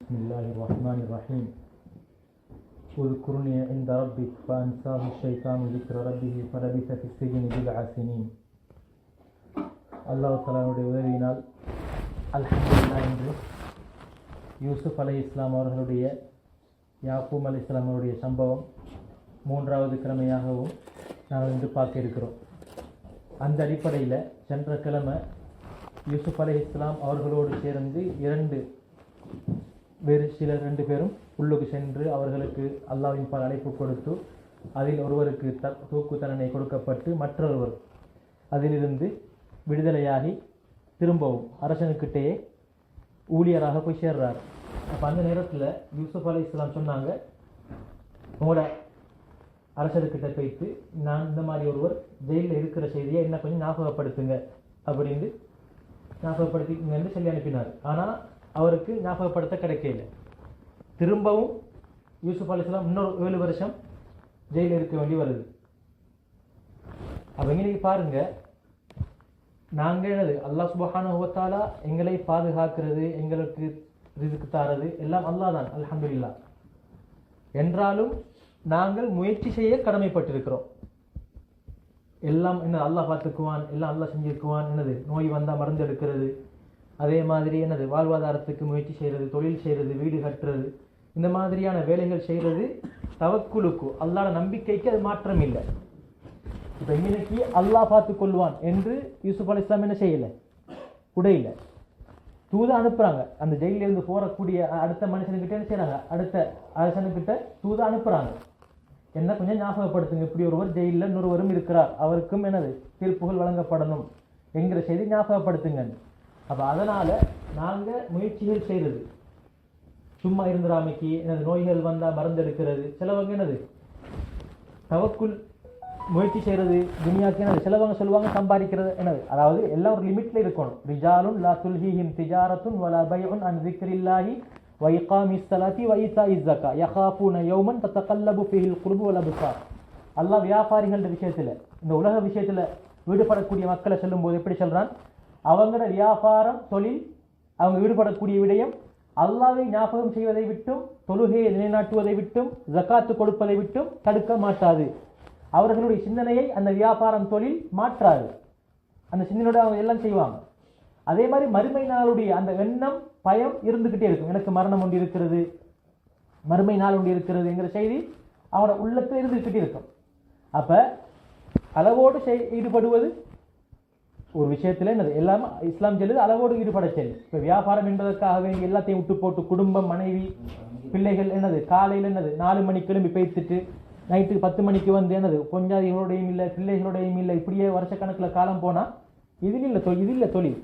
بسم الله الرحمن الرحيم اذكرني عند ربك فأنساه الشيطان ذكر ربه فلبث في السجن بضع سنين. அல்லாஹ் தஆலாவுடைய உதவியினால் அல்ஹம்துலில்லாஹ் என்று யூசுப் அலைஹிஸ்ஸலாம் அவர்களுடைய யாக்கூப் அலைஹிஸ்ஸலாம் அவருடைய சம்பவம் 3வது கிழமையாகவும் நாங்கள் இன்று பார்க்க இருக்கிறோம். அந்த அடிப்படையில் சென்ற கிழமை யூசுப் அலைஹிஸ்ஸலாம் அவர்களோடு சேர்ந்து ரெண்டு பேரும் உள்ளுக்கு சென்று அவர்களுக்கு அல்லாஹ்வின் பால் அழைப்பு கொடுத்து அதில் ஒருவருக்கு தூக்கு தண்டனை கொடுக்கப்பட்டு மற்றொருவர் அதிலிருந்து விடுதலையாகி திரும்பவும் அரசனுக்கிட்டேயே ஊழியராக போய் சேர்றார். அப்போ அந்த நேரத்தில் யூசுப் அலைஹிஸ்ஸலாம் சொன்னாங்க, உங்களோட அரசர்கிட்ட போயிட்டு நான் இந்த மாதிரி ஒருவர் ஜெயிலில் இருக்கிற செய்தியை என்ன கொஞ்சம் ஞாபகப்படுத்துங்க அப்படின்னு ஞாபகப்படுத்திங்கன்னு சொல்லி அனுப்பினார். ஆனால் அவருக்கு ஞாபகப்படுத்த கிடைக்கல. திரும்பவும் யூசுப் அலைஹிஸ்ஸலாம் இன்னொரு 7 வருஷம் ஜெயிலில் இருக்க வேண்டி வருது. அப்போ எங்களுக்கு பாருங்க, நாங்கள் அல்லாஹ் சுப்ஹானஹு வ தஆலா எங்களை பாதுகாக்கிறது, எங்களுக்கு ரிஸ்க் தாரது எல்லாம் அல்லாஹ் தான், அல்ஹம்துலில்லாஹ். என்றாலும் நாங்கள் முயற்சி செய்ய கடமைப்பட்டிருக்கிறோம். எல்லாம் அல்லாஹ் பார்த்துக்குவான், எல்லாம் அல்லாஹ் செஞ்சிருக்குவான். நோய் வந்தால் மருந்து எடுக்கிறது, அதே மாதிரி வாழ்வாதாரத்துக்கு முயற்சி செய்கிறது, தொழில் செய்கிறது, வீடு கட்டுறது, இந்த மாதிரியான வேலைகள் செய்கிறது தவக்குலுக்கு, அல்லாஹ்வுடைய நம்பிக்கைக்கு அது மாற்றம் இல்லை. இப்போ இன்னைக்கு அல்லாஹ் பார்த்து கொள்வான் என்று யூசுப் அலைஹிஸ்ஸலாம் என்ன செய்யலை, உடையில தூது அனுப்புறாங்க. அந்த ஜெயிலிருந்து போறக்கூடிய அடுத்த மனுஷனுக்கிட்ட என்ன செய்யறாங்க, அடுத்த அரசனுக்கிட்ட தூது அனுப்புறாங்க. என்ன கொஞ்சம் ஞாபகப்படுத்துங்க, இப்படி ஒருவர் ஜெயிலில் இன்னொருவரும் இருக்கிறார், அவருக்கும் தீர்ப்புகள் வழங்கப்படணும் என்கிற செய்தி ஞாபகப்படுத்துங்க. அப்போ அதனால் நாங்கள் முயற்சிகள் செய்கிறது, சும்மா இருந்துடாமைக்கு நோய்கள் வந்தால் மருந்து எடுக்கிறது, சிலவங்க தவக்குள் முயற்சி செய்கிறது, துனியாக்கு சிலவங்க சொல்லுவாங்க சம்பாதிக்கிறது அதாவது எல்லாம் ஒரு லிமிட்டில் இருக்கணும். ரிஜாலுன் லா துல்ஹிஹிம் திஜாரத்துன் வலா பைஉன் அன் ஸிக்ரில்லாஹி வ இகாமிஸ் ஸலாத்தி வ ஈதாஇஸ் ஸக்கா யகாஃபூன யௌமன் ததகல்லபு ஃபீஹில் குல்பு வல் அப்சார். அல்லாஹ் வியாபாரிகள் விஷயத்தில், இந்த உலக விஷயத்தில் ஈடுபடக்கூடிய மக்களை சொல்லும்போது எப்படி சொல்கிறான், அவங்களோட வியாபாரம் தொழில் அவங்க ஈடுபடக்கூடிய விடயம் அல்லாஹ்வை ஞாபகம் செய்வதை விட்டும் தொழுகையை நிலைநாட்டுவதை விட்டும் ஜக்காத்து கொடுப்பதை விட்டும் தடுக்க மாட்டாது. அவர்களுடைய சிந்தனையை அந்த வியாபாரம் தொழில் மாற்றாது. அந்த சிந்தனையோட அவங்க எல்லாம் செய்வாங்க. அதே மாதிரி மறுமை நாளுடைய அந்த எண்ணம் பயம் இருந்துகிட்டே இருக்கும். எனக்கு மரணம் ஒன்று இருக்கிறது, மறுமை நாள் ஒன்று இருக்கிறது என்கிற செய்தி அவனோட உள்ளத்தில் இருந்துகிட்டே இருக்கும். அப்ப அளவோடு ஈடுபடுவது ஒரு விஷயத்துல எல்லாம் இஸ்லாம் சொல்லுது, அளவோடு ஈடுபட செல்லு. இப்போ வியாபாரம் என்பதற்காக வேண்டி எல்லாத்தையும் விட்டு போட்டு குடும்பம், மனைவி, பிள்ளைகள் காலையில் 4 மணிக்கு கிளம்பி பேசிட்டு நைட்டு 10 மணிக்கு வந்து பொஞ்சாதிகளோடையும் இல்லை பிள்ளைகளோடையும் இல்லை, இப்படியே வருஷக்கணக்கில் காலம் போனால் இது இல்லை தொழில்.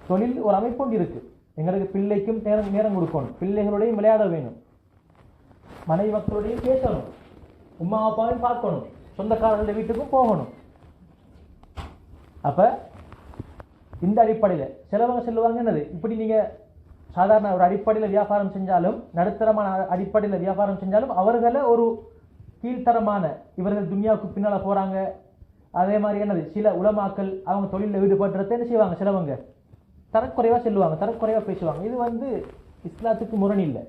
தொழில் ஒரு அமைப்பொண்டு இருக்கு. எங்களுக்கு பிள்ளைக்கும் நேரம் கொடுக்கணும், பிள்ளைகளோடையும் விளையாட வேணும், மனைவி மக்களோடையும் பேசணும், உமா அப்பாவையும் பார்க்கணும், சொந்தக்காரர்களுடைய வீட்டுக்கும் போகணும். அப்ப இந்த அடிப்படையில் சிலவங்க சொல்லுவாங்க, இப்படி நீங்க சாதாரண ஒரு அடிப்படையில் வியாபாரம் செஞ்சாலும், நடுத்தரமான அடிப்படையில் வியாபாரம் செஞ்சாலும் அவர்களை ஒரு கீழ்த்தரமான, இவர்கள் துன்யாவுக்கு பின்னால போறாங்க. அதே மாதிரி சில உலமாக்கள் அவங்க தொழிலில் ஈடுபடுறத என்ன செய்வாங்க, சிலவங்க தரக்குறைவா செல்லுவாங்க, தரக்குறைவா பேசுவாங்க. இது இஸ்லாத்துக்கு முரண் இல்லை.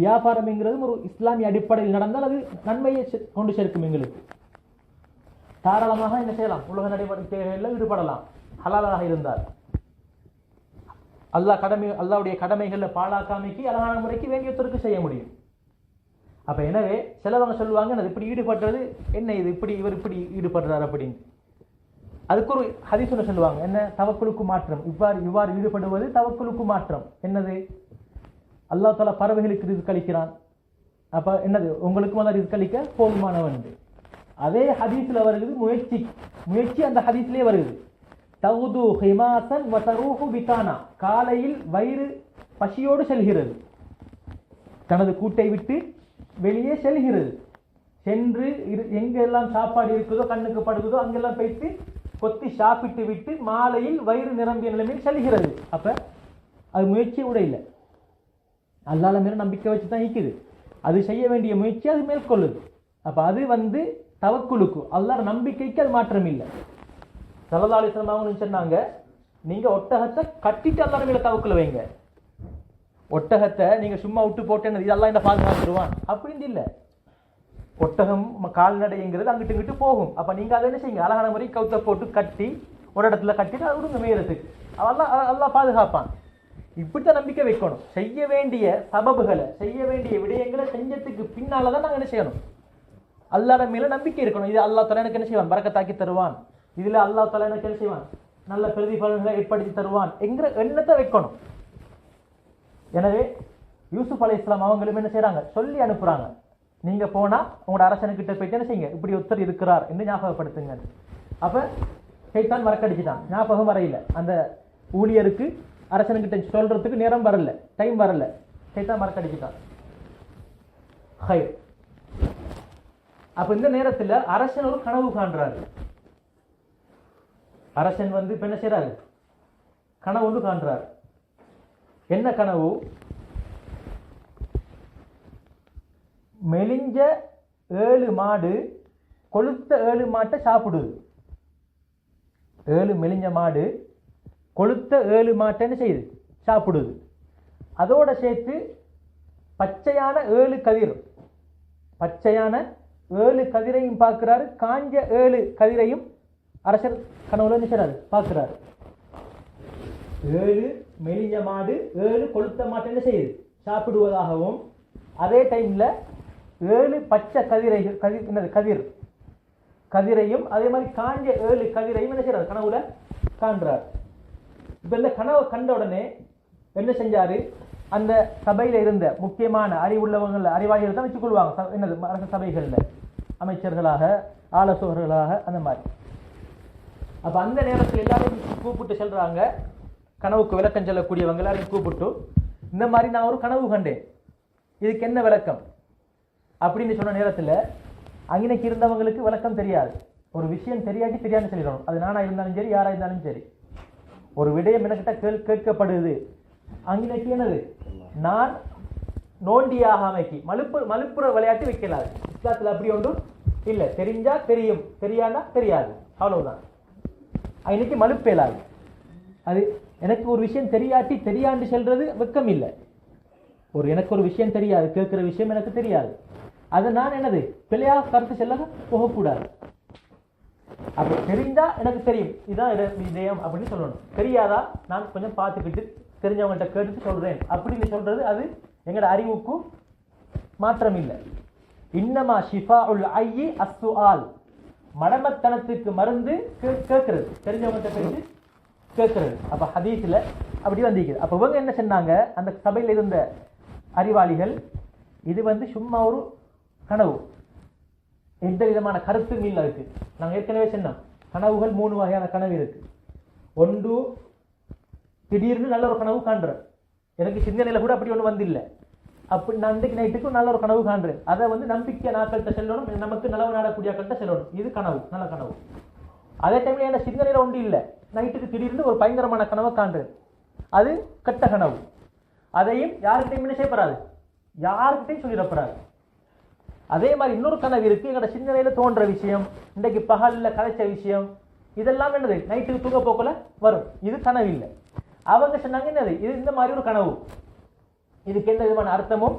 வியாபாரம்ங்கிறது ஒரு இஸ்லாமிய அடிப்படையில் நடந்தால் அது நன்மையை கொண்டு சேர்க்கும். எங்களுக்கு தாராளமாக என்ன செய்யலாம், உலக நடவடிக்கைகளில் ஈடுபடலாம், ஹலாலாக இருந்தால். அல்லாஹ்வுடைய கடமைகளில் பாழாக்காமைக்கு அழகான முறைக்கு வேண்டியவருக்கு செய்ய முடியும். அப்ப எனவே சிலவங்க சொல்லுவாங்க, இப்படி ஈடுபடுறது என்ன, இது இப்படி இவர் இப்படி ஈடுபடுறார் அப்படின்னு. அதுக்கு ஒரு ஹதீஸ் ஒன்று சொல்லுவாங்க, என்ன, தவக்குலுக்கு மாற்றம். இவ்வாறு ஈடுபடுவது தவக்குலுக்கு மாற்றம். என்னது, அல்லாஹ் தஆலா பறவைகளுக்கு ரிஸ்க் அளிக்கிறான். அப்ப உங்களுக்கும் அல்ல ரிஸ்க் அளிக்க போதுமானவன். அதே ஹதீஸ்ல வருகிறது முயற்சி அந்த ஹதீஸ்லயே வருகிறது. தகுது ஹிமாசன் வ தரூஹு பிதானா, காலையில் வயிறு பசியோடு செல்கிறது, தனது கூட்டை விட்டு வெளியே செல்கிறது, சென்று எங்கெல்லாம் சாப்பாடு இருக்குதோ கண்ணுக்கு படுகுதோ அங்கெல்லாம் போயிட்டு கொத்தி சாப்பிட்டு விட்டு மாலையில் வயிறு நிரம்பிய நிலைமையில் செல்கிறது. அப்ப அது முயற்சி கூட இல்லை, அல்லாஹ் மேல நம்பிக்கை வச்சு தான் இருக்குது. அது செய்ய வேண்டிய முயற்சி அது மேற்கொள்ளுது. அப்ப அது தவக்குலுக்கு, அல்லாஹ் நம்பிக்கைக்கு அது மாற்றம் இல்லை. ஸல்லல்லாஹு அலைஹி வஸல்லம் அவங்க சொன்னாங்க, நீங்க ஒட்டகத்தை கட்டிட்டு அல்லாஹ் மேல தவக்குல வைங்க, ஒட்டகத்தை நீங்க சும்மா விட்டு போட்டேன்னு இதெல்லாம் இந்த பாதுகாத்துருவான் அப்படின்னு இல்லை. ஒட்டகம் கால்நடைங்கிறது அங்கிட்டு இங்கிட்டு போகும். அப்ப நீங்க அதை என்ன செய்யுங்க, அழகான முறை கவுத்த போட்டு கட்டி ஒரு இடத்துல கட்டிட்டு அது விடுங்க மேயறதுக்கு, அதெல்லாம் பாதுகாப்பான். இப்படித்தான் நம்பிக்கை வைக்கணும். செய்ய வேண்டிய சபபுகளை, செய்ய வேண்டிய விடயங்களை செஞ்சதுக்கு பின்னாலதான் நாங்க என்ன செய்யணும், அல்லாஹ் மேல நம்பிக்கை இருக்கணும். இது அல்லாஹ் தஆலா எனக்கு என்ன செய்வான், பரக்கத்தாக்கி தருவான், இதுல அல்லாஹ் தஆலா எனக்கு என்ன செய்வான், நல்ல பிரதிபலன்களை ஏற்படுத்தி தருவான் என்கிற எண்ணத்தை வைக்கணும். எனவே யூசுப் அலைஹிஸ்ஸலாம் அவங்களும் என்ன செய்யறாங்க, சொல்லி அனுப்புறாங்க, நீங்க போனா உங்களோட அரசனுக்கிட்ட போயிட்டு என்ன செய்யுங்க, இப்படி ஒருத்தர் இருக்கிறார் என்று ஞாபகப்படுத்துங்க. அப்ப ஷைத்தான் மறக்கடிச்சுட்டான், ஞாபகம் வரையில, அந்த ஊழியருக்கு அரசனுக்கிட்ட சொல்றதுக்கு நேரம் வரல, டைம் வரல, ஷைத்தான் மறக்கடிச்சுட்டான். அப்ப இந்த நேரத்துல அரசன் ஒரு கனவு காண்றாரு. அரசன் வந்து இப்ப என்ன செய்யறாரு, கனவு ஒன்று காண்றாரு. என்ன கனவு, மெலிஞ்ச 7 மாடு கொளுத்த 7 மாட்டை சாப்பிடுது. 7 மெலிஞ்ச மாடு கொளுத்த 7 மாட்டை என்ன செய்யுது, சாப்பிடுது. அதோட சேர்த்து பச்சையான 7 கதிர், பச்சையான 7 கதிரையும் பார்க்கிறாரு, காஞ்ச 7 கதிரையும் அரசர் கனவுல என்ன செய்றாரு, பார்க்கிறாரு. 7 மெலிஞ்ச மாடு 7 கொளுத்த மாட்டை என்ன செய்யுது, சாப்பிடுவதாகவும், அதே டைம்ல 7 பச்சை கதிரையும் அதே மாதிரி காஞ்ச 7 கதிரையும் என்ன செய்யறாரு, கனவுல காண்றார். இப்ப இந்த கனவை கண்ட உடனே என்ன செஞ்சாரு, அந்த சபையில இருந்த முக்கியமான அறிவுள்ளவர்கள், அறிவாளிகள் தான் வச்சுக் கொள்வாங்க என்னது, அரச சபைகள்ல அமைச்சர்களாக, ஆலோசகர்களாக, அந்த மாதிரி. அப்ப அந்த நேரத்தில் எல்லாரும் கூப்பிட்டு சொல்றாங்க, கனவுக்கு விளக்கம் சொல்லக்கூடியவங்க எல்லாரையும் கூப்பிட்டு, இந்த மாதிரி நான் ஒரு கனவு கண்டேன், இதுக்கு என்ன விளக்கம் அப்படின்னு சொன்ன நேரத்தில் அங்கனைக்கு இருந்தவங்களுக்கு விளக்கம் தெரியாது. ஒரு விஷயம் தெரியாட்டி தெரியாதுன்னு சொல்லிடணும். அது நானா இருந்தாலும் சரி, யாரா இருந்தாலும் சரி, ஒரு விடயம் எனக்கிட்ட கேட்கப்படுது, அங்கனைக்கு என்னது, நான் நோண்டியாக அமைக்கி மலுப்புற விளையாட்டு வைக்கலாது. இஸ்லாத்துல அப்படி ஒன்றும் இல்லை. தெரிஞ்சா தெரியும், தெரியாதா தெரியாது, அவ்வளவுதான். இன்னைக்கு மலுப்பேலாது. அது எனக்கு ஒரு விஷயம் தெரியாட்டி தெரியாண்டு சொல்றது வெக்கம் இல்லை. எனக்கு ஒரு விஷயம் தெரியாது, கேட்கிற விஷயம் எனக்கு தெரியாது, அதை நான் என்னது பிள்ளையாக கருத்து செல்ல போகக்கூடாது. அப்படி தெரிந்தா எனக்கு தெரியும், இதான் இதயம் அப்படின்னு சொல்லணும். தெரியாதா நான் கொஞ்சம் பார்த்துக்கிட்டு தெரிஞ்சவங்கள்ட்ட கேட்டுட்டு சொல்றேன் அப்படின்னு சொல்றது அது எங்களோட அறிவுக்கு மாற்றம் இல்லை. இன்னமா ஷிஃபாஉல் ஐயி அஸ்ஸுஆல், மடமத்தனத்துக்கு மருந்து கேட்கிறது, தெரிஞ்சவங்கள்ட்ட கேட்டு கேட்கிறது. அப்ப ஹதீஸ்ல அப்படி வந்திருக்குது. அப்ப இவங்க என்ன சொன்னாங்க, அந்த சபையில் இருந்த அறிவாளிகள், இது வந்து சும்மா ஒரு கனவு, எந்த விதமான கருத்தும் இல்லை இருக்கு. நாங்கள் ஏற்கனவே சொன்னோம், கனவுகள் 3 வகையான கனவு இருக்கு. ஒன்று திடீர்னு நல்ல ஒரு கனவு காண்றேன், எனக்கு சிந்தனையில கூட அப்படி ஒன்று வந்தில்லை, அப்படி நான் அன்றைக்கு நைட்டுக்கும் நல்ல ஒரு கனவு காண்றேன், அதை வந்து நம்பிக்கை நாட்கள்கிட்ட செல்லணும், நமக்கு நலவு நாடக்கூடிய ஆட்கள்கிட்ட செல்லணும், இது கனவு, நல்ல கனவு. அதே டைம்ல என்ன சிந்தனையில ஒன்று இல்லை, நைட்டுக்கு திடீர்னு ஒரு பயங்கரமான கனவை காண்றேன், அது கெட்ட கனவு. அதையும் யாருக்கிட்டையும் என்ன செய்யப்படாது, யாருக்கிட்டையும் சொல்லிடப்படாது. அதே மாதிரி இன்னொரு கனவு இருக்கு, எங்களோட சிந்தனையில தோன்ற விஷயம், இன்றைக்கு பகல்ல கலைச்ச விஷயம், இதெல்லாம் என்னது நைட்டுக்கு தூங்க போக்கல வரும், இது கனவு இல்லை. அவங்க சொன்னாங்க என்னது, இது இந்த மாதிரி ஒரு கனவு, இதுக்கு எந்த விதமான அர்த்தமும்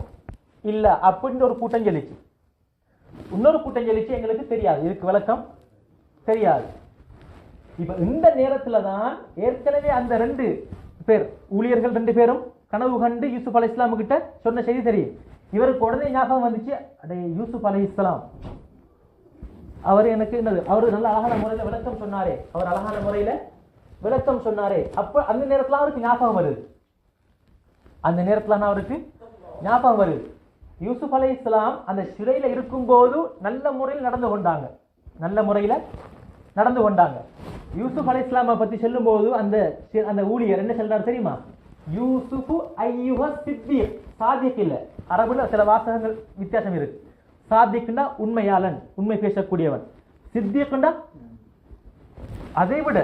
இல்ல அப்படின்னு ஒரு கூட்டம் சொல்லிச்சு. இன்னொரு கூட்டம் சொல்லிச்சு, எங்களுக்கு தெரியாது, இதுக்கு விளக்கம் தெரியாது. இப்ப இந்த நேரத்துல தான் ஏற்கனவே அந்த 2 பேர் ஊழியர்கள் 2 பேரும் கனவு கண்டு யூசுப் அலைஹிஸ்ஸலாம் கிட்ட சொன்ன செய்தி தெரியும். இவருக்கு உடனே ஞாபகம் வந்துச்சு, அடே யூசுப் அலைஹிஸ்ஸலாம் அவர் எனக்கு என்னது, அவர் நல்ல அழகான முறையில விளக்கம் சொன்னாரே, அவர் அழகான முறையில விளக்கம் சொன்னாரே. அப்ப அந்த நேரத்துல அவருக்கு ஞாபகம் வருது, அந்த நேரத்துல அவருக்கு ஞாபகம் வருது, யூசுப் அலைஹிஸ்ஸலாம் அந்த சிறையில இருக்கும் போது நல்ல முறையில் நடந்து கொண்டாங்க, நல்ல முறையில நடந்து கொண்டாங்க. யூசுப் அலைஹிஸ்ஸலாமை பத்தி சொல்லும் போது அந்த ஊழியர் என்ன சொல்றாரு தெரியுமா, யூசுஃபு ஐயுஹ சித்திக், சாதிக் இல்ல, அரபுல சில வாசகங்கள் வித்தியாசம் இருக்கு. சாதிக்னா உண்மையாளன், உண்மை பேசக்கூடியவன், சித்திக்னா அதை விட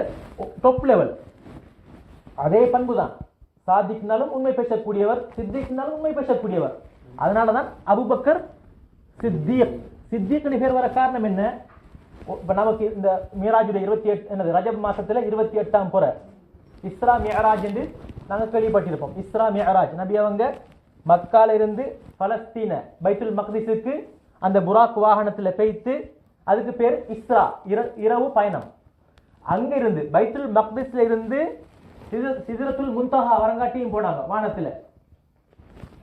டாப் லெவல், அதே பண்பு தான். சாதிக்னாலும் உண்மை பேசக்கூடியவர், சித்திக்னாலும் உண்மை பேசக்கூடியவர். அதனாலதான் அபூபக்கர் சித்திக். சித்திக்னு பேர் வர காரணம் என்ன, இப்ப நமக்கு இந்த மியராஜுடைய 28 என்னது ரஜப் மாசத்துல 28ஆம் புற இஸ்ரா மியராஜ் என்று நாங்கள் கேள்விப்பட்டிருப்போம். இஸ்ரா மிஅராஜ். நபி அவங்க மக்கால இருந்து பலஸ்தீன பைத்துல் மக்திஸுக்கு அந்த புராக் வாகனத்தில் பெய்த்து, அதுக்கு பேர் இஸ்ரா, இரவு பயணம். அங்கிருந்து பைத்துல் மக்திஸ்ல இருந்து சிதறத்துல் முன்தஹா வரங்காட்டியும் போனாங்க வானத்துல,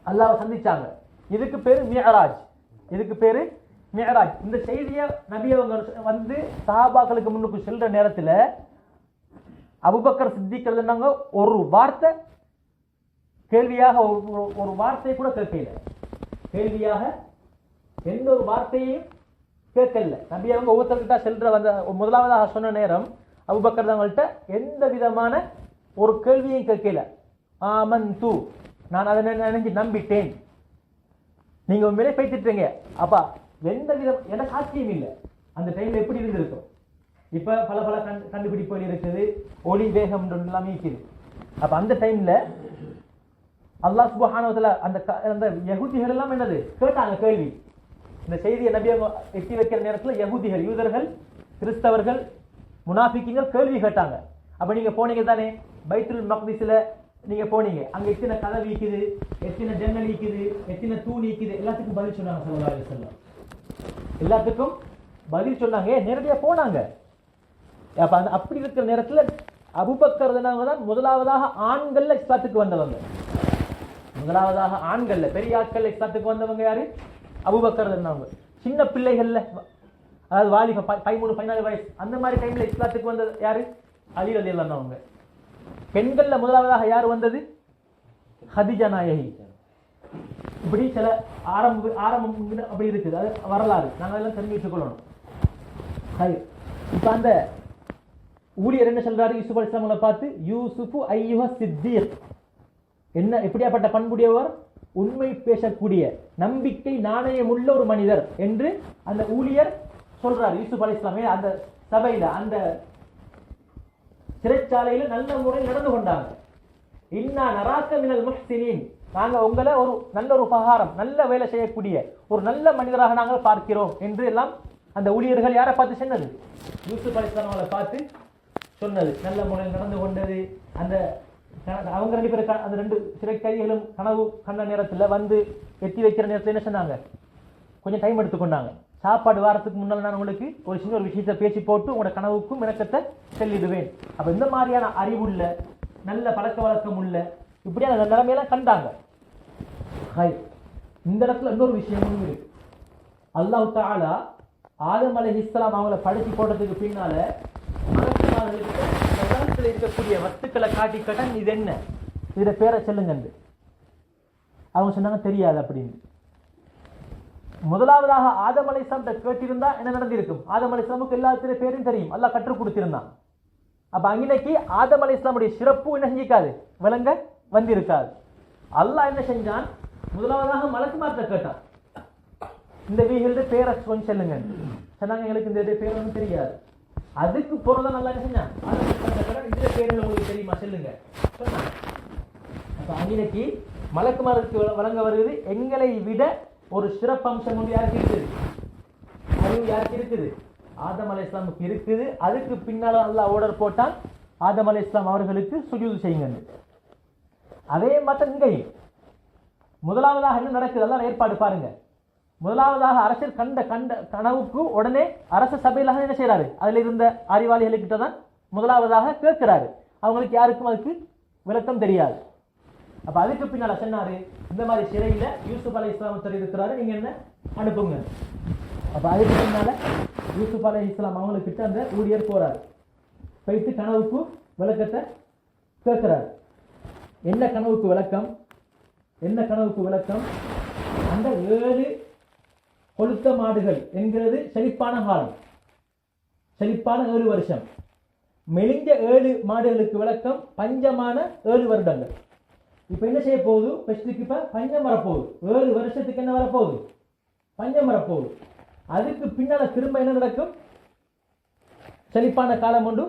அல்லாஹ்வை சந்திச்சாங்க. இதுக்கு பேரு மிஅராஜ். இதுக்கு பேரு மிஅராஜ். இந்த செய்தியை நபி அவங்க வந்து சஹாபாக்களுக்கு முன்னுக்கு செல்ற நேரத்துல அபூபக்கர் சித்திக் எழுதினாங்க, ஒரு வார்த்தை கேள்வியாக ஒரு வார்த்தையை கூட கேட்கல. கேள்வியாக எந்த ஒரு வார்த்தையையும் கேட்கல. நபி அவங்க ஒவ்வொருத்தர்கிட்ட செல்ற வந்த முதலாவதாக சொன்ன நேரம் அபூபக்கர் அவங்கள்ட்ட எந்த விதமான ஒரு கேள்வியும் கேட்கல. ஆமன்து, நான் அதை நினைஞ்சு நம்பிட்டேன். நீங்க உண்மையிலே பேசிட்டுறீங்க. அப்பா எந்த விதம் எனக்கு ஆச்சரியம் இல்லை. அந்த டைம்ல எப்படி இருந்திருக்கும்? இப்ப பல பல கண்டுபிடிப்புகள் இருக்குது, ஒளி வேகம் எல்லாமே இருக்குது. அப்ப அந்த டைம்ல அல்லாஹ் சுப்ஹானஹு வ தஆலா அந்த யஹூதிகள் எல்லாம் என்னது கேட்டாங்க கேள்வி. இந்த செய்தியை நபி அவங்க எட்டி வைக்கிற நேரத்தில் யஹூதிகள், யூதர்கள், கிறிஸ்தவர்கள், முனாஃபிக்குகள் கேள்வி கேட்டாங்க. அப்ப நீங்க போனீங்க தானே பைத்துல் மக்திஸ்ல, நீங்க போனீங்க, அங்க எத்தனை கதவு இருக்குது, எத்தனை ஜன்னல் இருக்குது, எத்தனை தூண் இருக்குது, எல்லாத்துக்கும் பதில் சொன்னாங்க ஸல்லல்லாஹு அலைஹி வஸல்லம். எல்லாத்துக்கும் பதில் சொன்னாங்க, நேரடியா போனாங்க. அப்ப அந்த அப்படி இருக்கிற நேரத்துல அபூபக்கர் தான் முதலாவதாக ஆண்கள்ல இஸ்லாத்துக்கு வந்தவங்க. முதலாவதாக ஆண்கள்ல பெரிய ஆட்கள் இஸ்லாத்துக்கு வந்தவங்க யாரு? அபூபக்கர் இருந்தாங்க. சின்ன பிள்ளைகள்ல, அதாவது வாலிப 13 14 வயசு அந்த மாதிரி டைம்ல இஸ்லாத்துக்கு வந்தது யாரு? அலி ரலியல்லாஹு அன்ஹு அவங்க. பெண்கள்ல முதலாவதாக யார் வந்தது? ஹதீஜா நாயகி. இப்படி சில ஆரம்பம் அப்படி இருக்குது, அது வரலாறு, நாங்கள் எல்லாம் தெரிஞ்சு வச்சுக்கொள்ளணும். இப்ப அந்த ஊழியர் என்ன சொல்றாரு யூசுப் அலைஹிஸ்ஸலாமை பார்த்து? யூசுஃபு ஐயுஹ சித்தீக். என்ன எப்படியாப்பட்ட பண்புடையவர்? உண்மை பேசக்கூடிய, நம்பிக்கை நாணயம் உள்ள ஒரு மனிதர் என்று அந்த ஊழியர் சொல்றாரு யூசுப் அலைஹிஸ்ஸலாமே. அந்த சபையில, அந்த சிறைச்சாலையில நல்ல முறையில் நடந்து கொண்டாங்க. இன்னா நராக்க மினல் முஹ்சினீன், நாங்க உங்களை ஒரு நல்ல ஒரு உபகாரம், நல்ல வேலை செய்யக்கூடிய ஒரு நல்ல மனிதராக நாங்கள் பார்க்கிறோம் என்று எல்லாம் அந்த ஊழியர்கள் யாரை பார்த்து சொன்னது? யூசுப் அலைஹிஸ்ஸலாம் அவங்களை பார்த்து சொன்னது. நல்ல முறையில் நடந்து கொண்டது. அந்த அவங்க 2 பேரும், அந்த 2 சிறை கைதிகளும் கனவு கண்ட நேரத்தில் வந்து எத்தி வைக்கிற நேரத்தில் என்ன சொன்னாங்க? கொஞ்சம் டைம் எடுத்துக்கொண்டாங்க. சாப்பாடு வாரத்துக்கு முன்னால் நான் உங்களுக்கு ஒரு சின்ன ஒரு விஷயத்தை பேசி போட்டு உங்களோட கனவுக்கும் விளக்கத்தை சொல்லிடுவேன். அப்ப இந்த மாதிரியான அறிவுள்ள, நல்ல பழக்க வழக்கம் உள்ள, இப்படியான நிலைமையெல்லாம் கண்டாங்க. இந்த இடத்துல இன்னொரு விஷயமும் இருக்கு. அல்லாஹ் தஆலா ஆதம் அலைஹிஸ்ஸலாம் அவங்களை படைச்சு போட்டதுக்கு பின்னால உலகத்தில் இருக்கக்கூடிய வஸ்துக்களை காட்டி கடன், இது என்ன, இத பேரை சொல்லுங்க. அவங்க சொன்னாங்க தெரியாது அப்படின்னு. முதலாவதாக ஆதம் அலைஹிஸ்ஸலாம் கேட்டிருந்தா என்ன நடந்திருக்கும்? ஆதம் அலைஹிஸ்ஸலாமுக்கு எல்லாத்திலே பேரும் தெரியும், அல்லாஹ் கற்றுக் கொடுத்திருந்தான். அப்ப அன்னைக்கு ஆதம் அலைஹிஸ்ஸலாமுடைய சிறப்பு என்ன செஞ்சிருக்காது, விளங்க வந்திருக்காது. அல்லாஹ் என்ன செஞ்சான்? முதலாவதாக மலக்குமார்ட்ட கேட்டான், இந்த வீகளோட பேரை கொஞ்சம் சொல்லுங்க. சொன்னாங்க எங்களுக்கு இந்த பேர் ஒன்றும் தெரியாது. அதுக்கு போறதான் நல்லா என்ன செஞ்சான்? இந்த பேர்கள் உங்களுக்கு தெரியுமா சொல்லுங்க சொன்னாங்க. அப்ப அன்னைக்கு மலக்குமாருக்கு வழங்க வருவது எங்களை விட ஒரு சிறப்பம்சம் ஒன்று யாருக்கு இருக்குது? அறிவு யாருக்கு இருக்குது? ஆதம் அலைஹிஸ்ஸலாமுக்கு இருக்குது. அதுக்கு பின்னால அல்லாஹ் ஆர்டர் போட்டான், ஆதம் அலைஹிஸ்ஸலாம் அவர்களுக்கு சுஜூது செய்யுங்க. அதே மாதிரி இங்கேயும் முதலாவதாக என்ன நடக்குது? எல்லாம் ஏற்பாடு பாருங்க. முதலாவதாக அரசர் கண்ட கனவுக்கு உடனே அரச சபையிலாக என்ன செய்யறாரு? அதுல இருந்த அறிவாளிகளுக்கிட்ட தான் முதலாவதாக கேட்கிறாரு. அவங்களுக்கு யாருக்கும் அதுக்கு விளக்கம் தெரியாது. அப்ப அதுக்கு பின்னால சொன்னாரு, இந்த மாதிரி சிறையில யூசுப் அலைஹிஸ்ஸலாம் இருக்கிறாரு, நீங்க என்ன அனுப்புங்க. அப்ப அதுக்கு பின்னால யூசுப் அலைஹிஸ்ஸலாம் அவங்களுக்கிட்ட அந்த ஊழியர் போறாரு. போயிட்டு கனவுக்கு விளக்கத்தை கேட்கிறாரு. என்ன கனவுக்கு விளக்கம்? என்ன கனவுக்கு விளக்கம்? அந்த 7 கொளுத்த மாடுகள் என்கிறது செழிப்பான காலம், செழிப்பான 7 வருஷம். மெலிஞ்ச 7 மாடுகளுக்கு விளக்கம் பஞ்சமான 7 வருடங்கள். இப்ப என்ன செய்ய போகுது? இப்ப பஞ்சம் வரப்போகுது. 7 வருஷத்துக்கு என்ன வரப்போகுது? பஞ்சம் வரப்போகுது. அதுக்கு பின்னால திரும்ப என்ன நடக்கும்? செழிப்பான காலம் ஒன்று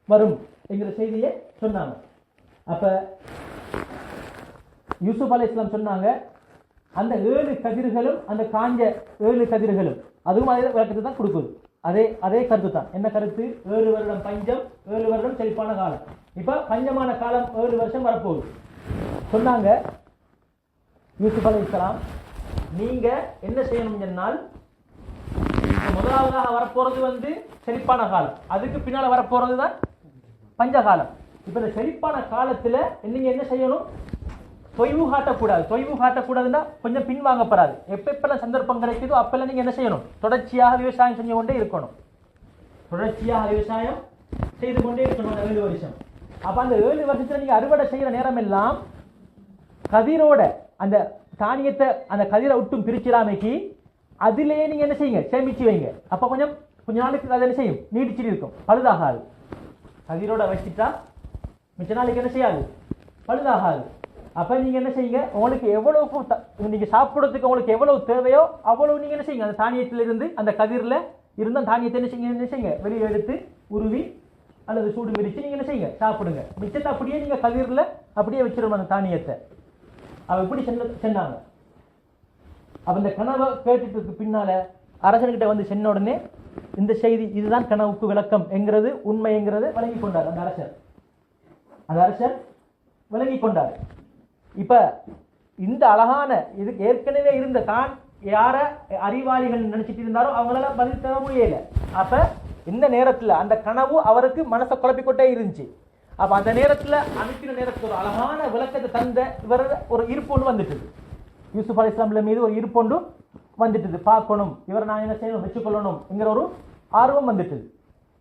வரும் என்கிற செய்தியை சொன்னாங்க. அப்ப யூசுப் அலைஹிஸ்ஸலாம் சொன்னாங்க, அந்த 7 கதிர்களும், அந்த காஞ்ச 7 கதிர்களும், அதுவும் அதே விளக்கத்தை தான் கொடுக்குது. அதே கருத்து தான். என்ன கருத்து? 7 வருடம் பஞ்சம், 7 வருடம் செழிப்பான காலம். இப்ப பஞ்சமான காலம் 7 வருஷம் வரப்போகுது. சொன்னாங்க யூசுப் அலைஹிஸ்ஸலாம், நீங்க என்ன செய்யணும் சொன்னால், முதலாவதாக வரப்போறது செழிப்பான காலம், அதுக்கு பின்னால வரப்போறது தான் பஞ்சகாலம். இப்ப இந்த செழிப்பான காலத்துல நீங்க என்ன செய்யணும், தொய்வு காட்டக்கூடாது. தொய்வு காட்டக்கூடாதுன்னா கொஞ்சம் பின்வாங்கப்படாது. எப்பெல்லாம் சந்தர்ப்பம் கிடைக்குதோ அப்பெல்லாம் நீங்க என்ன செய்யணும், தொடர்ச்சியாக விவசாயம் செஞ்சு கொண்டே இருக்கணும். தொடர்ச்சியாக விவசாயம் செய்து கொண்டே இருக்கணும் அந்த 7 வருஷம். அப்ப அந்த 7 வருஷத்துல நீங்க அறுவடை செய்யற நேரம் எல்லாம் கதிரோட அந்த தானியத்தை அந்த கதிரை விட்டும் பிரிச்சிடாமைக்கு அதிலேயே நீங்க என்ன செய்யுங்க, சேமிச்சு வைங்க. அப்ப கொஞ்ச நாளுக்கு அதை என்ன செய்யும், நீடிச்சுட்டு இருக்கும், பழுதாகாது. கதிரோட வச்சுட்டா மிச்ச நாளைக்கு என்ன செய்யாது, பழுதாகாது. அப்ப நீங்க என்ன செய்யுங்க, உங்களுக்கு எவ்வளவு நீங்க சாப்பிடுறதுக்கு உங்களுக்கு எவ்வளவு தேவையோ அவ்வளவு நீங்க என்ன செய்யுங்க, அந்த தானியத்துல இருந்து அந்த கதிரில இருந்த தானியத்தை என்ன செய்யுங்க, வெளியே எடுத்து உருவி அல்லது சூடு மிதிச்சு நீங்க என்ன செய்யுங்க, சாப்பிடுங்க. மிச்சத்தை அப்படியே நீங்க கதிரில அப்படியே வச்சிருவோம் அந்த தானியத்தை. அவ இப்படி சென்னாங்க. அப்ப இந்த கனவை கேட்டுட்டு பின்னால அரசன்கிட்ட சென்ன உடனே இந்த செய்தி இதுதான் கனவுக்கு விளக்கம் என்கிறது உண்மை என்கிறது வழங்கி கொண்டார் அந்த அரசர். அந்த அரசர் விளங்கி கொண்டார். இப்ப இந்த அழகான இது ஏற்கனவே இருந்த தான் யார அறிவாளிகள் நினைச்சிட்டு இருந்தாரோ அவங்களால பதில் தர முடியல. அப்ப இந்த நேரத்துல அந்த கனவு அவருக்கு மனசை குழப்பிக்கொண்டே இருந்துச்சு. அப்ப அந்த நேரத்துல அனுப்பின நேரத்துல ஒரு அழகான விளக்கத்தை தந்த இவர் ஒரு இருப்பொண்டு வந்துட்டு, யூசுப் அலைஹிஸ்ஸலாம் மீது ஒரு இருப்பொண்டு வந்துட்டு, பார்க்கணும் இவரை நான் என்ன செய்யணும், வச்சுக்கொள்ளணும் என்கிற ஒரு ஆர்வம் வந்துட்டு.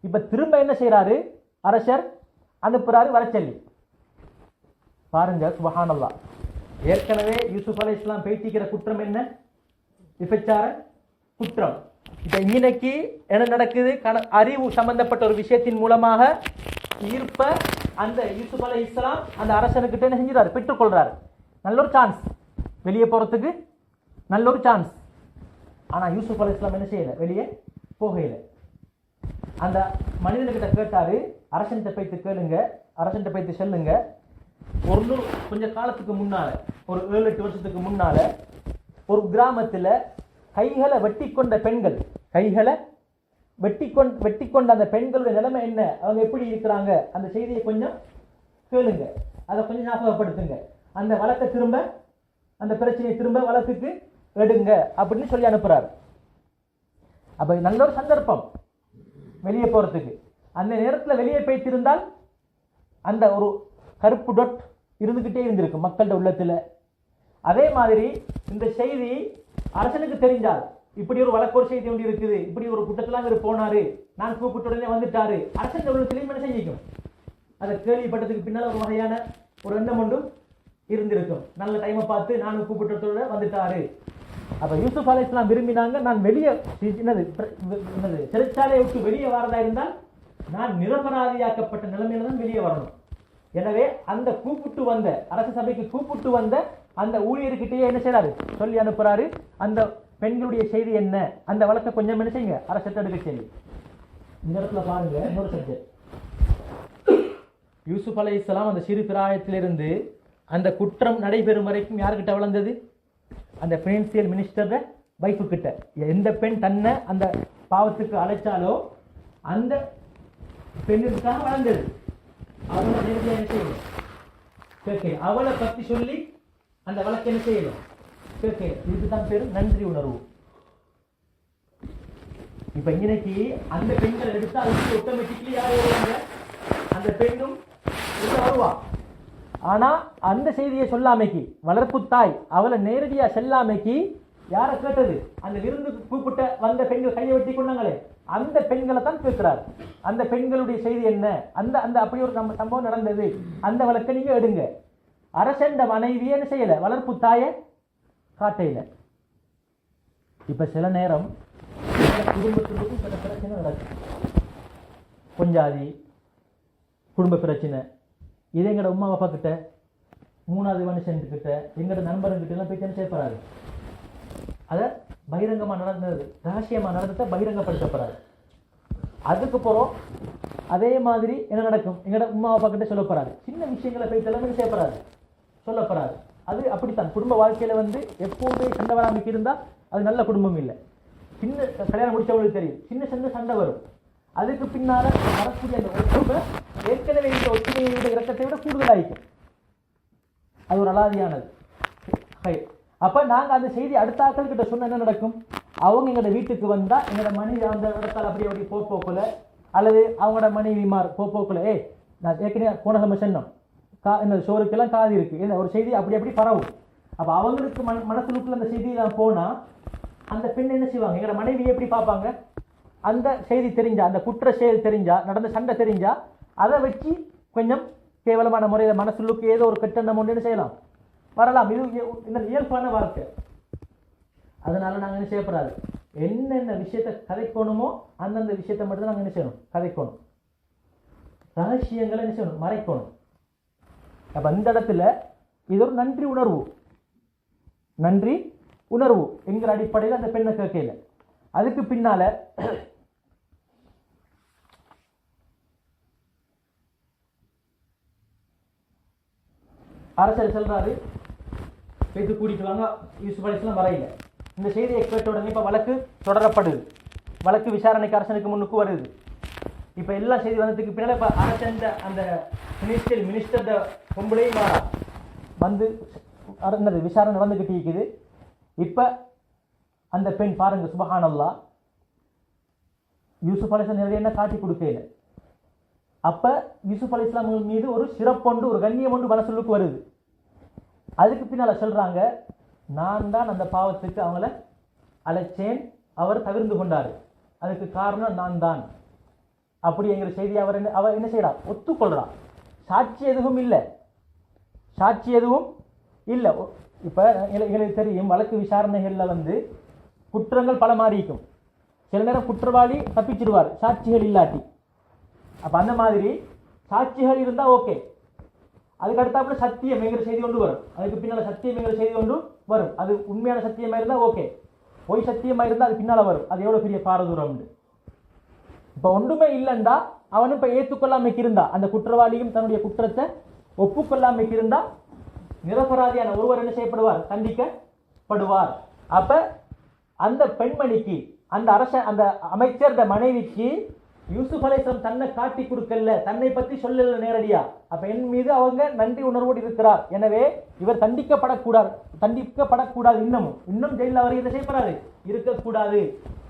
இப்ப திரும்ப என்ன செய்யறாரு அரசர், அனுப்புறாரு வரச்சொல்லி. பாருங்க சுப்ஹானல்லாஹ். ஏற்கனவே யூசுப் அலைஹிஸ்ஸலாம் பேசிக்கிற குற்றம் என்ன, விபச்சார குற்றம். இப்ப இன்னைக்கு என்ன நடக்குது, அறிவு சம்பந்தப்பட்ட ஒரு விஷயத்தின் மூலமாக ஈர்ப்ப அந்த யூசுப் அலைஹிஸ்ஸலாம் அந்த அரசனுக்கிட்ட என்ன செஞ்சுறாரு, பெற்றுக்கொள்றாரு. நல்ல ஒரு சான்ஸ், வெளியே போறதுக்கு நல்ல ஒரு சான்ஸ். ஆனா யூசுப் அலைஹிஸ்ஸலாம் என்ன செய்யல, வெளியே போகையில. அந்த மனிதன்கிட்ட கேட்டாரு, அரசன்கிட்ட போய்த்து கேளுங்க, அரசன்கிட்ட போய்த்து சொல்லுங்க, கொஞ்ச காலத்துக்கு முன்னால ஒரு 7-8 வருஷத்துக்கு முன்னால ஒரு கிராமத்துல கைகளை வெட்டி கொண்ட பெண்கள், கைகளை வெட்டி கொண்ட அந்த பெண்களுடைய நிலைமை என்ன, அவங்க எப்படி இருக்கிறாங்க, அந்த செய்தியை கொஞ்சம் கேளுங்க, அதை கொஞ்சம் ஞாபகப்படுத்துங்க, அந்த வழக்கை திரும்ப, அந்த பிரச்சனையை திரும்ப வழக்குக்கு எடுங்க அப்படின்னு சொல்லி அனுப்புறாரு. அப்ப நல்ல ஒரு சந்தர்ப்பம் வெளியே போறதுக்கு. அந்த நேரத்தில் வெளியே போய்த்திருந்தால் அந்த ஒரு கருப்பு டொட் இருந்துகிட்டே இருந்திருக்கு மக்களோட உள்ளத்துல. அதே மாதிரி இந்த செய்தி அரசனுக்கு தெரிஞ்சால், இப்படி ஒரு வழக்கு ஒரு செய்தி ஒன்று இருக்குது, இப்படி ஒரு குற்றத்துல இவர் போனாரு, நான் கூப்பிட்ட உடனே வந்துட்டாரு, அரசன் உள்ளத்திலையும் என்ன செஞ்சிக்கும், அதை கேள்விப்பட்டதுக்கு பின்னால் ஒரு வகையான ஒரு எண்ணம் ஒன்றும் இருந்திருக்கும். நல்ல டைமை பார்த்து நான் கூப்பிட்டதோட வந்துட்டாரு. அப்ப யூசுப் அலைஹிஸ்ஸலாம் விரும்பினாங்க, நான் வெளியே சிறைச்சாலையை விட்டு வெளியே வரதா இருந்தால் நான் நிரபராதியாக்கப்பட்ட நிலைமையில தான் வெளியே வரணும். எனவே அந்த கூப்பிட்டு வந்த அரசு சபைக்கு கூப்பிட்டு வந்த அந்த ஊழியர்கிட்டயே என்ன செய்யறாரு, சொல்லி அனுப்புறாரு, அந்த பெண்களுடைய செய்தி என்ன, அந்த வழக்கை கொஞ்சம் என்ன செய்யுங்க, அரசு எடுக்க செய்தி. இந்த இடத்துல பாருங்க இன்னொரு சப்ஜெக்ட். யூசுப் அலைஹிஸ்ஸலாம் அந்த சிறு பிராயத்திலிருந்து அந்த குற்றம் நடைபெறும் வரைக்கும் யாருக்கிட்ட வளர்ந்தது, அந்த பினான்சியல் மினிஸ்டர் வைஃபு கிட்ட. எந்த பெண் தன்னை அந்த பாவத்துக்கு அழைச்சாலோ அந்த பெண்ணுக்காக வளர்ந்தது. அவளை நேரடியாக என்ன செய்யணும், கேட்கணும், அவளை பத்தி சொல்லி அந்த வழக்கு என்ன செய்யணும், கேட்கணும். இதுதான் பேரு நன்றி உணர்வு. இப்ப இன்னைக்கு அந்த பெண்கள் எடுத்தா அதுக்கு ஆட்டோமேட்டிக்லி யார் வருவாங்க, அந்த பெண்ணும் வருவா. ஆனா அந்த செய்தியை சொல்லாமைக்கு, வளர்ப்பு தாய் அவளை நேரடியா செல்லாமைக்கு யாரை கேட்டது, அந்த விருந்துக்கு கூப்பிட்ட வந்த பெண்கள் கையை வெட்டி கொண்டாங்களே அந்த பெண்களை தான் கேட்கிறார். அந்த பெண்களுடைய செய்தி என்ன, அந்த அந்த அப்படி ஒரு சம்பவம் நடந்தது, அந்த வழக்கை நீங்க எடுங்க. அரசண்ட மனைவியே என்ன செய்யல, வளர்ப்பு தாய காட்டையில. இப்ப சில நேரம் குடும்பத்திற்கும் சில பிரச்சனை நடக்கும், கொஞ்சாதி குடும்ப பிரச்சனை. இது எங்கட உமா அப்பா கிட்ட, 3வது மனுஷன் கிட்ட, எங்கட நண்பர்கிட்ட எல்லாம் போய் சேர்ப்பறாரு. அத பகிரங்கமா நடந்தது, ரகசியமா நடந்ததை பகிரங்கப்படுத்தப்படாது. அதுக்கு போறோம் அதே மாதிரி என்ன நடக்கும், எங்கட உமா அப்பா கிட்ட சொல்லப்படாது, சின்ன விஷயங்களை போய் தலைமை செய்யப்படாது, சொல்லப்படாது. அது அப்படித்தான் குடும்ப வாழ்க்கையில எப்போதுமே சண்டை வராமைக்கு இருந்தா அது நல்ல குடும்பம் இல்லை. சின்ன கல்யாணம் முடிச்சவங்களுக்கு தெரியும், சின்ன சின்ன சண்டை வரும். அதுக்கு பின்னால வரக்கூடிய அந்த ஒற்றுமை ஏற்கனவே இந்த ஒற்றுமையை விட இறக்கத்தை விட கூடுதலாயிருக்கும். அது ஒரு அலாதியானது. அப்ப நாங்க அந்த செய்தி அடுத்த ஆட்கள் கிட்ட சொன்ன என்ன நடக்கும்? அவங்க எங்களோட வீட்டுக்கு வந்தா எங்களோட மனைவி அந்த இடத்தால் அப்படி அப்படி போக்குல, அல்லது அவங்களோட மனைவிமார் போக்குல, நான் ஏற்கனவே போன நம்ம சொன்னோம், இந்த சோறுக்கெல்லாம் காது இருக்கு, என்ன ஒரு செய்தி அப்படி அப்படி பரவும். அப்ப அவங்களுக்கு மனசுக்குள்ள அந்த செய்தி தான் போனா அந்த பெண் என்ன செய்வாங்க? எங்களோட மனைவியை எப்படி பார்ப்பாங்க? அந்த செய்தி தெரிஞ்சா, அந்த குற்ற செயல் தெரிஞ்சா, நடந்த சண்டை தெரிஞ்சா, அதை வச்சு கொஞ்சம் கேவலமான முறையில் மனசுக்கு ஏதோ ஒரு கெட்டெண்ணம் ஒன்று செய்யலாம், வரலாம். இது இந்த இயல்பான வாழ்க்கை. அதனால நாங்கள் என்ன செய்யப்படாது, என்னென்ன விஷயத்தை கதைக்கணுமோ அந்தந்த விஷயத்தை மட்டும் நாங்கள் என்ன செய்யணும், கதைக்கணும். ரகசியங்களை என்ன செய்யணும், மறைக்கணும். அப்ப இந்த இடத்துல இது ஒரு நன்றி உணர்வு, நன்றி உணர்வு என்கிற அடிப்படையில் அந்த பெண்ணை கேட்கல. அதுக்கு பின்னால அரசர் சொல்றாரு, பேசி கூடிக்குவாங்க, யூசுப் அலைஹிஸ்ஸலாம் வரையில. இந்த செய்தியை கேட்ட உடனே இப்ப வழக்கு தொடரப்படுது, வழக்கு விசாரணைக்கு அரசனுக்கு முன்னுக்கு வருது. இப்ப எல்லா செய்தி வந்ததுக்கு பின்னால இப்ப அரசன் அந்த மினிஸ்டர் பொம்பளையும் வந்து விசாரணை நடந்துகிட்டு இருக்குது. இப்ப அந்த பெண் பாருங்க, சுபஹானல்லாஹ், யூசுப் அலைஹிஸ்ஸலாம் நிறைய என்ன காட்டி கொடுக்கல. அப்ப யூசுப் அலைஹிஸ்ஸலாம் மீது ஒரு சிறப்பொண்டு, ஒரு கண்ணியம் ஒன்று மனசுக்கு வருது. அதுக்கு பின்னால சொல்றாங்க, நான் தான் அந்த பாவத்துக்கு அவங்கள அழைச்சேன், அவர் தவிர்ந்து கொண்டாரு, அதுக்கு காரணம் நான் தான் அப்படிங்கிற செய்தி அவர் என்ன செய்யறா, ஒத்துக்கொள்றா. சாட்சி எதுவும் இல்லை, சாட்சி எதுவும் இல்லை. இப்ப எங்களுக்கு தெரியும், வழக்கு விசாரணைகள்ல வந்து குற்றங்கள் பல மாறி இருக்கும். சில நேரம் குற்றவாளி தப்பிச்சிருவார் சாட்சிகள் இல்லாட்டி. அப்ப அந்த மாதிரி சாட்சிகள் இருந்தா ஓகே. அதுக்கு அடுத்தாப்புல சத்தியம் என்கிற செய்தி கொண்டு வரும், அதுக்கு பின்னால சத்தியம் என்கிற செய்தி கொண்டு வரும். அது உண்மையான சத்தியமா இருந்தா ஓகே, பொய் சத்தியமா இருந்தா அது பின்னால வரும். அது எவ்வளவு பெரிய பாரதூரம் உண்டு. இப்ப ஒன்றுமே இல்லைண்டா அவனும் இப்ப ஏற்றுக்கொள்ளாமைக்கு இருந்தா, அந்த குற்றவாளியும் தன்னுடைய குற்றத்தை ஒப்புக்கொள்ளாமைக்கு இருந்தா நிரபராதியான ஒருவர் என்ன செய்யப்படுவார், தண்டிக்கப்படுவார். அப்ப அந்த பெண்மணிக்கு, அந்த அந்த அமைச்சர் மனைவிக்கு யூசுப் அலைஹிஸ்ஸலாம் தன்னை காட்டி கொடுக்கல, தன்னை பற்றி சொல்லல நேரடியா. அப்ப என் மீது அவங்க நன்றி உணர்வோடு இருக்கிறார், எனவே இவர் தண்டிக்கப்படக்கூடாது, இன்னும் ஜெயிலில் அவர் இதை செய்யப்படாது, இருக்கக்கூடாது.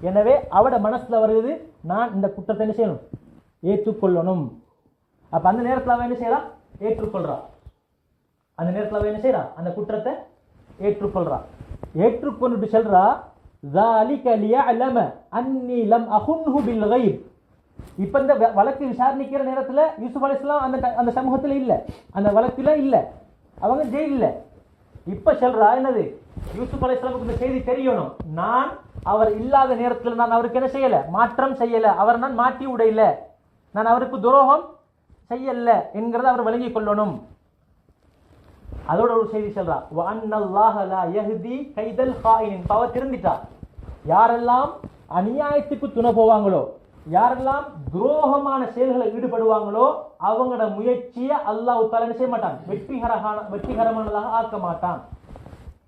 எனவே அவட மனசுல வருது, நான் இந்த குற்றத்தை என்ன செய்யணும், ஏற்றுக்கொள்ளணும். அப்ப அந்த நேரத்தில் அவன் என்ன செய்யறான், ஏற்றுக்கொள்றான். அந்த நேரத்தில் அவன் என்ன செய்யறான், அந்த குற்றத்தை ஏற்றுக்கொள்றான். ஏற்றுக்கொண்டு சொல்றா, ذَلِكَ لِيَعْلَمَ أَنِّي لَمْ أَخُنْهُ بِالْغَيْبِ. இப்ப இந்த வழக்கு விசாரணைக்கிற நேரத்துல யூசுப் அலைஹிஸ்ஸலாம் அந்த சமூகத்துல இல்ல, அந்த வழக்குல இல்ல, அவங்க ஜெயில. இப்ப சொல்றா என்னது, யூசுப் அலைஹிஸ்ஸலாமுக்கு இந்த செய்தி தெரியணும், நான் அவர் இல்லாத நேரத்தில் நான் அவருக்கு என்ன செய்யல, மாற்றம் செய்யல, அவர் நான் மாட்டி உடையில, நான் அவருக்கு துரோகம் செய்யல என்கிறத அவர் விளங்கிக் கொள்ளணும். அதோட ஒரு செய்தி சொல்றா, வஅன்னல்லாஹ லா யஹ்தி கைதல் ஹாயினின். பாவ திருந்திட்டா, யாரெல்லாம் அநியாயத்துக்கு துணை போவாங்களோ, யாரெல்லாம் துரோகமான செயல்களை ஈடுபடுவாங்களோ அவங்களோட முயற்சியை அல்லாஹ் தஆலா என்ன செய்ய மாட்டான், வெற்றிகரமானதாக ஆக்க மாட்டான்.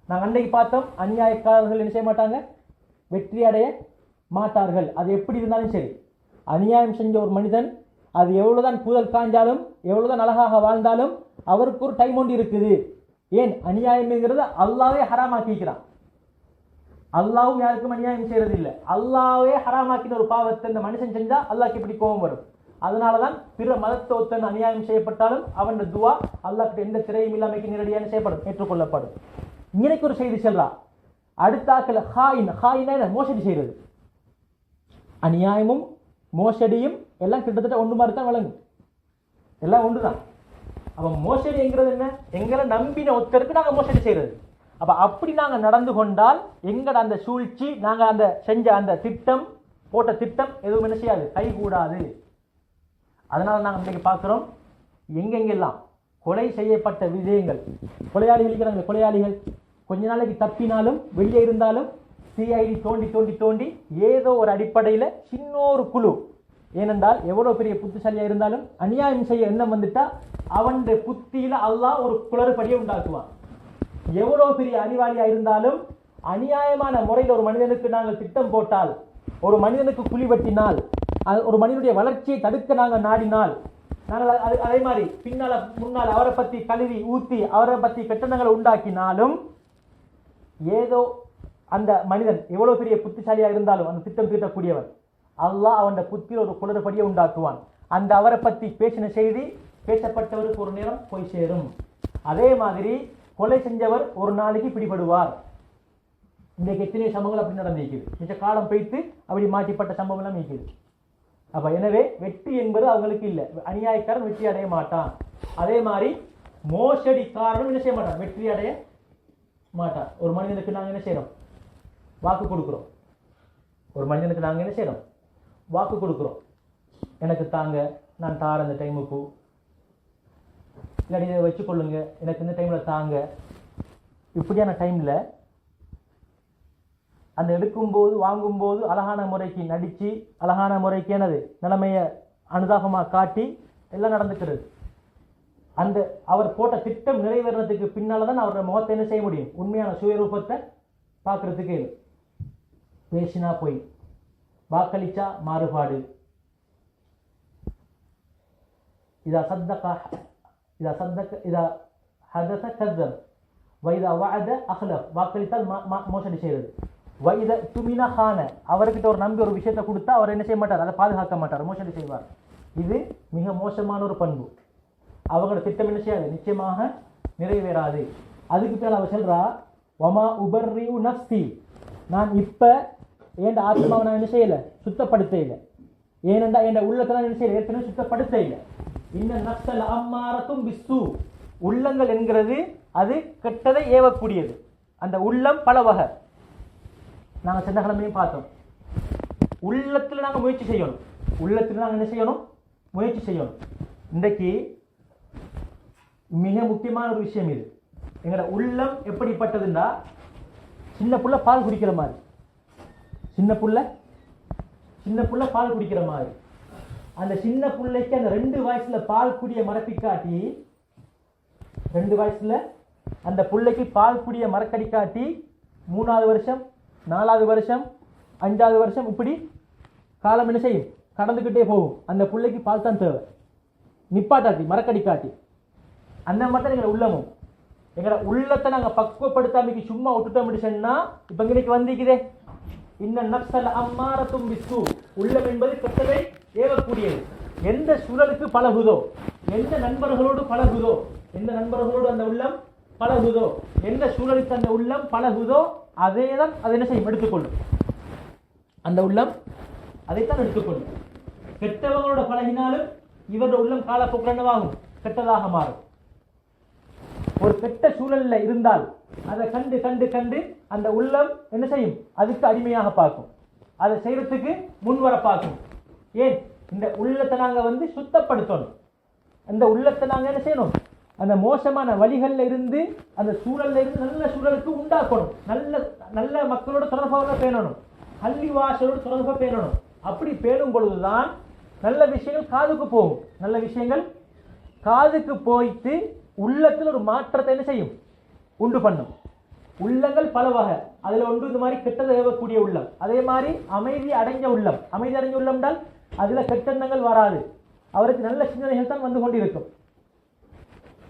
நாங்கள் அன்றைக்கு பார்த்தோம், அநியாயக்காரர்கள் என்ன செய்ய மாட்டாங்க, வெற்றி அடைய மாட்டார்கள். அது எப்படி இருந்தாலும் சரி, அநியாயம் செஞ்ச ஒரு மனிதன் அது எவ்வளவுதான் புதல் காய்ஞ்சாலும், எவ்வளவுதான் அழகாக வாழ்ந்தாலும் அவருக்கு ஒரு டைம் ஒன்று இருக்குது. ஏன், அநியாயம்ங்கிறது அல்லாஹ்வே ஹராமாக்கிக்கிறான். அல்லாஹ்வும் யாருக்கும் அநியாயம் செய்யறது இல்லை, அல்லாஹ்வே ஹராமாக்கின ஒரு பாவத்தை இந்த மனுஷன் செஞ்சா அல்லாஹ்க்கு எப்படி கோபம் வரும். அதனாலதான் பிற மதத்தோத்தன் அநியாயம் செய்யப்பட்டாலும் அவன் துவா அல்லாஹ்கிட்ட எந்த திரையும் இல்லாமைக்கு நேரடியாக செய்யப்படும், ஏற்றுக்கொள்ளப்படும். இன்னைக்கு ஒரு செய்தி சொல்றா, அடுத்தாக்கல ஹாயின மோசடி செய்யறது, அநியாயமும் மோசடியும் எல்லாம் கிட்டத்தட்ட ஒன்று மாதிரி தான் வழங்கும், எல்லாம் ஒன்றுதான். அப்ப மோசடிங்கிறது என்ன, எங்களை நம்பின ஒருத்தருக்கு நாங்கள் மோசடி செய்யறது. அப்ப அப்படி நாங்க நடந்து கொண்டால் எங்கட அந்த சூழ்ச்சி, நாங்க அந்த செஞ்ச அந்த திட்டம், போட்ட திட்டம் எதுவும் என்ன செய்யாது, கைகூடாது. அதனால நாங்க இன்னைக்கு பார்க்கிறோம், எங்கெங்கெல்லாம் கொலை செய்யப்பட்ட விஷயங்கள், கொலையாளிகள் இருக்கிறாங்க, கொலையாளிகள் கொஞ்ச நாளைக்கு தப்பினாலும் வெளியே இருந்தாலும் சிஐடி தோண்டி தோண்டி தோண்டி ஏதோ ஒரு அடிப்படையில சின்ன ஒரு குழு, ஏனென்றால் எவ்வளவு பெரிய புத்திசாலியா இருந்தாலும் அநியாயம் செய்ய எண்ணம் வந்துட்டா அவன் புத்தியில அல்லாஹ் ஒரு குளறுபடியை உண்டாக்குவான். எவ்வளவு பெரிய அறிவாளியா இருந்தாலும் அநியாயமான முறையில் ஒரு மனிதனுக்கு நாங்கள் திட்டம் போட்டால், ஒரு மனிதனுக்கு குழி வெட்டினால், ஒரு மனிதனுடைய வளர்ச்சியை தடுக்க நாங்கள் நாடினால், நாங்கள் அதே மாதிரி பின்னால் முன்னால் அவரை பற்றி கழுவி ஊற்றி அவரை பற்றி கெட்டணங்களை உண்டாக்கினாலும், ஏதோ அந்த மனிதன் எவ்வளவு பெரிய புத்திசாலியாக இருந்தாலும் அந்த திட்டம் தீட்டக்கூடியவன், அல்லாஹ் அவன் புத்தியில் ஒரு குளறுபடியை உண்டாக்குவான். அந்த அவரை பற்றி பேசின செய்தி பேசப்பட்டவருக்கு ஒரு நேரம் போய் சேரும். அதே மாதிரி கொலை செஞ்சவர் ஒரு நாளைக்கு பிடிபடுவார். இன்றைக்கு எத்தனை சம்பவங்கள் அப்படி நடந்திருக்குது. மிச்ச காலம் போய்த்து அப்படி மாட்டிப்பட்ட சம்பவம்லாம் இருக்குது. அப்ப எனவே வெற்றி என்பது அவங்களுக்கு இல்லை. அநியாயக்காரன் வெற்றி அடைய மாட்டான். அதே மாதிரி மோசடிக்காரனும் என்ன செய்ய மாட்டான், வெற்றி அடைய மாட்டான். ஒரு மனிதனுக்கு நாங்கள் என்ன செய்யறோம், வாக்கு கொடுக்கிறோம். ஒரு மனிதனுக்கு நாங்கள் என்ன செய்யறோம், வாக்கு கொடுக்கிறோம். எனக்கு தாங்க, நான் தார அந்த டைமுக்கு, இல்லாட்டி இதை வச்சுக்கொள்ளுங்க, எனக்கு இந்த டைம்ல தாங்க. இப்படியான டைம்ல அந்த எடுக்கும்போது வாங்கும்போது அழகான முறைக்கு நடிச்சு, அழகான முறைக்கு என்னது நிலைமையை அனுதாபமாக காட்டி எல்லாம் நடந்துக்கிறது. அந்த அவர் போட்ட திட்டம் நிறைவேறதுக்கு பின்னால தான் அவரோட முகத்தை என்ன செய்ய முடியும், உண்மையான சுயரூபத்தை பார்க்கறதுக்கு. பேசினா போய், வாக்களிச்சா மாறுபாடு. இதா ஹதஸ கஸப் வைதா வஅத அக்லஃப். வாக்களித்தால் மோசடி செய்யறது. வைத துமினா கான, அவர்கிட்ட ஒரு நம்பி ஒரு விஷயத்தை கொடுத்தா அவர் என்ன செய்ய மாட்டார், அதை பாதுகாக்க மாட்டார், மோசடி செய்வார். இது மிக மோசமான ஒரு பண்பு. அவங்களோட திட்டம் என்ன செய்யாது, நிச்சயமாக நிறைவேறாது. அதுக்கு பேர் அவர் சொல்றா, வமா உபர்ரிஉ நஃப்ஸி, நான் இப்ப என் ஆத்மாவை நான் என்ன செய்யல, சுத்தப்படுத்த இல்லை. ஏனென்றா என் உள்ளத்தை என்ன செய்யல, ஏற்கனவே சுத்தப்படுத்த இல்லை. இன்ன நஃப்ஸல் அம்மாரத்தும் பிஸ்ஸூ, உள்ளங்கள் என்கிறது அது கெட்டதை ஏவக்கூடியது. அந்த உள்ளம் பல வகை. நாங்கள் சென்ற கிழமையும் பார்த்தோம். உள்ளத்தில் நாங்கள் முயற்சி செய்யணும். உள்ளத்தில் நாங்கள் என்ன செய்யணும், முயற்சி செய்யணும். இன்றைக்கு மிக முக்கியமான ஒரு விஷயம் இது. எங்களோட உள்ளம் எப்படிப்பட்டதுன்னா, சின்ன புள்ள பால் குடிக்கிற மாதிரி. சின்ன புள்ள பால் குடிக்கிற மாதிரி. அந்த சின்ன பிள்ளைக்கு அந்த 2 வயசுல பால் குடிய மரப்பிக்காட்டி, 2 வயசுல அந்த பிள்ளைக்கு பால் குடிய மரக்கடி காட்டி 3வது வருஷம் 4வது வருஷம் 5வது வருஷம் இப்படி காலம் என்ன செய்யும், கடந்துக்கிட்டே போகும். அந்த பிள்ளைக்கு பால் தான் தேவை. நிப்பாட்டாட்டி மரக்கடி காட்டி. அந்த மாதிரி தான் எங்களை உள்ளமும். எங்களை உள்ளத்தை நாங்கள் பக்குவப்படுத்தாமைக்கு சும்மா விட்டுட்டோம் சொன்னா, இப்போ இன்னைக்கு வந்திக்குதே, இன்ன நஃப்ஸல் அம்மாரத்தும் பிஸ்ஸூ, உள்ளம் என்பது கெட்டதை ஏவக்கூடியது. எந்த சூழலுக்கு பழகுதோ, எந்த நண்பர்களோடு பழகுதோ, எந்த நண்பர்களோடு அந்த உள்ளம் பழகுதோ, எந்த சூழலுக்கு அந்த உள்ளம் பழகுதோ, அதே தான் அதை என்ன செய்யும், எடுத்துக்கொள்ளும். அந்த உள்ளம் அதைத்தான் எடுத்துக்கொள்ளும். கெட்டவங்களோட பழகினாலும் இவரோட உள்ளம் காலப்போக்கில் என்னவாகும், கெட்டதாக மாறும். ஒரு கெட்ட சூழல்ல இருந்தால் அதை கண்டு கண்டு கண்டு அந்த உள்ளம் என்ன செய்யும், அதுக்கு அடிமையாக பார்க்கும், அதை செய்யறதுக்கு முன்வர பார்க்கும். ஏன், இந்த உள்ளத்தை நாங்க சுத்தப்படுத்தணும். அந்த உள்ளத்தை நாங்க என்ன செய்யணும், அந்த மோசமான வழிகள்ல இருந்து, அந்த சூழல்ல இருந்து நல்ல சூழலுக்கு உண்டாக்கணும். நல்ல நல்ல மக்களோட தொடர்பாக பேணணும், பள்ளி வாசலோட தொடர்பாக பேணணும். அப்படி பேணும் பொழுதுதான் நல்ல விஷயங்கள் காதுக்கு போகும். நல்ல விஷயங்கள் காதுக்கு போயிட்டு உள்ளத்தில் ஒரு மாற்றத்தை என்ன செய்யும், உண்டு பண்ணும். உள்ளங்கள் பல வகை. அதுல ஒன்று இந்த மாதிரி கெட்டதை ஏவக்கூடிய உள்ளம். அதே மாதிரி அமைதி அடைஞ்ச உள்ளம். அமைதி அடைஞ்ச உள்ளம் என்றால் அதுல கெட்டெண்ணங்கள் வராது, அவருக்கு நல்ல சிந்தனைகள் தான் வந்து கொண்டிருக்கும்.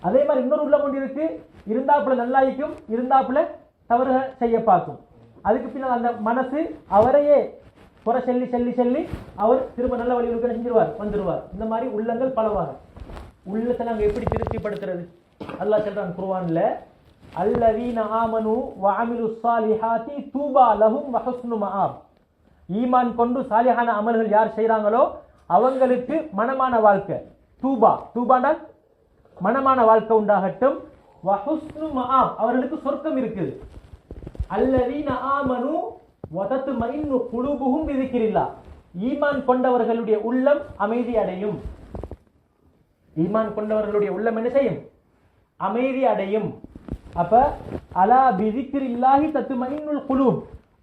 அதே மாதிரி இன்னொரு உள்ளம் கொண்டு இருக்கு, இருந்தாப்புல நல்லாயிக்கும், இருந்தாப்புல தவறுகள் செய்ய பார்க்கும். அதுக்கு பின்னால் அந்த மனசு அவரையே குறை சொல்லி சொல்லி சொல்லி அவர் திரும்ப நல்ல வழிகளுக்கு செஞ்சிருவார், வந்துடுவார். இந்த மாதிரி உள்ளங்கள் பலவாக. உள்ளத்தை நாங்கள் எப்படி திருப்திப்படுத்துறது? அல்லாஹ் சொல்றான் குர்ஆன்ல, அல்லதீன ஆமனு வஅமிலு ஸாலிஹாத்தி தூபா லஹும் வ ஹுஸ்னு மஆப். ஈமான் கொண்டு சாலிஹான அமல்கள் யார் செய்றாங்களோ அவங்களுக்கு மனமான வாழ்க்கை. தூபானா மனமான வாழ்க்கை உண்டாகட்டும். வ ஹுஸ்னு மஆப், அவர்களுக்கு சொர்க்கம் இருக்குது. அல்லதீன ஆமனு வ தத்மஇன்னு குலூபுஹும் பிதிக்ரில்லாஹ். ஈமான் கொண்டவர்களுடைய உள்ளம் அமைதி அடையும். ஈமான் கொண்டவர்களுடைய உள்ளம் என்ன செய்யும், அமைதி அடையும். அப்ப அலா பிதிக்ரில்லாஹி தத்மஇன்னுல் குலூப்,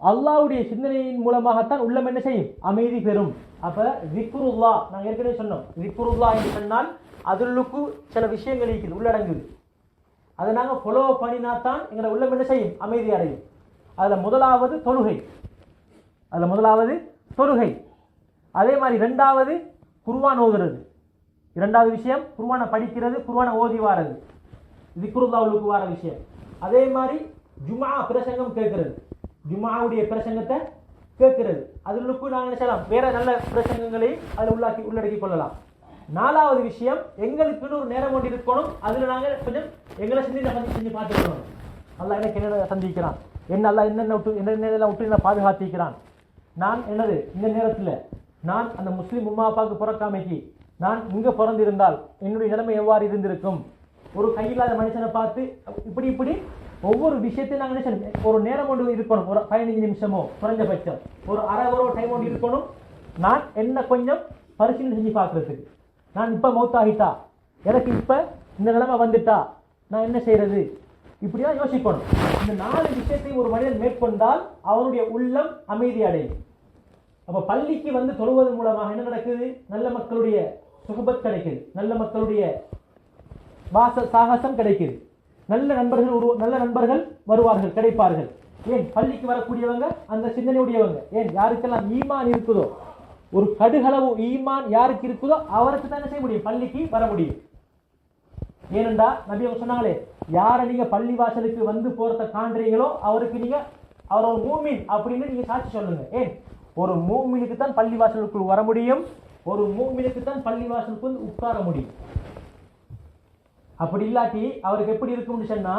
அல்லாஹ்வுடைய சிந்தனையின் மூலமாகத்தான் உள்ளம் என்ன செய்யும், அமைதி பெறும். அப்ப ஜிக்ருல்லாஹ், நாங்கள் ஏற்கனவே சொன்னோம், ஜிக்ருல்லாஹ் என்று சொன்னால் அதுக்கு சில விஷயங்கள் இருக்குது, உள்ளடங்குது. அதை நாங்கள் ஃபாலோ பண்ணினாத்தான் எங்களை உள்ளம் என்ன செய்யும், அமைதி அடையும். அதுல முதலாவது தொழுகை. அதே மாதிரி இரண்டாவது குர்ஆன் ஓதுறது, இரண்டாவது விஷயம் குர்ஆனை படிக்கிறது, குர்ஆனை ஓதி வாரது, திக்ருல்லாஹ்வுக்கு வார விஷயம். அதே மாதிரி ஜும்ஆ பிரசங்கம் கேட்கிறது, ஜும்ஆவுடைய பிரசங்கத்தை கேட்கிறது. அதுக்கு நாங்கள் என்ன செய்யலாம், வேற நல்ல பிரசங்கங்களை அதில் உள்ளடக்கி கொள்ளலாம். நாலாவது விஷயம் எங்களுக்குன்னு ஒரு நேரம் கொண்டு இருக்கணும். அதில் நாங்கள் கொஞ்சம் எங்களை செஞ்சு பார்த்துக்கணும். அல்லாஹ் எனக்கு என்ன சந்திக்கிறான், என்ன அல்லாஹ் என்னென்ன விட்டு என்ன பாதுகாத்திக்கிறான். நான் என்னது இந்த நேரத்தில் நான் அந்த முஸ்லீம் உம்மா அப்பாவுக்கு பிறக்காமைக்கு நான் இங்கே பிறந்திருந்தால் என்னுடைய நிலைமை எவ்வாறு இருந்திருக்கும். ஒரு கையில்லாத மனுஷனை பார்த்து இப்படி ஒவ்வொரு விஷயத்தையும் நாங்கள் என்ன செய்யணும், ஒரு நேரம் கொண்டு இருக்கணும். ஒரு 15 நிமிஷமோ குறைஞ்சபட்சம் ஒரு அரை டைம் கொண்டு இருக்கணும். நான் என்ன கொஞ்சம் பரிசீலனை செஞ்சு பார்க்கறதுக்கு, நான் இப்போ மௌத்தாகிட்டா, எனக்கு இப்போ இந்த நிலைமை வந்துட்டா, நான் என்ன செய்யறது, இப்படிதான் யோசிக்கணும். இந்த 4 விஷயத்தையும் ஒரு மனிதன் மேற்கொண்டால் அவனுடைய உள்ளம் அமைதி அடையும். அப்ப பள்ளிக்கு வந்து தொழுவதன் மூலமாக என்ன நடக்குது, நல்ல மக்களுடைய சுகபத் கிடைக்குது, நல்ல மக்களுடைய சாகசம் கிடைக்குது, நல்ல நண்பர்கள் வருவார்கள், கிடைப்பார்கள். ஏன் பள்ளிக்கு வரக்கூடியவங்க அந்த சிந்தனையுடையவங்க. ஏன் யாருக்கெல்லாம் ஈமான் இருக்குதோ, ஒரு கடுகளவு ஈமான் யாருக்கு இருக்குதோ அவருக்கு தான் என்ன செய்ய முடியும், பள்ளிக்கு வர முடியும். ஏனென்றா நபி அவங்க சொன்னாங்களே, யாரை நீங்க பள்ளி வாசலுக்கு வந்து போறத காண்றீங்களோ அவருக்கு நீங்க அவர் ஒரு மூமின் அப்படின்னு நீங்க சாட்சி சொல்லுங்க. ஏன் ஒரு மூமினுக்கு தான் பள்ளி வாசலுக்குள் வர முடியும், ஒரு மூமினுக்கு தான் பள்ளி வாசலுக்கு வந்து உட்கார முடியும். அப்படி இல்லாட்டி அவருக்கு எப்படி இருக்கும்னு சொன்னா,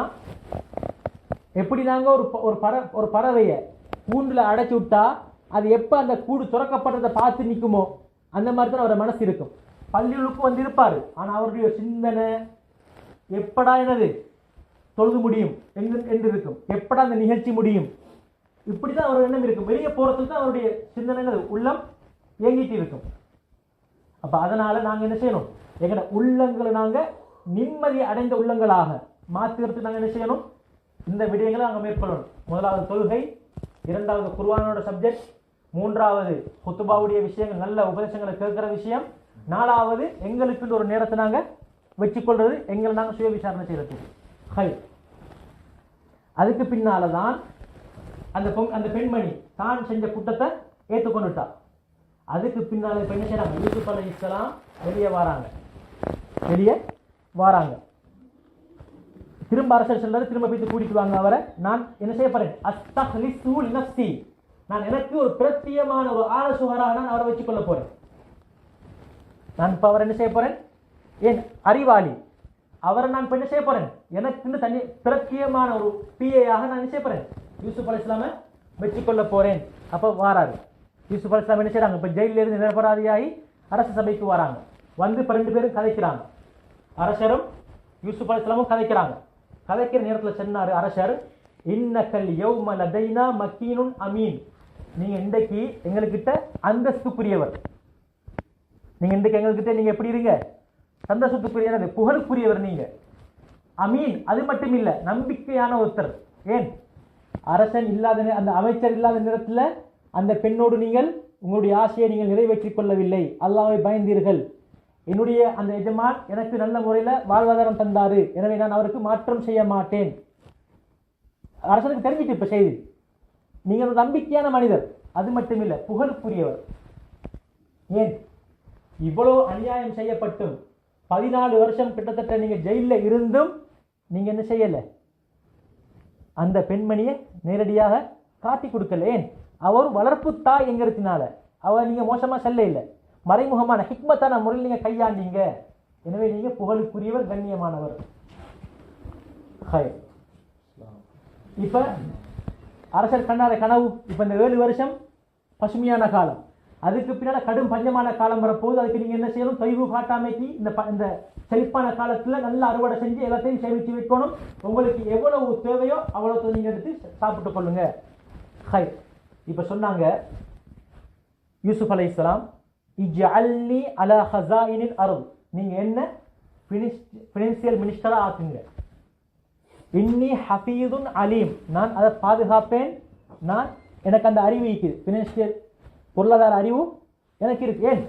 எப்படி நாங்க ஒரு பறவைய கூண்டுல அடைச்சு விட்டா அது எப்ப அந்த கூடு துறக்கப்படுறதை பார்த்து நிற்குமோ அந்த மாதிரி தான் அவரோட மனசு இருக்கும். பள்ளிகளுக்கு வந்து இருப்பாரு, ஆனா அவருடைய சிந்தனை எப்படா என்னது தொழுது முடியும் என்று இருக்கும், எப்படா அந்த நிகழ்ச்சி முடியும், இப்படிதான் அவரோட எண்ணம் இருக்கும். வெளியே போறதுக்கு தான் அவருடைய சிந்தனை உள்ளம் இயங்கிட்டு இருக்கும். அப்ப அதனால நாங்க என்ன செய்யணும், எங்கட உள்ளங்களை நாங்க நிம்மதி அடைந்த உள்ளங்களாக மாற்றுறதுக்கு நாங்கள் என்ன செய்யணும், இந்த விடயங்களை நாங்கள் மேற்கொள்ளணும். முதலாவது தொழுகை, இரண்டாவது குர்ஆனோட சப்ஜெக்ட், மூன்றாவது குத்துபாவுடைய விஷயங்கள், நல்ல உபதேசங்களை கேட்கிற விஷயம், நாலாவது எங்களுக்கு ஒரு நேரத்தை நாங்கள் வச்சுக்கொள்றது, எங்களை நாங்கள் சுய விசாரணை செய்யறது. ஹை அதுக்கு பின்னால்தான் அந்த பெண்மணி தான் செஞ்ச குற்றத்தை ஏற்றுக்கொண்டுட்டா. அதுக்கு பின்னால இப்ப என்ன செய்யறாங்க, யூசுப் அலைஹிஸ்ஸலாம் வெளியே வராங்க. திரும்ப அரசர் சொல்றாரு, திரும்ப போய் கூட்டிட்டு வாங்க அவரை, நான் என்ன செய்ய போறேன், அஸ்தக்லிஸு லினஃப்ஸி, நான் எனக்கு ஒரு பிரத்தியமான ஒரு ஆலோசகராக நான் அவரை வச்சுக் கொள்ள போறேன். நான் இப்ப அவர் என்ன செய்ய போறேன், ஏன் அறிவாளி, அவரை நான் இப்ப என்ன செய்ய போறேன், எனக்கு தனி பிரத்தியமான ஒரு பிஏயாக நான் என்ன செய்ய போறேன், யூசுப் அலைஹிஸ்ஸலாமை வச்சுக்கொள்ள போறேன். அப்ப வாராரு யூசுப் அலைஹிஸ்ஸலாம், என்ன செய்யறாங்க, இப்ப ஜெயில இருந்து நிரபராதியாகி அரச சபைக்கு வராங்க. வந்து இப்ப 2 பேரும் கதைக்கிறாங்க, அரசரும் யூசுப் அலைஹிஸ்ஸலாமும் கதைக்கிறாங்க. கதைக்கிற நேரத்தில் சொன்னாரு அரசர், இன்னக்கல் யௌம லதைனா மக்கீனுன் அமீன், நீங்க இன்றைக்கு எங்ககிட்ட அந்தஸ்துக்குரியவர், நீங்க இன்றைக்கு எங்ககிட்ட நீங்க எப்படி இருங்க, சந்தோஷத்துக்குரியவர், புகழுக்குரியவர் நீங்க, அமீன், அது மட்டும் இல்ல நம்பிக்கையான ஒருத்தர். ஏன் அரசன் இல்லாத அந்த அமைச்சர் இல்லாத நேரத்தில் அந்த பெண்ணோடு நீங்கள் உங்களுடைய ஆசையை நீங்கள் நிறைவேற்றிக் கொள்ளவில்லை, அல்லாஹ்வை பயந்தீர்கள், என்னுடைய அந்த எஜமான் எனக்கு நல்ல முறையில் வாழ்வாதாரம் தந்தாரு, எனவே நான் அவருக்கு மாற்றம் செய்ய மாட்டேன். அரசனுக்கு தெரிஞ்சிட்டு இப்ப செய்தி, நீங்கள் ஒரு நம்பிக்கையான மனிதர், அது மட்டும் இல்ல புகழுக்குரியவர். ஏன் இவ்வளவு அநியாயம் செய்யப்பட்டும் 14 வருஷம் கிட்டத்தட்ட நீங்க ஜெயில இருந்தும் நீங்க என்ன செய்யல, அந்த பெண்மணியை நேரடியாக காட்டி கொடுக்கல. ஏன் அவர் வளர்ப்பு தாய் எங்கிறதுனால அவர் நீங்க மோசமா செல்ல இல்லை, மறைமுகமான ஹிக்மத்தான முறையில் நீங்க கையாண்டீங்க, எனவே நீங்க புகழுக்குரியவர், கண்ணியமானவர். இப்ப அரசர் கண்ணாத கனவு, இப்ப இந்த 7 வருஷம் பசுமையான காலம், அதுக்கு பின்னால கடும் பஞ்சமான காலம் வரப்போகுது. அதுக்கு நீங்க என்ன செய்யணும், தொய்வு காட்டாமைக்கு இந்த செழிப்பான காலத்துல நல்ல அறுவடை செஞ்சு எல்லாத்தையும் சேமிச்சு வைக்கணும். உங்களுக்கு எவ்வளவு தேவையோ அவ்வளவு நீங்க எடுத்து சாப்பிட்டு கொள்ளுங்க. ஹை இப்ப சொன்னாங்க யூசுப் அலைஹிஸ்ஸலாம், இஜ்அல்னி அலா ஹஸாயினில் அர்த், நீங்க என்ன ஃபினான்சியல் மினிஸ்டரா ஆக்குங்க. இன்னி ஹஃபீதுன் அலீம், நான் அதை பாதுகாப்பேன், நான் எனக்கு அந்த அறிவு இருக்குது, ஃபினான்சியல் பொருளாதார அறிவு எனக்கு இருக்கு. ஏன்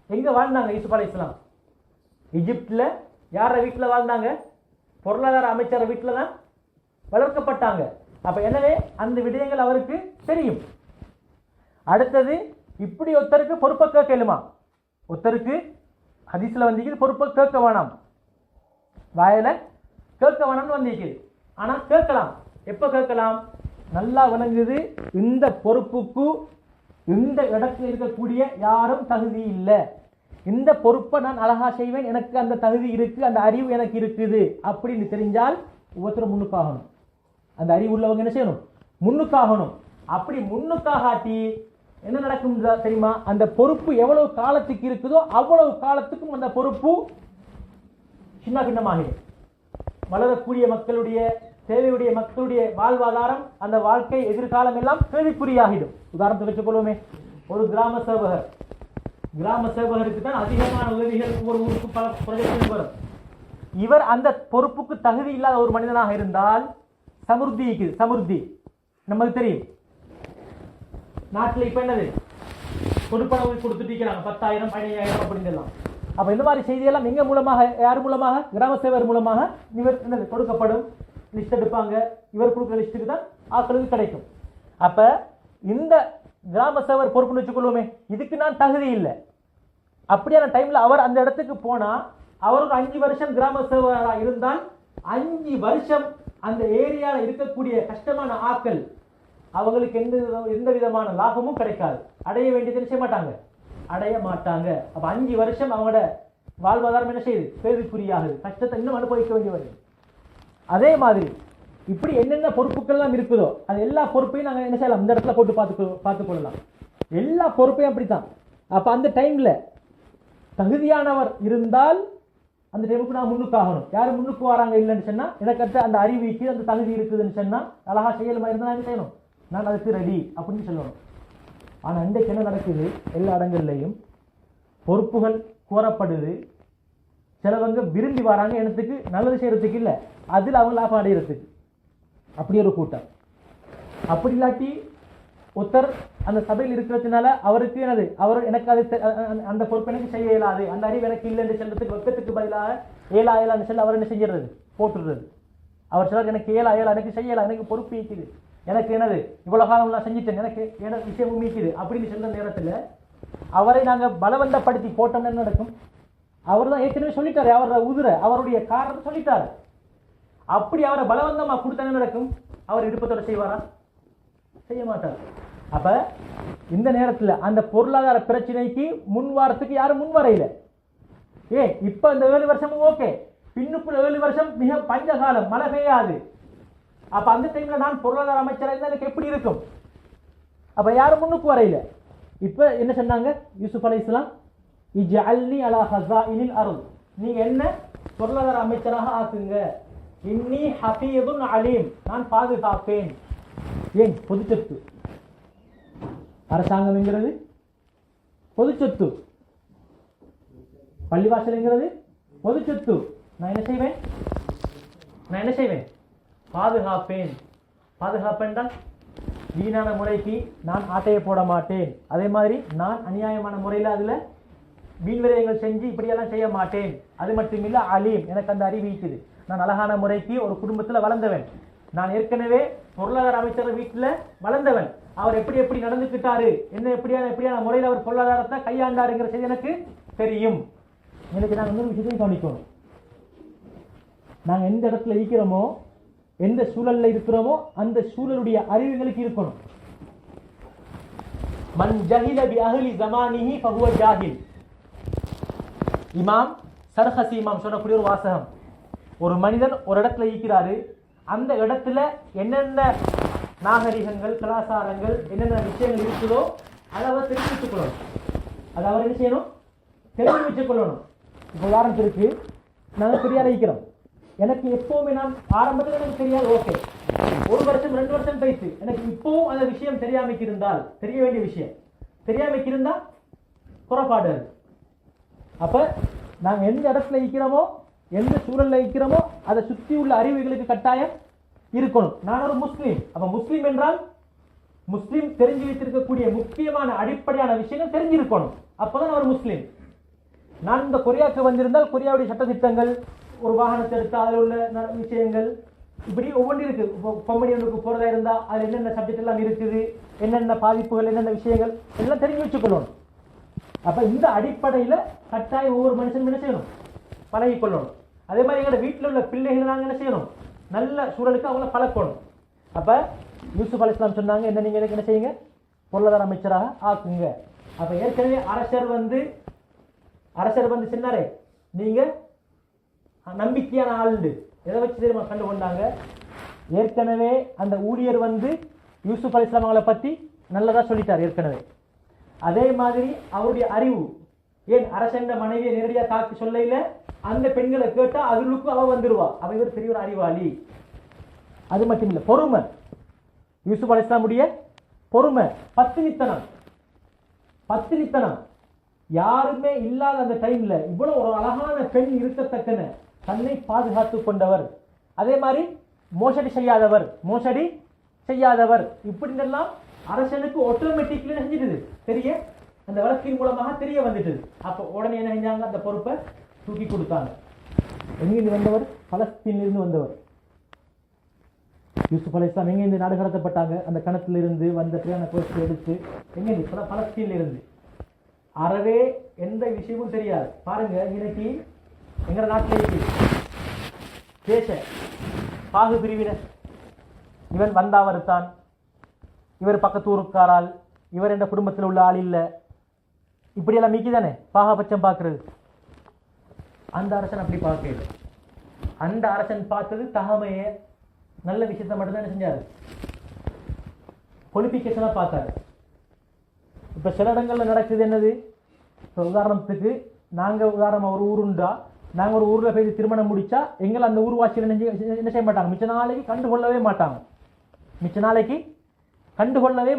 எங்க வாழ்ந்தாங்க யூசுப் அலைஹிஸ்ஸலாம், எகிப்துல யார வீட்டில் வாழ்ந்தாங்க, பொருளாதார அமைச்சர் வீட்டில் தான் வளர்க்கப்பட்டாங்க. அப்ப எனவே அந்த விடயங்கள் அவருக்கு தெரியும். அடுத்தது இப்படி ஒருத்தருக்கு பொறுப்பை கேட்கலுமா? ஒருத்தருக்கு ஹதீஸ்ல வந்திருக்குது பொறுப்பை கேட்க வேணாம், வாயில கேட்க வேணாம்னு வந்திருக்குது. ஆனா கேட்கலாம். எப்ப கேட்கலாம்? நல்லா விளங்குது இந்த பொறுப்புக்கு இந்த இடத்துல இருக்கக்கூடிய யாரும் தகுதி இல்லை, இந்த பொறுப்பை நான் அழகா செய்வேன், எனக்கு அந்த தகுதி இருக்கு, அந்த அறிவு எனக்கு இருக்குது அப்படின்னு தெரிஞ்சால் ஒவ்வொருத்தரும் முன்னுக்காகணும். அந்த அறிவு உள்ளவங்க என்ன செய்யணும்? முன்னுக்காகணும். அப்படி முன்னுக்காகாட்டி என்ன நடக்கும் தெரியுமா? அந்த பொறுப்பு எவ்வளவு காலத்துக்கு இருக்குதோ அவ்வளவு காலத்துக்கும் அந்த பொறுப்பு சின்ன பின்னமாகிடும். வளரக்கூடிய மக்களுடைய தேவையுடைய மக்களுடைய வாழ்வாதாரம், அந்த வாழ்க்கை எதிர்காலம் எல்லாம் கேள்விக்குறியாகிடும். உதாரணத்தை வச்சுக்கொள்வோமே, ஒரு கிராம சேவகருக்கு தான் அதிகமான உதவிகள் ஒவ்வொரு ஊருக்கு பல ப்ரொஜெக்ட் வரும். இவர் அந்த பொறுப்புக்கு தகுதி இல்லாத ஒரு மனிதனாக இருந்தால் சமுர்த்தி நமக்கு தெரியும். நாட்டில் இப்ப என்னது கொடுப்பனவு கொடுத்துட்டு இருக்கிறாங்க, 10,000 15,000 அப்படின்னு எல்லாம். அப்ப இந்த மாதிரி செய்தியெல்லாம் எங்க மூலமாக, யார் மூலமாக? கிராம சேவர் மூலமாக இவர் என்னது கொடுக்கப்படும். லிஸ்ட் எடுப்பாங்க, இவர் கொடுக்குற லிஸ்ட்டுக்கு தான் ஆக்களுக்கு கிடைக்கும். அப்ப இந்த கிராம சேவர் பொறுப்புன்னு வச்சுக்கொள்வோமே, இதுக்கு நான் தகுதி இல்லை. அப்படியான டைம்ல அவர் அந்த இடத்துக்கு போனா, அவர் ஒரு 5 வருஷம் கிராம சேவராக இருந்தால் 5 வருஷம் அந்த ஏரியாவில் இருக்கக்கூடிய கஷ்டமான ஆக்கள் அவங்களுக்கு எந்த விதமான லாபமும் கிடைக்காது. அடைய வேண்டியது செய்ய மாட்டாங்க, அடைய மாட்டாங்க. அப்ப 5 வருஷம் அவங்களோட வாழ்வாதாரம் என்ன செய்யுது? கேள்விக்குறியாகுது, கஷ்டத்தை இன்னும் அனுபவிக்க வேண்டி வருது. அதே மாதிரி இப்படி என்னென்ன பொறுப்புகள் எல்லாம் இருக்குதோ அது எல்லா பொறுப்பையும் நாங்கள் என்ன செய்யலாம்? இந்த இடத்துல போட்டு பார்த்துக்கொள்ளலாம். எல்லா பொறுப்பையும் அப்படித்தான். அப்ப அந்த டைம்ல தகுதியானவர் இருந்தால் அந்த டைமுக்கு நான் முன்னுக்காகணும். யாரும் முன்னுக்கு வராங்க இல்லைன்னு சொன்னா, எனக்கு அந்த அறிவிக்கு அந்த தகுதி இருக்குதுன்னு சொன்னா, அழகா செய்யலுமா இருந்தால் என்ன செய்யணும்? நான் அதுக்கு ரெடி அப்படின்னு சொல்லணும். ஆனா இன்றைக்கு என்ன நடக்குது? எல்லா இடங்கள்லையும் பொறுப்புகள் கோரப்படுது. சிலவங்க விரும்பி வராங்க, எனத்துக்கு நல்லது செய்யறதுக்கு இல்லை, அதில் அவங்க லாபம் அடைகிறதுக்கு. அப்படி ஒரு கூட்டம். அப்படி இல்லாட்டி ஒருத்தர் அந்த சபையில் இருக்கிறதுனால அவருக்கு என்னது, அவர் எனக்கு அது அந்த பொறுப்பு எனக்கு செய்ய இயலாது, அந்த அறிவு எனக்கு இல்லை என்று சொல்றதுக்கு வெக்கத்துக்கு பதிலாக ஏழான்னு சொல்லி அவர் என்ன செஞ்சிடறது? போட்டுடுறது. அவர் சிலர் எனக்கு ஏழா எனக்கு செய்யலாம், எனக்கு பொறுப்பு இருக்குது, எனக்கு என்னது இவ்வளவு காலம் நான் செஞ்சுட்டேன், எனக்கு விஷயமும் மீக்குது அப்படின்னு சொல்ற நேரத்தில் அவரை நாங்கள் பலவந்தப்படுத்தி போட்டோம்னு என்ன நடக்கும்? அவர் தான் ஏற்கனவே சொல்லிட்டாரு, அவருடைய காரணத்தை சொல்லிட்டாரு. அப்படி அவரை பலவந்தமா கொடுத்தா என்ன நடக்கும்? அவர் விருப்பத்தோட செய்வாரா? செய்ய மாட்டார். அப்ப இந்த நேரத்தில் அந்த பொருளாதார பிரச்சனைக்கு முன்வாரத்துக்கு யாரும் முன்வரையில. இப்ப இந்த 7 வருஷமும் ஓகே, பின்னுக்குள்ள 7 வருஷம் மிக பஞ்சகாலம், மழை பெய்யாது. அப்ப அந்த டைம்ல நான் பொருளாதார அமைச்சராக இருந்தா எனக்கு எப்படி இருக்கும்? அப்ப யாரும் முன்னுக்கு வரையில. இப்ப என்ன சொன்னாங்க யூசுப் அலைஹிஸ்ஸலாம்? இஜ்அல்னி அலா ஹஸாயினில் அர்த், நீங்க என்ன பொருளாதார அமைச்சராக ஆக்குங்க. இன்னி ஹஃபீதுன் அலீம், நான் பாதுகாப்பேன். ஏன்? பொதுச்சொத்து. அரசாங்கம் என்கிறது பொதுச்சொத்து, பள்ளிவாசல் என்கிறது பொதுச்சொத்து. நான் என்ன செய்வேன்? பாதுகாப்பேன். பாதுகாப்பேன் வீணான முறைக்கு நான் ஆட்டையை போட மாட்டேன். அதே மாதிரி நான் அநியாயமான முறையில் அதுல வீண் விரயங்கள் செஞ்சு இப்படியெல்லாம் செய்ய மாட்டேன். அது மட்டும் இல்ல, அலீம், எனக்கு அந்த அறிவு இருக்குது. நான் அழகான முறைக்கு ஒரு குடும்பத்தில் வளர்ந்தவன். நான் ஏற்கனவே பொருளாதார அமைச்சர் வீட்டில் வளர்ந்தவன். அவர் எப்படி நடந்துக்கிட்டாரு, என்ன எப்படியான முறையில் அவர் பொருளாதாரத்தை கையாண்டாருங்கிற செய்தி எனக்கு தெரியும். எனக்கு நாங்கள் இன்னொரு விஷயத்தையும் கவனிக்கணும். நாங்கள் எந்த இடத்துல இருக்கிறோமோ, எந்த சூழல்ல இருக்கிறோமோ, அந்த சூழலுடைய அறிவுகளுக்கு இருக்கணும். மன் ஜஹில பி அஹ்லி ஸமானிஹி ஃபஹுவ ஜாஹில். இமாம் சர்ஹசி இமாம் சொல்லக்கூடிய ஒரு வாசகம். ஒரு மனிதன் ஒரு இடத்துல இருக்கிறாரு, அந்த இடத்துல என்னென்ன நாகரிகங்கள், கலாச்சாரங்கள், என்னென்ன விஷயங்கள் இருக்குதோ அதை அவர் தெரிஞ்சு வச்சுக் கொள்ளணும். அதை அவர் என்ன செய்யணும்? தெரிஞ்சு வச்சுக் கொள்ளணும். இப்போ உதாரணத்திற்கு நாங்கள் பெரியார் இருக்கிறோம். எனக்கு எப்பவுமே நான் ஆரம்பத்தில் எனக்கு தெரியாது, ஓகே, 1 வருஷம் 2 வருஷம் கழித்து எனக்கு இப்பவும் அந்த விஷயம் தெரியாமைக்கு இருந்தால், தெரிய வேண்டிய விஷயம் தெரியாமைக்கு இருந்தா புறப்பாடு. அப்ப நாங்கள் எந்த இடத்துல இருக்கிறோமோ, எந்த சூழல்ல இருக்கிறோமோ, அதை சுற்றி உள்ள அறிவுகளுக்கு கட்டாயம் இருக்கணும். நான் ஒரு முஸ்லீம். அப்ப முஸ்லீம் என்றால் முஸ்லீம் தெரிஞ்சு வைத்திருக்கக்கூடிய முக்கியமான அடிப்படையான விஷயங்கள் தெரிஞ்சிருக்கணும். அப்பதான் ஒரு முஸ்லீம். நான் இந்த கொரியாவுக்கு வந்திருந்தால் கொரியாவுடைய சட்டத்திட்டங்கள், ஒரு வாகனத்தை எடுத்து அதில் உள்ள விஷயங்கள், இப்படி ஒவ்வொன்றும் இருக்கு. கொம்பனி ஒன்றுக்கு போறதா இருந்தா அதுல என்னென்ன சப்ஜெக்ட் எல்லாம் இருக்குது, என்னென்ன பாதிப்புகள், என்னென்ன விஷயங்கள் எல்லாம் தெரிஞ்சு வச்சுக்கொள்ளணும். அப்ப இந்த அடிப்படையில கட்டாயம் ஒவ்வொரு மனுஷனும் என்ன செய்யணும், பழகி கொள்ளணும். அதே மாதிரி எங்களோட வீட்டில் உள்ள பிள்ளைகளை நாங்கள் என்ன செய்யணும், நல்ல சூழலுக்கு அவங்கள பழக்கணும். அப்ப யூசுப் அலைஹிஸ்ஸலாம் சொன்னாங்க, என்ன நீங்க என்ன செய்யுங்க, பொருளாதார அமைச்சராக ஆக்குங்க. அப்ப ஏற்கனவே அரசர் வந்து சொன்னாரே, நீங்க நம்பிக்கையான ஆளுண்டு, எதை வச்சு தெரியுமா கண்டு கொண்டாங்க, ஏற்கனவே அந்த ஊழியர் வந்து யூசுப் அலைஹிஸ்ஸலாம் அவங்களை பத்தி நல்லதா சொல்லிட்டார் ஏற்கனவே. அதே மாதிரி அவருடைய அறிவு, ஏன் அரசன் மனைவியை நேரடியாக தாக்கி சொல்லையில அந்த பெண்களை கேட்டா அதுகளுக்கு அவ வந்துருவா, அவ இவர் பெரிய ஒரு அறிவாளி. அது மட்டும் இல்லை, பொறுமை, யூசுப் அலைஹிஸ்ஸலாமுடைய பொறுமை, பத்தினித்தனம் யாருமே இல்லாத அந்த டைம்ல இவ்வளவு ஒரு அழகான பெண் இருக்கத்தக்கன தன்னை பாதுகாத்து கொண்டவர். அதே மாதிரி மோசடி செய்யாதவர் இப்படின்னெல்லாம் அரசனுக்கு ஆட்டோமேட்டிக்லி செஞ்சிடுது, தெரிய அந்த வழக்கின் மூலமாக தெரிய வந்துட்டு. அப்ப உடனே என்ன செஞ்சாங்க, அந்த பொறுப்பை தூக்கி கொடுத்தாங்க. எங்கிருந்து வந்தவர், பலஸ்தீனிலிருந்து வந்தவர் யூசுப் அலைஹிஸ்ஸலாம். எங்கிருந்து நாடு கடத்தப்பட்டாங்க, அந்த கணத்துல இருந்து வந்த பிரயாண கோர்ஸ் எடுத்து எங்கிருந்து, பலஸ்தீன்ல இருந்து. அறவே எந்த விஷயமும் தெரியாது. பாருங்க, இன்னைக்கு எங்க நாட்டில் தேச பாகு பிரிவினர், இவன் வந்தாவருத்தான், இவர் பக்கத்து ஊருக்காரால், இவர் என்ற குடும்பத்தில் உள்ள ஆள் இல்லை, இப்படியெல்லாம் மிக்கிதானே பாகபட்சம் பார்க்கறது. அந்த அரசன் அப்படி பார்க்கல. அந்த அரசன் பார்த்தது தகமைய நல்ல விஷயத்தை மட்டும்தான் என்ன செஞ்சாரு, குவாலிஃபிகேஷனா பார்த்தாரு. இப்ப சில இடங்கள்ல நடக்குது என்னது, உதாரணத்துக்கு உதாரணம் ஒரு ஊருண்டா, நாங்க ஒரு ஊர்ல போய் திருமணம் முடிச்சா எங்களை அந்த ஊர்வாசியில் என்ன செய்ய மாட்டாங்க, மிச்ச நாளைக்கு கண்டுகொள்ளவே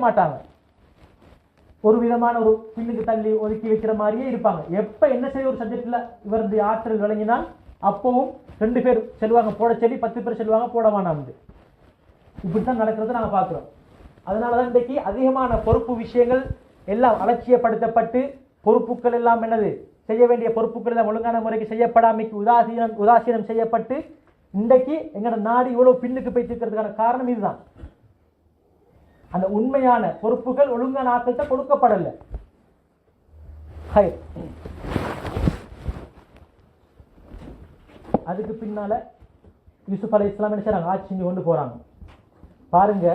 மாட்டாங்க. ஒரு விதமான ஒரு பின்னுக்கு தள்ளி ஒதுக்கி வைக்கிற மாதிரியே இருப்பாங்க. எப்ப என்ன செய்ய ஒரு சப்ஜெக்ட்ல இவருடைய ஆற்றல் விளங்கினால் அப்பவும் 2 பேர் செல்வாங்க போட சொல்லி, 10 பேர் செல்வாங்க போட வேணாம். இப்படித்தான் நடக்கிறத நாங்க பார்க்கிறோம். அதனாலதான் இன்றைக்கு அதிகமான பொறுப்பு விஷயங்கள் எல்லாம் அலட்சியப்படுத்தப்பட்டு, பொறுப்புகள் எல்லாம் என்னது செய்ய வேண்டிய பொறுப்புகள் எல்லாம் ஒழுங்கான முறைக்கு செய்யப்படாமைக்கு உதாசீனம் செய்யப்பட்டு இன்றைக்கு எங்களோட நாடு இவ்வளவு பின்னுக்கு போய்த்திருக்கிறதுக்கான காரணம் இதுதான். அந்த உண்மையான பொறுப்புகள் ஒழுங்கான ஆக்கத்தை கொடுக்கப்படல. அதுக்கு பின்னால யூசுப் அலைஹிஸ்ஸலாம் என்ன செய்றாங்க, ஆட்சி செஞ்சு கொண்டு போறாங்க. பாருங்க,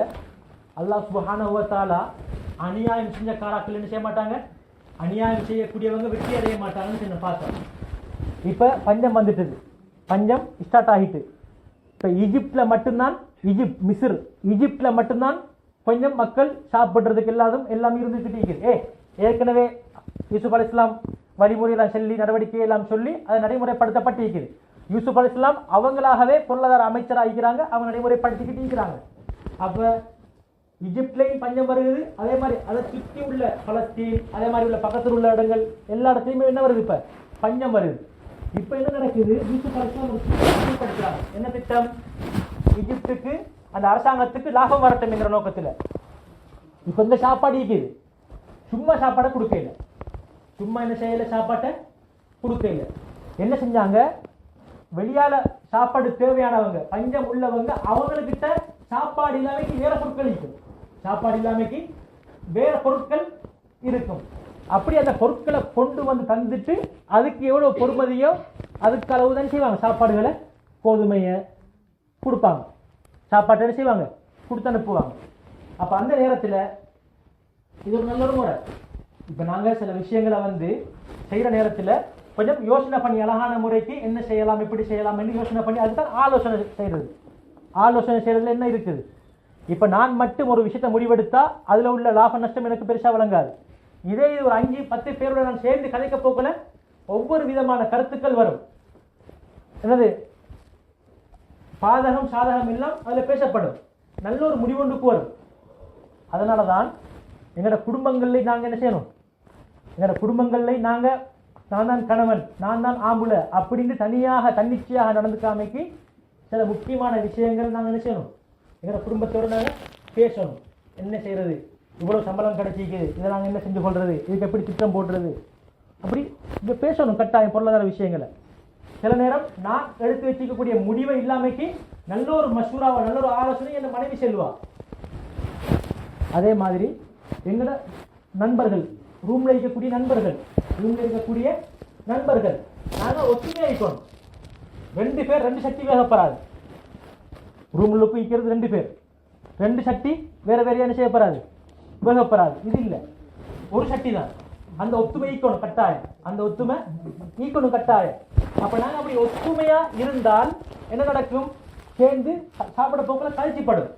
அல்லாஹ் சுப்ஹானஹு வ தஆலா அநியாயம் செஞ்ச காராக்கள் என்ன செய்ய மாட்டாங்க, அநியாயம் செய்யக்கூடியவங்க வெற்றி அடைய மாட்டாங்கன்னு பார்த்தோம். இப்ப பஞ்சம் வந்துட்டது, பஞ்சம் ஸ்டார்ட் ஆகிட்டு. இப்ப ஈஜிப்ட்ல மட்டும்தான், ஈஜிப்ட்ல மட்டும்தான் கொஞ்சம் மக்கள் சாப்பிடுறதுக்கு எல்லாம் இருந்துகிட்டு இருக்குது. ஏற்கனவே யூசுப் அலைஹிஸ்ஸலாம் வழிமுறையெல்லாம் சொல்லி, நடவடிக்கை எல்லாம் சொல்லி அதை நடைமுறைப்படுத்தப்பட்டு இருக்குது. யூசுப் அலைஹிஸ்ஸலாம் அவங்களாகவே பொருளாதார அமைச்சராகிறாங்க, அவங்க நடைமுறைப்படுத்திக்கிட்டு இருக்கிறாங்க. அப்ப ஈஜிப்ட்லையும் பஞ்சம் வருகிறது, அதே மாதிரி அதை சுற்றி உள்ள பலஸ்தீன், அதே மாதிரி உள்ள பக்கத்தில் உள்ள இடங்கள் எல்லா இடத்துலையுமே என்ன வருது, இப்ப பஞ்சம் வருது. இப்ப என்ன நடக்குது, யூசுப் அலைஹிஸ்ஸலாம் என்ன திட்டம், ஈஜிப்டுக்கு அந்த அரசாங்கத்துக்கு லாபம் வரட்டும் என்கிற நோக்கத்துல. இப்ப இந்த சாப்பாடு இருக்குது, சும்மா சாப்பாடை கொடுக்கல, சும்மா என்ன செய்யல, சாப்பாட்டை கொடுக்கல. என்ன செஞ்சாங்க, வெளியால சாப்பாடு தேவையானவங்க, பஞ்சம் உள்ளவங்க, அவங்கக்கிட்ட சாப்பாடு இல்லாமைக்கு வேற பொருட்கள் இருக்கும், சாப்பாடு இல்லாமைக்கு வேற பொருட்கள் இருக்கும். அப்படி அந்த பொருட்களை கொண்டு வந்து தந்துட்டு அதுக்கு எவ்வளவு பொறுமதியோ அதுக்கு அளவு தான் செய்வாங்க, சாப்பாடுகளை கோதுமையை கொடுப்பாங்க, சாப்பாட்டை என்ன செய்வாங்க, கொடுத்து அனுப்புவாங்க. அப்ப அந்த நேரத்தில் இது ஒரு நல்ல ஒரு முறை. இப்ப நாங்க சில விஷயங்களை வந்து செய்யற நேரத்தில் கொஞ்சம் யோசனை பண்ணி அழகான முறைக்கு என்ன செய்யலாம், எப்படி செய்யலாம் என்று யோசனை பண்ணி அதுதான் ஆலோசனை செய்யறது. ஆலோசனை செய்யறதுல என்ன இருக்குது, இப்ப நான் மட்டும் ஒரு விஷயத்தை முடிவெடுத்தா அதுல உள்ள லாப நஷ்டம் எனக்கு பெருசா வழங்காது. இதே ஒரு 5-10 பேரோட நான் சேர்ந்து கதைக்க போக்கல ஒவ்வொரு விதமான கருத்துக்கள் வரும், என்னது பாதகம் சாதகம் எல்லாம் அதுல பேசப்படும், நல்ல ஒரு முடிவொன்றுக்கு வரும். அதனாலதான் எங்களோட குடும்பங்கள்ல நாங்க என்ன செய்யணும், எங்களோட குடும்பங்கள்ல நாங்க நான் தான் கணவன், நான் தான் ஆம்புல அப்படின்னு தனியாக தன்னிச்சையாக நடந்துக்காமைக்கு சில முக்கியமான விஷயங்கள் நாங்கள் என்ன செய்யணும், எங்களோட குடும்பத்தோடு நாங்கள் பேசணும். என்ன செய்யறது, இவ்வளவு சம்பளம் கிடைச்சிக்குது, இதை நாங்கள் என்ன செஞ்சு கொள்றது, இதுக்கு எப்படி திட்டம் போடுறது, அப்படி இங்கே பேசணும் கட்டாயம் பொருளாதார விஷயங்களை. சில நேரம் நான் எடுத்து வச்சுக்கக்கூடிய முடிவை இல்லாமைக்கு நல்ல ஒரு மஷூராவா நல்ல ஒரு ஆலோசனை என் மனைவி செல்வா. அதே மாதிரி எங்களோட நண்பர்கள், ரூம்ல இருக்கக்கூடிய நண்பர்கள் நாங்கள் ஒத்துமையா இருக்கணும். 2 பேர் 2 சக்தி வேகப்படாது. ரூம்ல போய் இருக்கிறது 2 பேர், 2 சக்தி வேற என்ன செய்யப்படாது, வேகப்படாது. இது இல்லை, ஒரு சக்தி தான். அந்த ஒத்துமை ஈக்கணும் கட்டாயம், அந்த ஒத்துமை ஈக்கணும் கட்டாயம். அப்ப நாங்க அப்படி ஒத்துமையா இருந்தால் என்ன நடக்கும், சேர்ந்து சாப்பிட போக்குல கழிச்சுப்படும்.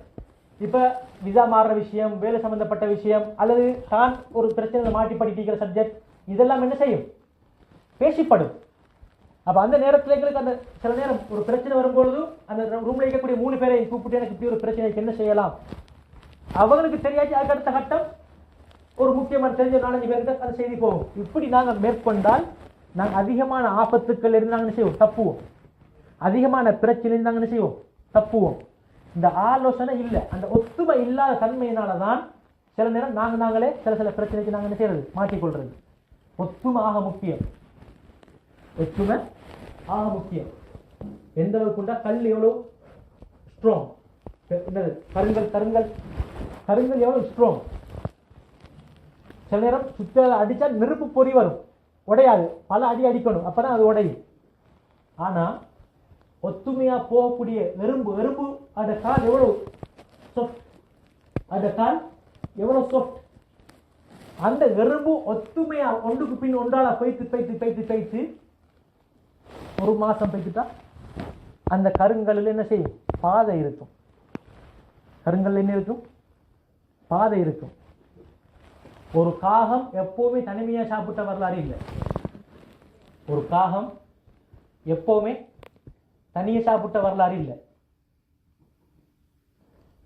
இப்ப விசா மாறுற விஷயம், வேலை சம்பந்தப்பட்ட விஷயம், அல்லது தான் ஒரு பிரச்சனை மாட்டி படிக்கிற சப்ஜெக்ட், இதெல்லாம் என்ன செய்யும், பேசிப்படும். அப்ப அந்த நேரத்தில் எங்களுக்கு அந்த சில நேரம் ஒரு பிரச்சனை வரும்பொழுது அந்த ரூம்ல இருக்கக்கூடிய 3 பேரை கூப்பிட்டு எனக்கு இப்படி ஒரு பிரச்சனைக்கு என்ன செய்யலாம், அவங்களுக்கு தெரியாச்சு. அதுக்கு அடுத்த கட்டம் ஒரு முக்கியமான தெரிஞ்ச 4-5 பேருக்கு அந்த செய்தி போகும். இப்படி நாங்கள் மேற்கொண்டால் நாங்கள் அதிகமான ஆபத்துக்கள் இருந்து நாங்கள் செய்வோம், தப்புவோம். அதிகமான பிரச்சனை நாங்கள் செய்வோம், தப்புவோம். இந்த ஆலோசனை இல்லை, அந்த ஒத்துமை இல்லாத தன்மையினாலதான் சில நேரம் நாங்களே சில பிரச்சனைக்கு நாங்கள் என்ன செய்யறது, மாற்றிக்கொள்றது. ஒத்துமை ஆக முக்கியம், ஒத்துமை ஆக முக்கியம். எந்த அளவுக்கு உண்டா, கல் எவ்வளவு ஸ்ட்ராங், கருங்கல் எவ்வளவு ஸ்ட்ராங். சில நேரம் சுத்த அடிச்சா நெருப்பு பொறி வரும், உடையாது. பல அடி அடிக்கணும், அப்பதான் அது உடையும். ஆனா ஒத்துமையா போகக்கூடிய எறும்பு அந்த கால் எவ்வளவு சாஃப்ட், அந்த கால் எவ்வளவு சாஃப்ட். அந்த எறும்பு ஒத்துமையா ஒன்றுக்கு பின் ஒன்றால பைத்து 1 மாசம் பைத்துட்டா அந்த கருங்கல்லில் என்ன செய்யும், பாதை இருக்கும். கருங்கல் என்ன இருக்கும், பாதை இருக்கும். ஒரு காகம் எப்பவுமே தனிமையா சாப்பிட்ட வரலாறு இல்லை. ஒரு காகம் எப்பவுமே தனியே சாப்பிட்ட வரலாறு இல்லை.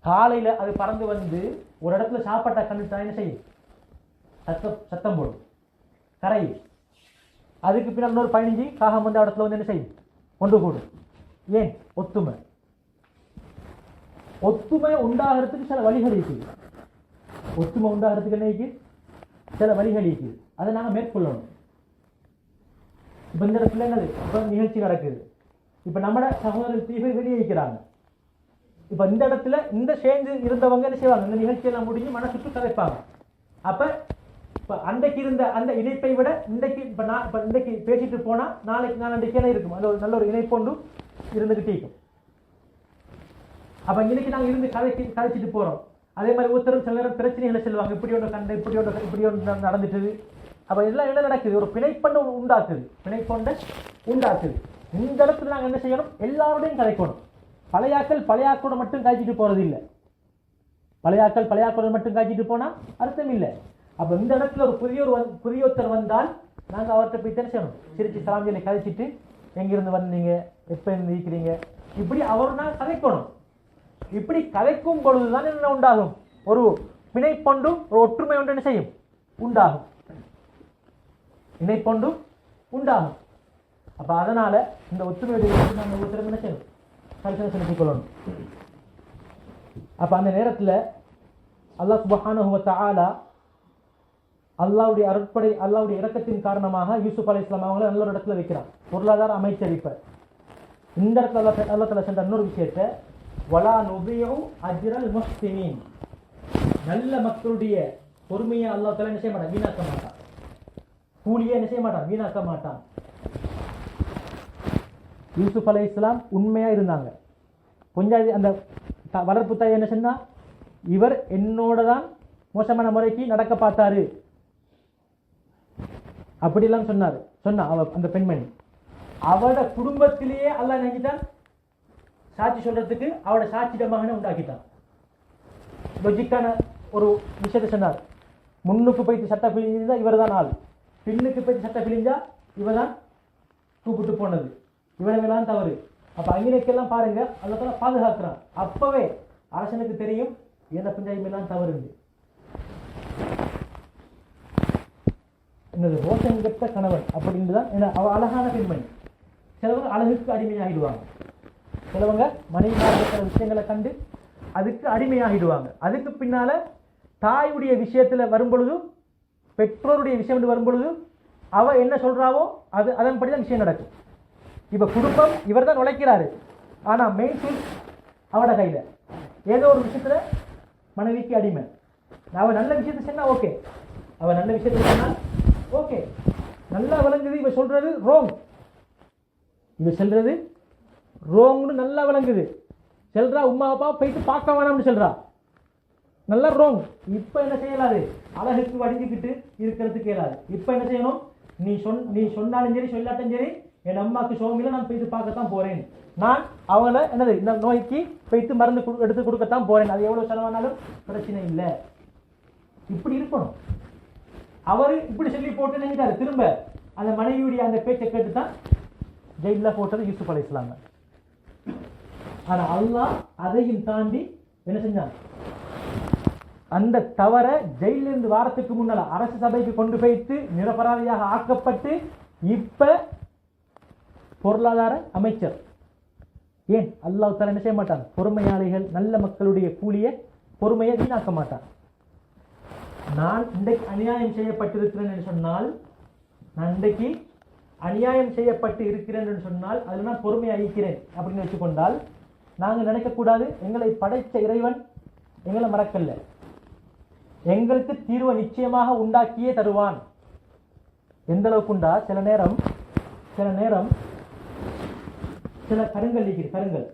காலையில அது பறந்து வந்து ஒரு இடத்துல சாப்பாட்டை கண்டுட்டா என்ன செய்யும், சத்தம் போடும், கரையும். அதுக்கு பின்னால் இன்னொரு 15 காகம் வந்து இடத்துல வந்து என்ன செய்யும், ஒன்று கூடும். ஏன், ஒத்துமை. ஒத்துமை உண்டாகிறதுக்கு சில வழிகள் இருக்குது. ஒத்துமை உண்டாகிறதுக்கு என்ன இருக்குது, சில வழிகள் இருக்குது. அதை நாங்கள் மேற்கொள்ளணும். இப்ப இந்த இடத்துல என்னது, இப்ப நிகழ்ச்சி நடக்குது. இப்ப நம்ம சகோதரர் தீவை வெளியேற்கிறாங்க. இப்ப இந்த இடத்துல இந்த சேர்ந்து இருந்தவங்க என்ன செய்வாங்க, இந்த நிகழ்ச்சியெல்லாம் முடிஞ்சு மனசுக்கு கதைப்பாங்க. அப்ப இப்ப அன்றைக்கு இருந்த அந்த இணைப்பை விட இன்றைக்கு இன்றைக்கு பேசிட்டு போனா நாளைக்கு இருக்கும். அது ஒரு நல்ல ஒரு இணைப்பொண்டு இருந்துகிட்டே இருக்கும். அப்ப இன்னைக்கு நாங்க இருந்து கதைச்சிட்டு போறோம். அதே மாதிரி ஒருத்தரும் சில நேரம் பிரச்சனைகளை செல்வாங்க, இப்படி ஒன்று நடந்துட்டு. அப்ப இதெல்லாம் என்ன நடக்குது, ஒரு பிணைப்பொண்டு உண்டாக்குது. இந்த இடத்துல நாங்க என்ன செய்யணும், எல்லாரோடையும் கதைக்கணும். பழையாக்களோட மட்டும் காய்ச்சிட்டு போறது இல்லை. பழையாக்களோட மட்டும் காய்ச்சிட்டு போனா அர்த்தம் இல்லை. அப்ப இந்த இடத்துல ஒரு புதியொருத்தர் வந்தால் நாங்க அவர்கிட்ட போய் என்ன செய்யணும், சிரிச்சு சலாம் சொல்லி கதைச்சிட்டு, எங்கிருந்து வந்தீங்க, எப்ப இருந்து இருக்கிறீங்க, இப்படி அவர்னா கதைக்கணும். இப்படி கதைக்கும் பொழுதுதான் என்ன உண்டாகும், ஒரு பிணைப்பொண்டு, ஒரு ஒற்றுமை ஒன்று என்ன செய்யும், உண்டாகும். இணைப்பொண்டு உண்டாகும். அப்ப அதனால இந்த ஒற்றுமையுடைய நாங்கள் ஒவ்வொருத்தரும் என்ன செய்யணும், கருத்து செலுத்திக் கொள்ளணும். அப்ப அந்த நேரத்தில் அல்லாஹ் சுப்ஹானஹு வ தஆலா அல்லாஹ்வுடைய அருட்படை, அல்லாஹ்வுடைய இரக்கத்தின் காரணமாக யூசுப் அலைஹிஸ்ஸலாம் அவங்களை நல்ல ஒரு இடத்துல வைக்கிறான், பொருளாதார அமைச்சர். இப்ப இந்த இடத்துல அல்லாஹ் தஆலா சென்ற இன்னொரு விஷயத்தை, வலா நுதியு அஜ்ரல் முஹ்சினீன், நல்ல மக்களுடைய பொறுமையை அல்லாஹ் தஆலா என்ன செய்ய மாட்டான், வீணாக்க மாட்டான். கூலியை என்ன செய்ய மாட்டான், வீணாக்க மாட்டான். யூசுப் அலைஹிஸ்ஸலாம் உண்மையா இருந்தாங்க. கொஞ்சம் அந்த வளர்ப்பு தாய் என்ன சொன்னா, இவர் என்னோட தான் மோசமான முறைக்கு நடக்க பார்த்தாரு அப்படிலாம் சொன்னா அந்த பெண்மணி. அவட குடும்பத்திலேயே அல்லாஹ் நினைச்சிட்டான் சாட்சி சொல்றதுக்கு, அவட சாட்சிட மகனை உண்டாக்கிட்டான். லொஜிக்கான ஒரு விஷயத்தை சொன்னார். முன்னுக்கு போயிட்டு சட்டை பிழிஞ்சா இவர் தான் ஆள், பின்னுக்கு போயிட்டு சட்டை பிழிஞ்சா இவர் தான் கூப்பிட்டு போனது. இவனெல்லாம் தவறு. அப்ப அங்கினைக்கெல்லாம் பாருங்க, அல்லாஹ் பாதுகாக்கிறான். அப்பவே அரசனுக்கு தெரியும் என்ன பஞ்சாயத்து தவறு. என்னது ரோஷன் கெட்ட கணவன் அப்படின்னுதான். அவ அழகான பெண்மணி. சிலவங்க அழகுக்கு அடிமையாகிடுவாங்க, சிலவங்க மனைவியாகிற விஷயங்களை கண்டு அதுக்கு அடிமையாகிடுவாங்க. அதுக்கு பின்னால தாயுடைய விஷயத்துல வரும்பொழுது, பெற்றோருடைய விஷயம் வரும்பொழுது அவ என்ன சொல்றாவோ அதன்படிதான் விஷயம் நடக்கும். இப்ப குடும்பம் இவர் தான் உழைக்கிறாரு, ஆனா மெயின் அவட கையில. ஏதோ ஒரு விஷயத்துல மனைவிக்கு அடிமை. அவ நல்ல விஷயத்தை சொன்னா ஓகே, அவ நல்ல விஷயத்தை சொன்னா ஓகே, நல்லா விளங்குது. இவ சொல்றது ரோங், இவ சொல்றது ரோங்னு நல்லா விளங்குது. சொல்றா உமா அப்பா போயிட்டு பார்க்க வேணாம்னு சொல்றா, நல்லா ரோங். இப்ப என்ன செய்யலாது? அழகுக்கு வடிஞ்சுக்கிட்டு இருக்கிறதுக்கு இயலாது. இப்ப என்ன செய்யணும்? நீ சொன்னாலும் சரி சொல்லாட்டும் சரி, என் அம்மாவுக்கு சோமியில நான் போயிட்டு பார்க்கத்தான் போறேன். நான் அவளை என்னது இந்த நோய்க்கு போயிட்டு மருந்து எடுத்து கொடுக்கத்தான் போறேன். அது எவ்வளவு செலவானாலும் பிரச்சனை இல்லை. இப்படி இருக்கணும். அவரு இப்படி சொல்லி போட்டு நினைச்சாரு. திரும்ப அந்த மனைவியுடைய அந்த பேச்சை கேட்டு தான் ஜெயில போட்டது யூசுப் அலைஹிஸ்ஸலாம். ஆனா அல்லாஹ் அதையும் தாண்டி என்ன செஞ்சான்? அந்த தவற ஜெயிலிருந்து வாரத்துக்கு முன்னால அரசு சபைக்கு கொண்டு போய்த்து நிரபராதியாக ஆக்கப்பட்டு இப்ப பொருளாதார அமைச்சர். ஏன் அல்லாஹ் தஆலா என்ன செய்ய மாட்டான்? பொறுமையாளிகள் நல்ல மக்களுடைய கூலிய பொறுமையை வீணாக்க மாட்டான். நான் இன்றைக்கு அநியாயம் செய்யப்பட்டிருக்கிறேன் என்று சொன்னால், நான் இன்றைக்கு அநியாயம் செய்யப்பட்டு இருக்கிறேன் என்று சொன்னால் அதில் நான் பொறுமையை அழிக்கிறேன் அப்படின்னு வச்சுக்கொண்டால், நாங்கள் நினைக்கக்கூடாது எங்களை படைத்த இறைவன் எங்களை மறக்கல்ல, எங்களுக்கு தீர்வை நிச்சயமாக உண்டாக்கியே தருவான். எந்த அளவுக்கு உண்டா? சில நேரம் சில கருங்கல் இருக்குது, கருங்கல்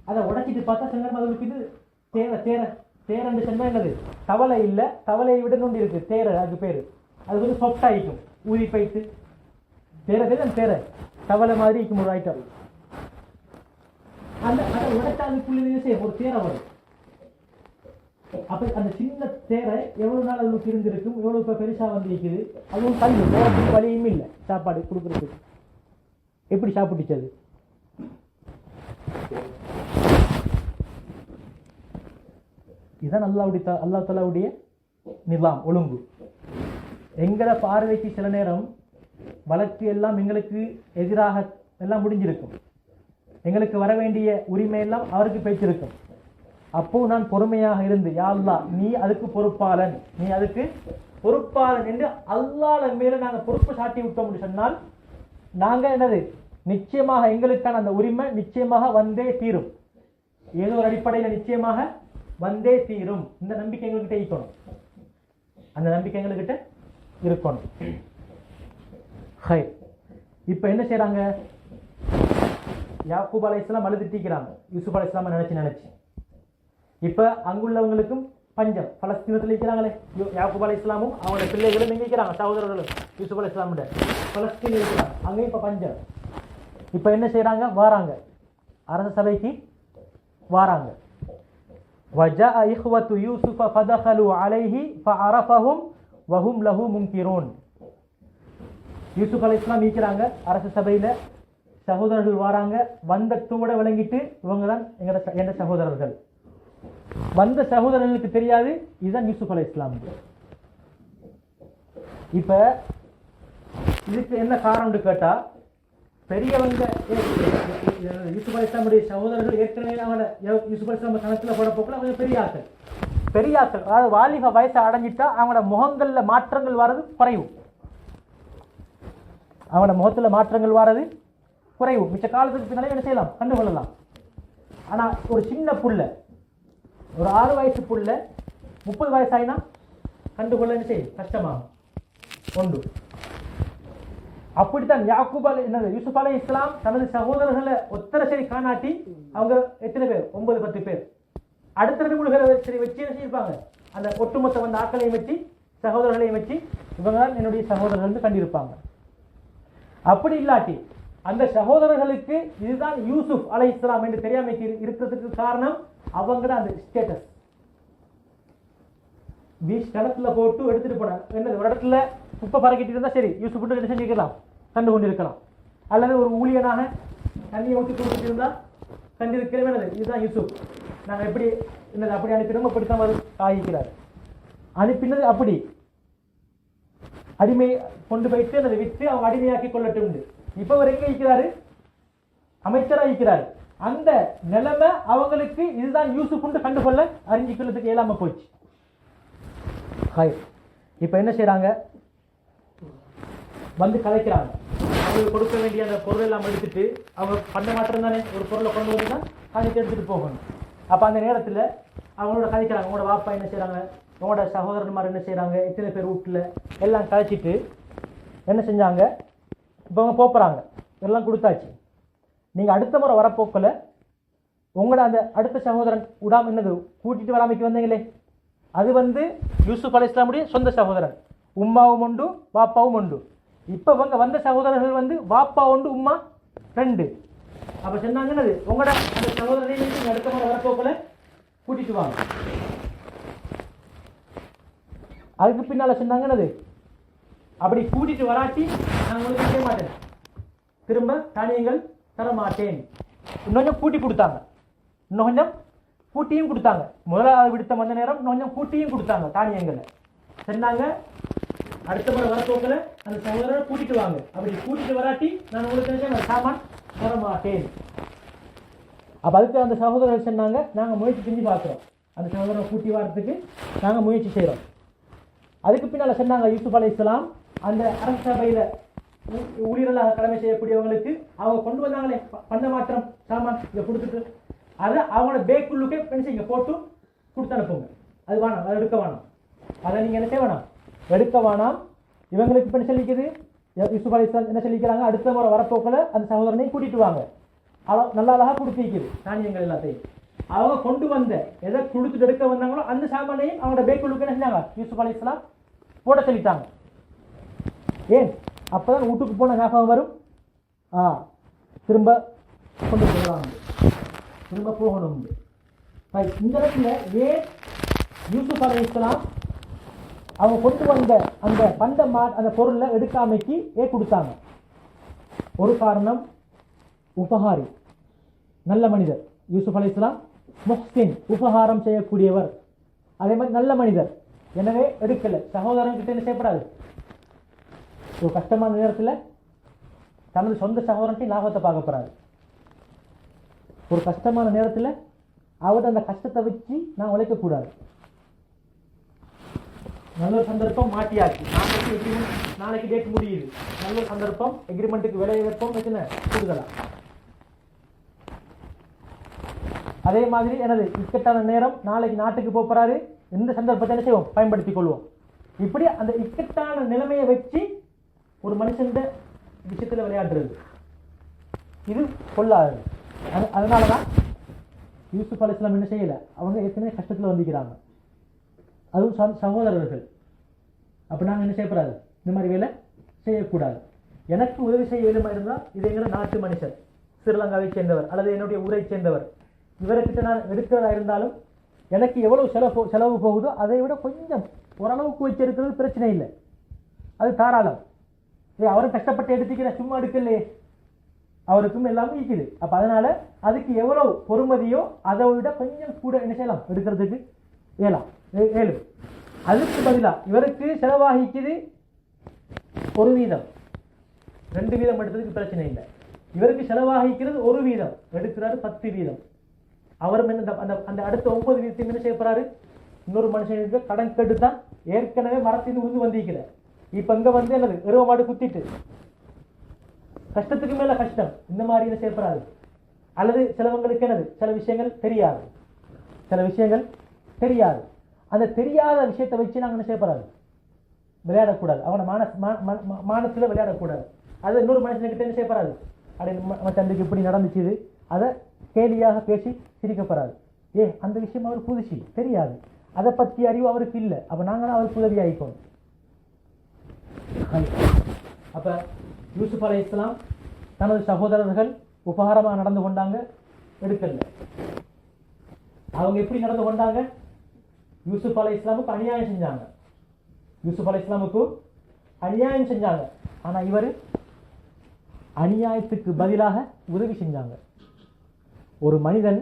அதை உடைச்சிட்டு பார்த்தா சில நேரம் அதுக்கு இது தேரன்னு சொன்னா என்னது? தவளை இல்லை, தவளையை விட நோண்டி இருக்கு தேர, அதுக்கு பேரு. அது வந்து சொப்ட் ஆயிக்கும், ஊதி பைத்து தேர தவளை மாதிரி இருக்கும் ஒரு ஐட்டம். அந்த அதை உடைச்சாலுக்குள்ளே செய்யும் ஒரு தேரை வரும். அப்ப அந்த சின்ன தேரை எவ்வளவு நாள் அதுக்கு இருந்திருக்கும், எவ்வளவு இப்ப பெருசா வந்து இருக்குது. அதுவும் கல்வி போறதுக்கு வழியும் இல்லை, சாப்பாடு கொடுக்கறதுக்கு. எப்படி சாப்பிட்டுச்சது? இதுதான் அல்லாஹ் தஆலாவுடைய நிலாம், ஒழுங்கு. எங்களை பார்வைக்கு சில நேரம் வழக்கு எல்லாம் எங்களுக்கு எதிராக எல்லாம் முடிஞ்சிருக்கும், எங்களுக்கு வர வேண்டிய உரிமை எல்லாம் அவருக்கு பேச்சிருக்கும். அப்போ நான் பொறுமையாக இருந்து, யா அல்லாஹ் நீ அதுக்கு பொறுப்பாளன், நீ அதுக்கு பொறுப்பாளன் என்று அல்லாஹ் மேல நாங்கள் பொறுப்பு சாட்டி விட்டோம் சொன்னால், நாங்க என்னது நிச்சயமாக எங்களுக்கான அந்த உரிமை நிச்சயமாக வந்தே தீரும். ஏதோ ஒரு அடிப்படையில் நிச்சயமாக வந்தே தீரும். இந்த நம்பிக்கை எங்ககிட்ட இருக்கணும், அந்த நம்பிக்கை எங்ககிட்ட இருக்கணும். இப்ப என்ன செய்யறாங்க? யாக்கூப் அலைஹிஸ்ஸலாம் அழுதுட்டிக்கிறாங்க யூசுப் அலைஹிஸ்ஸலாம நினைச்சு. இப்ப அங்குள்ளவங்களுக்கும் பஞ்சம். பலஸ்தீனத்தில் இருக்கிறாங்களே யாக்கூப் அலைஹிஸ்ஸலாமும் அவங்களோட பிள்ளைகளும் எங்க இருக்கிறாங்க, சகோதரர்களும் யூசுப் அலைஹிஸ்ஸலாம் பலஸ்தீன் இருக்கிறாங்க, அங்கேயும் இப்ப பஞ்சம். இப்ப என்ன செய்யறாங்க? வாராங்க, அரச சபைக்கு வாராங்க. وَجَاءَ إِخْوَةُ يُوسُفَ فَدَخَلُوا عَلَيْهِ فَعَرَفَهُمْ وَهُمْ لَهُ مُنْكِرُونَ. யூசுப் அலைஹிஸ்ஸலாம் இருக்கிறாங்க அரச சபையில, சகோதரர்கள் வாராங்க. வந்தத்தோட விளங்கிட்டு இவங்க தான் எங்க சகோதரர்கள். வந்த சகோதரர்களுக்கு தெரியாது இதுதான் யூசுப் அலைஹிஸ்ஸலாம். இப்ப இதுக்கு என்ன காரணம் கேட்டா, பெரியவங்க யூசுப் அலைஹிஸ்ஸலாமுடைய சகோதரர்கள் ஏற்கனவே யூசுப் அலைஹிஸ்ஸலாம் கணக்குல போட போக்குல அவங்க பெரிய ஆட்கள், அதாவது வாலிப வயசை அடைஞ்சிட்டா அவங்களோட முகங்கள்ல மாற்றங்கள் வர்றது குறைவு. அவனோட முகத்துல மாற்றங்கள் வர்றது குறைவு. மிச்ச காலத்துக்கு பின்னாலே என்ன செய்யலாம்? கண்டுகொள்ளலாம். ஆனா ஒரு சின்ன புள்ள, ஒரு 6 வயசு புள்ள 30 வயசாயினா கண்டுகொள்ள என்ன செய்யும்? கஷ்டமாகும் ஒன்று. அப்படித்தான் யூசுப் அலைஹிஸ்ஸலாம் தனது சகோதரர்களை ஒத்தர சரி காணாட்டி, அவங்க எத்தனை பேர்? 9-10 பேர். அடுத்த 2-3 பேரை வச்சு என்ன செய்யிருப்பாங்க? அந்த ஒட்டுமொத்த வந்த ஆக்களையும் வச்சு சகோதரர்களையும் வச்சு இவங்க தான் என்னுடைய சகோதரர்கள் கண்டிருப்பாங்க. அப்படி இல்லாட்டி அந்த சகோதரர்களுக்கு இதுதான் யூசுப் அலைஹிஸ்ஸலாம் என்று தெரியாம இருக்கிறதுக்கு காரணம் அவங்களோட அந்த ஸ்டேட்டஸ். பீச் கணத்துல போட்டு எடுத்துட்டு போனாங்க. என்ன ஒரு இடத்துல குப்பை பறக்கிட்டு இருந்தா சரி, யூசுப் என்ன செஞ்சுக்கலாம்? கண்டு கொண்டிருக்கலாம். அல்லது ஒரு ஊழியனாக தண்ணியை ஊற்றி கொடுத்துட்டு இருந்தா கண்டிருக்கிறேன், இதுதான் யூசுப், நாங்கள் எப்படி என்னது அப்படி அனுப்பினோம், அப்படித்தான் அவர் ஆகிக்கிறார். அனுப்பினது அப்படி அடிமை கொண்டு போயிட்டு அதை விட்டு அவங்க அடிமையாக்கி கொள்ளட்டும். இப்ப அவர் எங்க இருக்கிறாரு? அமைச்சராக இருக்கிறாரு. அந்த நிலைமை அவங்களுக்கு இதுதான் யூசுப் கண்டுகொள்ள அறிஞ்சிக்கிறதுக்கு இயலாம போச்சு. இப்ப என்ன செய்யறாங்க? வந்து கலைக்கிறாங்க. அவங்களுக்கு கொடுக்க வேண்டிய அந்த பொருள் எல்லாம் எடுத்துட்டு, அவங்க பண்ண மாற்றம் தானே ஒரு பொருளை கொண்டு வந்து தான் கலைக்கு எடுத்துட்டு போகணும். அப்போ அந்த நேரத்தில் அவங்களோட கதைக்கிறாங்க, உங்களோட வாப்பா என்ன செய்கிறாங்க, உங்களோட சகோதரன்மார் என்ன செய்கிறாங்க, எத்தனை பேர் வீட்டில் எல்லாம் கதைச்சிட்டு என்ன செஞ்சாங்க, இப்போ அவங்க போகிறாங்க, எல்லாம் கொடுத்தாச்சு. நீங்கள் அடுத்த முறை வரப்போக்கில் உங்களோட அந்த அடுத்த சகோதரன் விடாம என்னது கூட்டிகிட்டு வராமைக்கு வந்தீங்களே, அது யூசுப் அலைஹிஸ்ஸலாமுடைய சொந்த சகோதரன், உம்மாவும் உண்டு வாப்பாவும் உண்டு. இப்போ இவங்க வந்த சகோதரர்கள் வாப்பா உண்டு உம்மா 2. அப்போ சொன்னாங்க என்னது, உங்களோட அந்த சகோதரனை நீங்கள் அடுத்த முறை வரப்போக்கில் கூட்டிட்டு வாங்க. அதுக்கு பின்னால் சொன்னாங்க என்னது, அப்படி கூட்டிட்டு வராட்டி நான் உங்களுக்கு செய்ய மாட்டேன், திரும்ப தானியங்கள் தர மாட்டேன். இன்னும் கொஞ்சம் கூட்டி கொடுத்தாங்க, இன்னும் கொஞ்சம் கூட்டியும் கொடுத்தாங்க. முதலாவது விடுத்த வந்த நேரம் இன்னும் கொஞ்சம் கூட்டியும் கொடுத்தாங்க தானியங்களை. சொன்னாங்க அடுத்த முறை வரப்போக்கில் அந்த சகோதரரை கூட்டிட்டு வாங்க, அப்படி கூட்டிட்டு வராட்டி நான் உங்களுக்கு சாமான் தர மாட்டேன். அப்போ அதுக்கு அந்த சகோதரர்கள் சொன்னாங்க, நாங்கள் முயற்சி செஞ்சு பார்க்குறோம், அந்த சகோதரரை கூட்டி வரத்துக்கு நாங்கள் முயற்சி செய்கிறோம். அதுக்கு பின்னால் சொன்னாங்க, யூசுப் அலைஹிஸ்ஸலாம் அந்த அரச சபையில் ஊழியர்களாக கடமை செய்யக்கூடியவங்களுக்கு அவங்க கொண்டு வந்தாங்களே பண்ண மாற்றம் சாமான் இதை கொடுத்துட்டு அதை அவங்களோட பேக்குள்ளுக்கே பென்சி இங்கே போட்டு கொடுத்து அனுப்புங்க. அது வேணாம், அதை எடுக்க வேணாம், அதை நீங்கள் என்ன செய்ய வேணாம், எடுக்க வேணாம். இவங்களுக்கு இப்போ சொல்லிக்குது, யூசுப் அலைஹிஸ்ஸலாம் என்ன சொல்லிக்கிறாங்க, அடுத்த முறை வரப்போக்கில் அந்த சகோதரனை கூட்டிட்டு வாங்க. நல்லா அழகாக கொடுத்திருக்குது தானியங்கள் எல்லாத்தையும். அவங்க கொண்டு வந்த எதை கொடுத்துட்டு எடுக்க வந்தாங்களோ அந்த சாமானையும் அவங்களோட பேக்குள்ளுக்கு என்ன செஞ்சாங்க, யூசுப் அலைஹிஸ்ஸலாம் போட சொல்லிட்டாங்க. ஏன் அப்போதான் வீட்டுக்கு போன ஞாபகம் வரும், திரும்ப கொண்டு போகலாம், திரும்ப போகணும். இந்த இடத்துல ஏன் யூசுப் அலைஹிஸ்ஸலாம் அவங்க கொண்டு வந்த அந்த அந்த பொருளை எடுக்காமைக்கு ஏன் கொடுத்தாங்க? ஒரு காரணம், உபகாரி, நல்ல மனிதர். யூசுப் அலைஹிஸ்ஸலாம் முஹ்சின், உபகாரம் செய்யக்கூடியவர், அதே மாதிரி நல்ல மனிதர். எனவே எடுக்கல. சகோதரன் கிட்ட என்ன செய்யப்படாது, ஒரு கஷ்டமான நேரத்தில் தனது சொந்த சகோதரன்ட்டு லாபத்தை பார்க்கப்படாது. ஒரு கஷ்டமான நேரத்தில் அவர்கிட்ட அந்த கஷ்டத்தை வச்சு நான் உழைக்கக்கூடாது. நல்ல ஒரு சந்தர்ப்பம் மாட்டியாச்சு, நாளைக்கு டேட் முடியுது, நல்ல ஒரு சந்தர்ப்பம், எக்ரிமெண்ட்டுக்கு விலை வைப்போம் வச்சுன கூடுதலாம். அதே மாதிரி எனது இக்கட்டான நேரம், நாளைக்கு நாட்டுக்கு போறாரு, இந்த சந்தர்ப்பத்தை என்ன செய்வோம், பயன்படுத்திக் கொள்வோம். இப்படி அந்த இக்கட்டான நிலைமையை வச்சு ஒரு மனுஷன் விஷயத்தில் விளையாடுறது இது கொள்ளாது. அதனாலதான் யூசுப் அலைஹிஸ்ஸலாம் என்ன செய்யல, அவங்க ஏற்கனவே கஷ்டத்தில் வந்திருக்கிறாங்க, அதுவும் சகோதரர்கள். அப்போ நாங்கள் என்ன செய்யக்கூடாது, இந்த மாதிரி வேலை செய்யக்கூடாது. எனக்கு உதவி செய்ய வேணுமா இருந்தால் இது எங்கிற நாட்டு மனுஷர், ஸ்ரீலங்காவை சேர்ந்தவர் அல்லது என்னுடைய ஊரை சேர்ந்தவர், இவர்கிட்ட நான் எடுக்கிறதா இருந்தாலும் எனக்கு எவ்வளவு செலவு போகுதோ அதை விட கொஞ்சம் ஓரளவுக்கு வச்சிருக்கிறது பிரச்சனை இல்லை, அது தாராளம். அவரும் கஷ்டப்பட்டு எடுத்துக்கிற, சும்மா எடுக்கலையே, அவருக்கும் எல்லாமே இருக்குது. அப்போ அதனால அதுக்கு எவ்வளவு பொறுமதியோ அதை விட கொஞ்சம் கூட என்ன செய்யலாம், எடுக்கிறதுக்கு ஏழும். அதுக்கு பதிலாக இவருக்கு செலவாகிக்குது 1 வீதம், 2 வீதம் எடுத்ததுக்கு பிரச்சனை இல்லை. இவருக்கு செலவாகிக்கிறது 1 வீதம், எடுக்கிறாரு 10 வீதம். அவரும் அந்த அடுத்த 9 வீதத்தையும் என்ன செய்ய போறாரு, இன்னொரு மனுஷனுக்கு கடன் கேட்டு தான் ஏற்கனவே மரத்தின் உருந்து வந்திருக்கிற. இப்ப இங்க என்னது, எருவ மாடு குத்திட்டு கஷ்டத்துக்கு மேல கஷ்டம், இந்த மாதிரி என்ன செய்யப்படாது. அல்லது சிலவங்களுக்கு என்னது, சில விஷயங்கள் தெரியாது, அந்த தெரியாத விஷயத்தை வச்சு நாங்கள் என்ன செய்யப்படாது, விளையாடக்கூடாது. அவனை மானத்துல விளையாடக்கூடாது. அது இன்னொரு மனுஷனுக்கிட்ட என்ன செய்யப்படாது, அப்படி தந்தைக்கு இப்படி நடந்துச்சு, அதை கேலியாக பேசி சிரிக்கப்படாது. அந்த விஷயம் அவர் புதுசு, தெரியாது, அதை பற்றி அறிவு அவருக்கு இல்லை. அப்ப நாங்களும் அவருக்கு உதவி ஆகிக்கணும். அப்ப யூசுப் அலைஹிஸ்ஸலாம் தனது சகோதரர்கள் உபகாரமாக நடந்து கொண்டாங்க, எடுக்கல. அவங்க எப்படி நடந்து கொண்டாங்க, யூசுப் அலைஹிஸ்ஸலாமுக்கு அநியாயம் செஞ்சாங்க. ஆனா இவர் அநியாயத்துக்கு பதிலாக உதவி செஞ்சாங்க. ஒரு மனிதன்,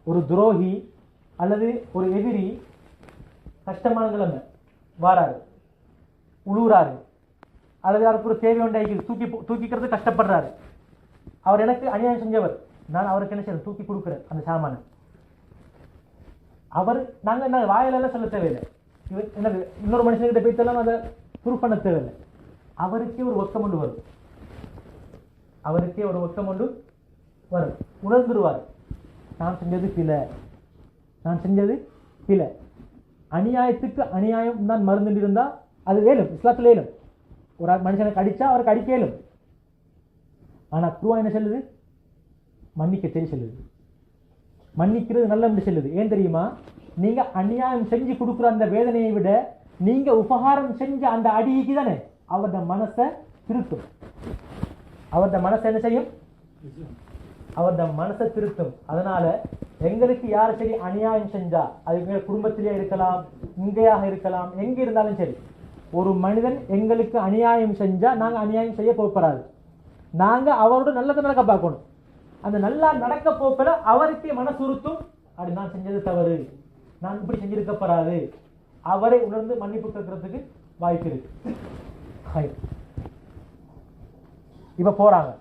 ஒரு துரோகி அல்லது ஒரு எதிரி கஷ்டமான நிலைமை வாராரு, உழுவுறாரு, அல்லது அவருக்கு ஒரு தேவை ஒன்றை தூக்கிக்கிறது கஷ்டப்படுறாரு. அவர் எனக்கு அநியாயம் செஞ்சவர், நான் அவருக்கு என்ன செய்யறேன், தூக்கி கொடுக்குறேன் அந்த சாமான. நாங்கள் என்ன வாயிலெல்லாம் சொல்ல தேவையில்லை, இவர் என்னது இன்னொரு மனுஷன்கிட்ட போய்த்தெல்லாம் அதை ப்ரூஃப் பண்ண தேவையில்லை. அவருக்கே ஒரு ஒக்கம் ஒன்று வரும், உணர்ந்துருவார், நான் செஞ்சது இல்லை, நான் செஞ்சது பிழை. அநியாயத்துக்கு அநியாயம் தான் மருந்து இருந்தா அது ஏலும், இஸ்லாத்தில் ஏலும். ஒரு மனுஷனுக்கு அடிச்சா அவருக்கு அடிக்க ஏலும். ஆனா குர்ஆன் என்ன சொல்லுது? மன்னிக்க தெரிய சொல்லுது. மன்னிக்கிறது நல்ல என்று சொல்லுது. ஏன் தெரியுமா? நீங்க அநியாயம் செஞ்சு கொடுக்குற அந்த வேதனையை விட நீங்க உபகாரம் செஞ்ச அந்த அடிக்கு தானே அவருடைய மனசை திருத்தும். அவருடைய மனசை என்ன செய்யும்? அவருடைய மனசை திருத்தும். அதனால எங்களுக்கு யார் சரி அநியாயம் செஞ்சா, அது குடும்பத்திலே இருக்கலாம், இங்கேயாக இருக்கலாம், எங்க இருந்தாலும் சரி, ஒரு மனிதன் எங்களுக்கு அநியாயம் செஞ்சா நாங்க அநியாயம் செய்ய போறாது. நாங்க அவரோட நல்லதை நடக்க பார்க்கணும். அந்த நல்லா நடக்க போக்கல அவருக்கே மனசுறுத்தும், அப்படி நான் செஞ்சது தவறு, நான் இப்படி செஞ்சிருக்கப்படாது, அவரை உணர்ந்து மன்னிப்பு கேட்கறதுக்கு வாய்ப்பு இருக்கு. இப்ப போறாங்க,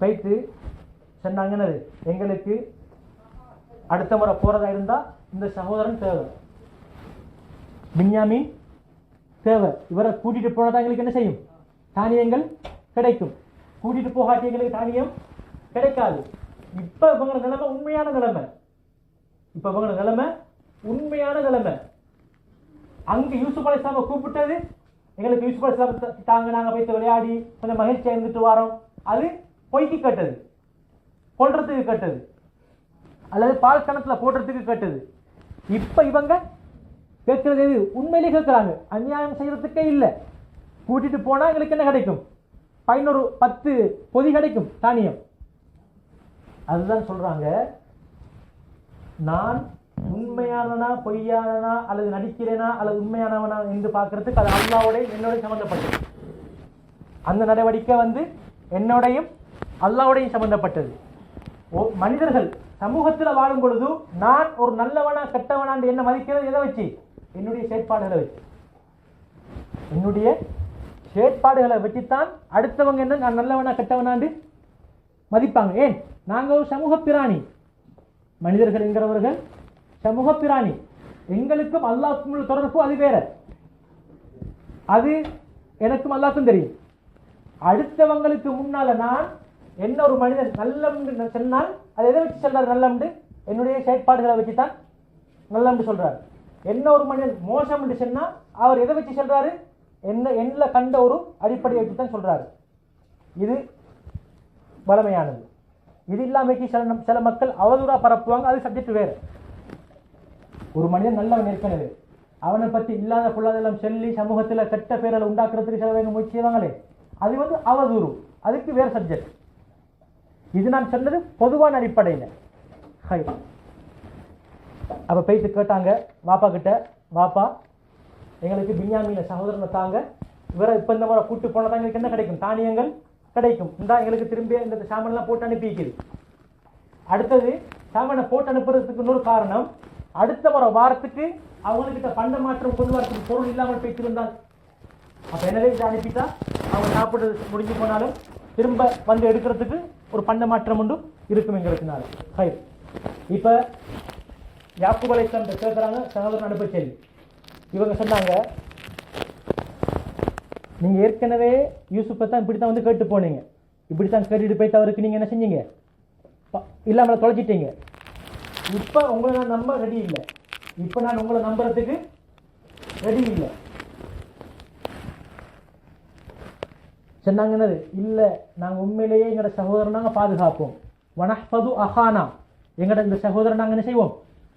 போயிட்டு சொன்னாங்க, எங்களுக்கு அடுத்த முறை போறதா இருந்தா இந்த சகோதரன் தேவை, பின்யாமீன் தேவை, இவரை கூட்டிட்டு போனதா எங்களுக்கு என்ன செய்யும்? தானியங்கள் கிடைக்கும். கூட்டிட்டு போகாட்டி எங்களுக்கு தானியம் கிடைக்காது. இப்ப இவங்க நிலைமை உண்மையான நிலைமை. இப்ப இவங்க நிலைமை உண்மையான நிலைமை. அங்க யூசுப் அலைஹிஸ்ஸலாமை கூப்பிட்டது, எங்களுக்கு யூசுப் அலைஹிஸ்ஸலாம் தாங்க, நாங்க போய் விளையாடி கொஞ்சம் மகிழ்ச்சியா இருந்துட்டு வரோம், அது பொய்க்கு கட்டது, கொல்றதுக்கு கட்டது, அல்லது பால் கணத்துல போடுறதுக்கு கட்டது. இப்ப இவங்க கேட்கறது உண்மையிலே கேட்கிறாங்க, அநியாயம் செய்யறதுக்கே இல்லை. கூட்டிட்டு போனா எங்களுக்கு என்ன கிடைக்கும்? 10 பொதி கிடைக்கும் தானியம். அதுதான் சொல்றாங்க, நான் உண்மையானனா பொய்யானனா அல்லது நடிக்கிறேனா அல்லது உண்மையானவனா என்று பார்க்கறதுக்கு அது அல்லாஹ்வோட என்னோட சம்பந்தப்பட்டது. அந்த நடவடிக்கை என்னோடையும் அல்லாஹ்வோடையும் சம்பந்தப்பட்டது. மனிதர்கள் சமூகத்தில் வாழும் பொழுது நான் ஒரு நல்லவனா கெட்டவனான்னு என்ன மதிக்கிறது எதை வச்சு? என்னுடைய செயற்பாடுகளை வச்சு. என்னுடைய செயற்பாடுகளை வச்சுத்தான் அடுத்தவங்க என்ன நான் நல்லவனா கெட்டவனாண்டு மதிப்பாங்க. ஏன்? நாங்க ஒரு சமூக பிராணி. மனிதர்கள் என்கிறவர்கள் சமூக பிராணி. எங்களுக்கும் அல்லாஹ்வுக்கும் உள்ள தொடர்பு அது வேற. அது எனக்கும் அல்லாஹ்வுக்கும் தெரியும். அடுத்தவங்களுக்கு முன்னால நான் என்ன ஒரு மனிதன் நல்ல சொன்னால் அதை எதை வச்சு சொல்றாரு? நல்லம்ண்டு என்னுடைய செயற்பாடுகளை வச்சுத்தான் நல்லம்ண்டு சொல்றாரு. என்ன ஒரு மனிதன் மோசம் என்று சொன்னா அவர் எதை வச்சு சொல்றாரு? என்ன கண்ட ஒரு அடிப்படையை வச்சுதான் சொல்றாரு. இது வளமையானது. இது இல்லாமக்கு சில மக்கள் அவதூறா பரப்புவாங்க, அது சப்ஜெக்ட் வேறு. ஒரு மனிதன் நல்லவன் ஏற்கனவே அவனை பத்தி இல்லாத பொல்லாதெல்லாம் சொல்லி சமூகத்தில் கெட்ட பேரலை உண்டாக்குறதுக்கு சில பேர் முயற்சி செய்வாங்களே, அது அவதூறு, அதுக்கு வேறு சப்ஜெக்ட். இது நான் சொன்னது பொதுவான அடிப்படையில். அப்ப போயிட்டு கேட்டாங்க வாப்பா கிட்ட, வாப்பா எங்களுக்கு பின்யாமீன சகோதரனை தாங்க, இவரை இப்ப இந்த முறை கூட்டு போனதான் எங்களுக்கு என்ன கிடைக்கும்? தானியங்கள் கிடைக்கும். இந்தா எங்களுக்கு திரும்பி இந்த சாமான்லாம் போட்டு அனுப்பிக்குது. அடுத்தது சாமானை போட்டு அனுப்புறதுக்கு இன்னொரு காரணம், அடுத்த முறை வாரத்துக்கு அவங்ககிட்ட பண்ட மாற்றம் கொண்டு வரத்துக்கு பொருள் இல்லாமல் போய்த்திருந்தால், அப்ப எனவே இதை அனுப்பிட்டா அவங்க சாப்பிடுறது முடிஞ்சு போனாலும் திரும்ப எடுக்கிறதுக்கு ஒரு பண்ட மாற்றம் ஒன்றும் இருக்கும் எங்களுக்குனால. இப்ப யாக்கூப் அலைஹிஸ்ஸலாம் கேட்கிறாங்க சகோதரன் அனுப்ப சொல்லி. இவங்க சொன்னாங்க, நீங்க ஏற்கனவே யூசுப்பை தான் இப்படித்தான் கேட்டு போனீங்க, இப்படித்தான் கேட்டுட்டு போயிட்டு அவருக்கு நீங்க என்ன செஞ்சீங்க? இல்லாம தொலைச்சிட்டீங்க. இப்ப உங்களை நான் நம்ப ரெடி இல்லை. இப்ப நான் உங்களை நம்புறதுக்கு ரெடி இல்லை. சொன்னாங்க இல்ல, நாங்க உண்மையிலேயே எங்களோட சகோதரன் நாங்க பாதுகாப்போம். வனஹ்ஃபது அஹானா, எங்கட இந்த சகோதரன் நாங்க என்ன செய்வோம்?